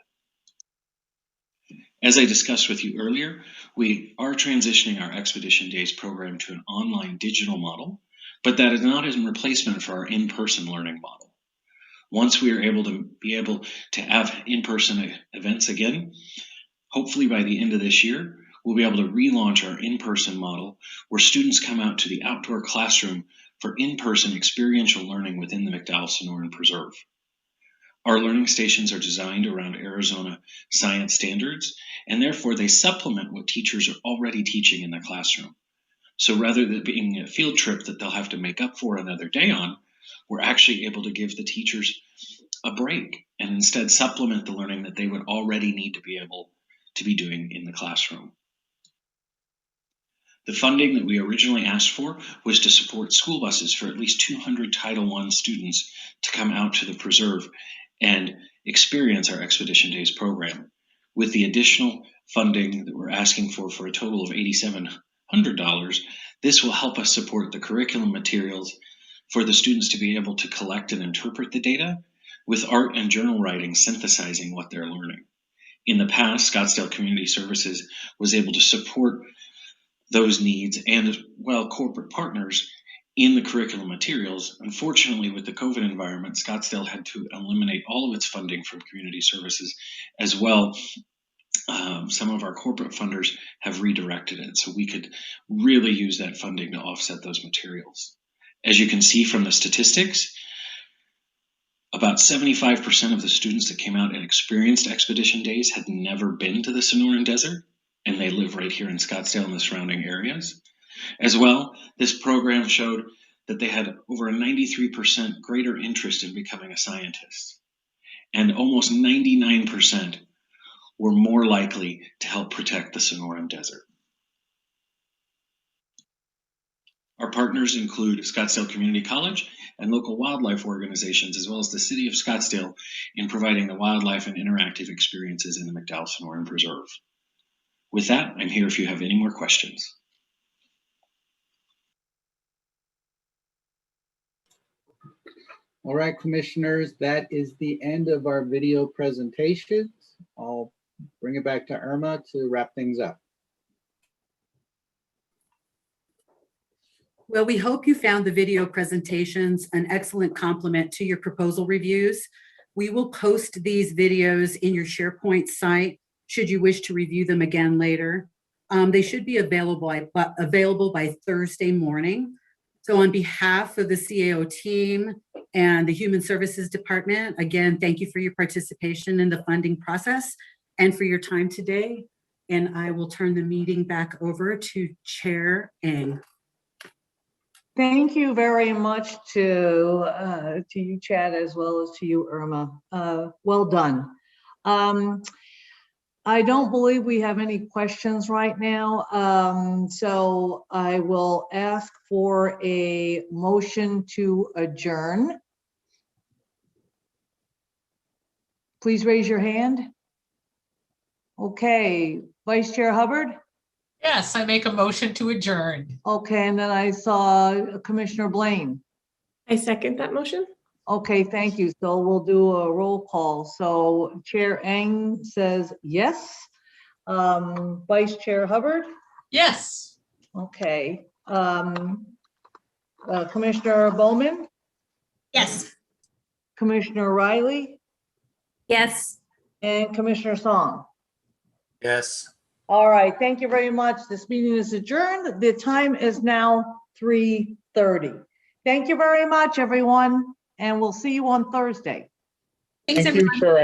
As I discussed with you earlier, we are transitioning our Expedition Days program to an online digital model, but that is not in replacement for our in-person learning model. Once we are able to have in-person events again, hopefully by the end of this year, we'll be able to relaunch our in-person model where students come out to the outdoor classroom for in-person experiential learning within the McDowell-Sonoran Preserve. Our learning stations are designed around Arizona science standards, and therefore they supplement what teachers are already teaching in the classroom. So rather than being a field trip that they'll have to make up for another day on, we're actually able to give the teachers a break and instead supplement the learning that they would already need to be able to be doing in the classroom. The funding that we originally asked for was to support school buses for at least 200 Title I students to come out to the preserve and experience our Expedition Days program. With the additional funding that we're asking for a total of $8,700, this will help us support the curriculum materials for the students to be able to collect and interpret the data, with art and journal writing synthesizing what they're learning. In the past, Scottsdale Community Services was able to support those needs and as well corporate partners in the curriculum materials. Unfortunately, with the COVID environment, Scottsdale had to eliminate all of its funding from community services as well. Some of our corporate funders have redirected it, so we could really use that funding to offset those materials. As you can see from the statistics, about 75% of the students that came out and experienced Expedition Days had never been to the Sonoran Desert, and they live right here in Scottsdale and the surrounding areas. As well, this program showed that they had over a 93% greater interest in becoming a scientist, and almost 99% were more likely to help protect the Sonoran Desert. Our partners include Scottsdale Community College and local wildlife organizations, as well as the City of Scottsdale, in providing the wildlife and interactive experiences in the McDowell Sonoran Preserve. With that, I'm here if you have any more questions. All right, commissioners, that is the end of our video presentations. I'll bring it back to Irma to wrap things up. Well, we hope you found the video presentations an excellent complement to your proposal reviews. We will post these videos in your SharePoint site should you wish to review them again later. They should be available by Thursday morning. So on behalf of the CAO team and the Human Services Department, again, thank you for your participation in the funding process and for your time today. And I will turn the meeting back over to Chair Eng. Thank you very much to you, Chad, as well as to you, Irma. Well done. I don't believe we have any questions right now, so I will ask for a motion to adjourn. Please raise your hand. Okay, Vice Chair Hubbard? Yes, I make a motion to adjourn. Okay, and then I saw Commissioner Blaine. I second that motion. Okay, thank you. So we'll do a roll call. So Chair Eng says yes. Vice Chair Hubbard? Yes. Okay. Commissioner Bowman? Yes. Commissioner Riley? Yes. And Commissioner Song? Yes. All right, thank you very much. This meeting is adjourned. The time is now 3:30. Thank you very much, everyone, and we'll see you on Thursday. Thanks, Thank you, everyone. Chair.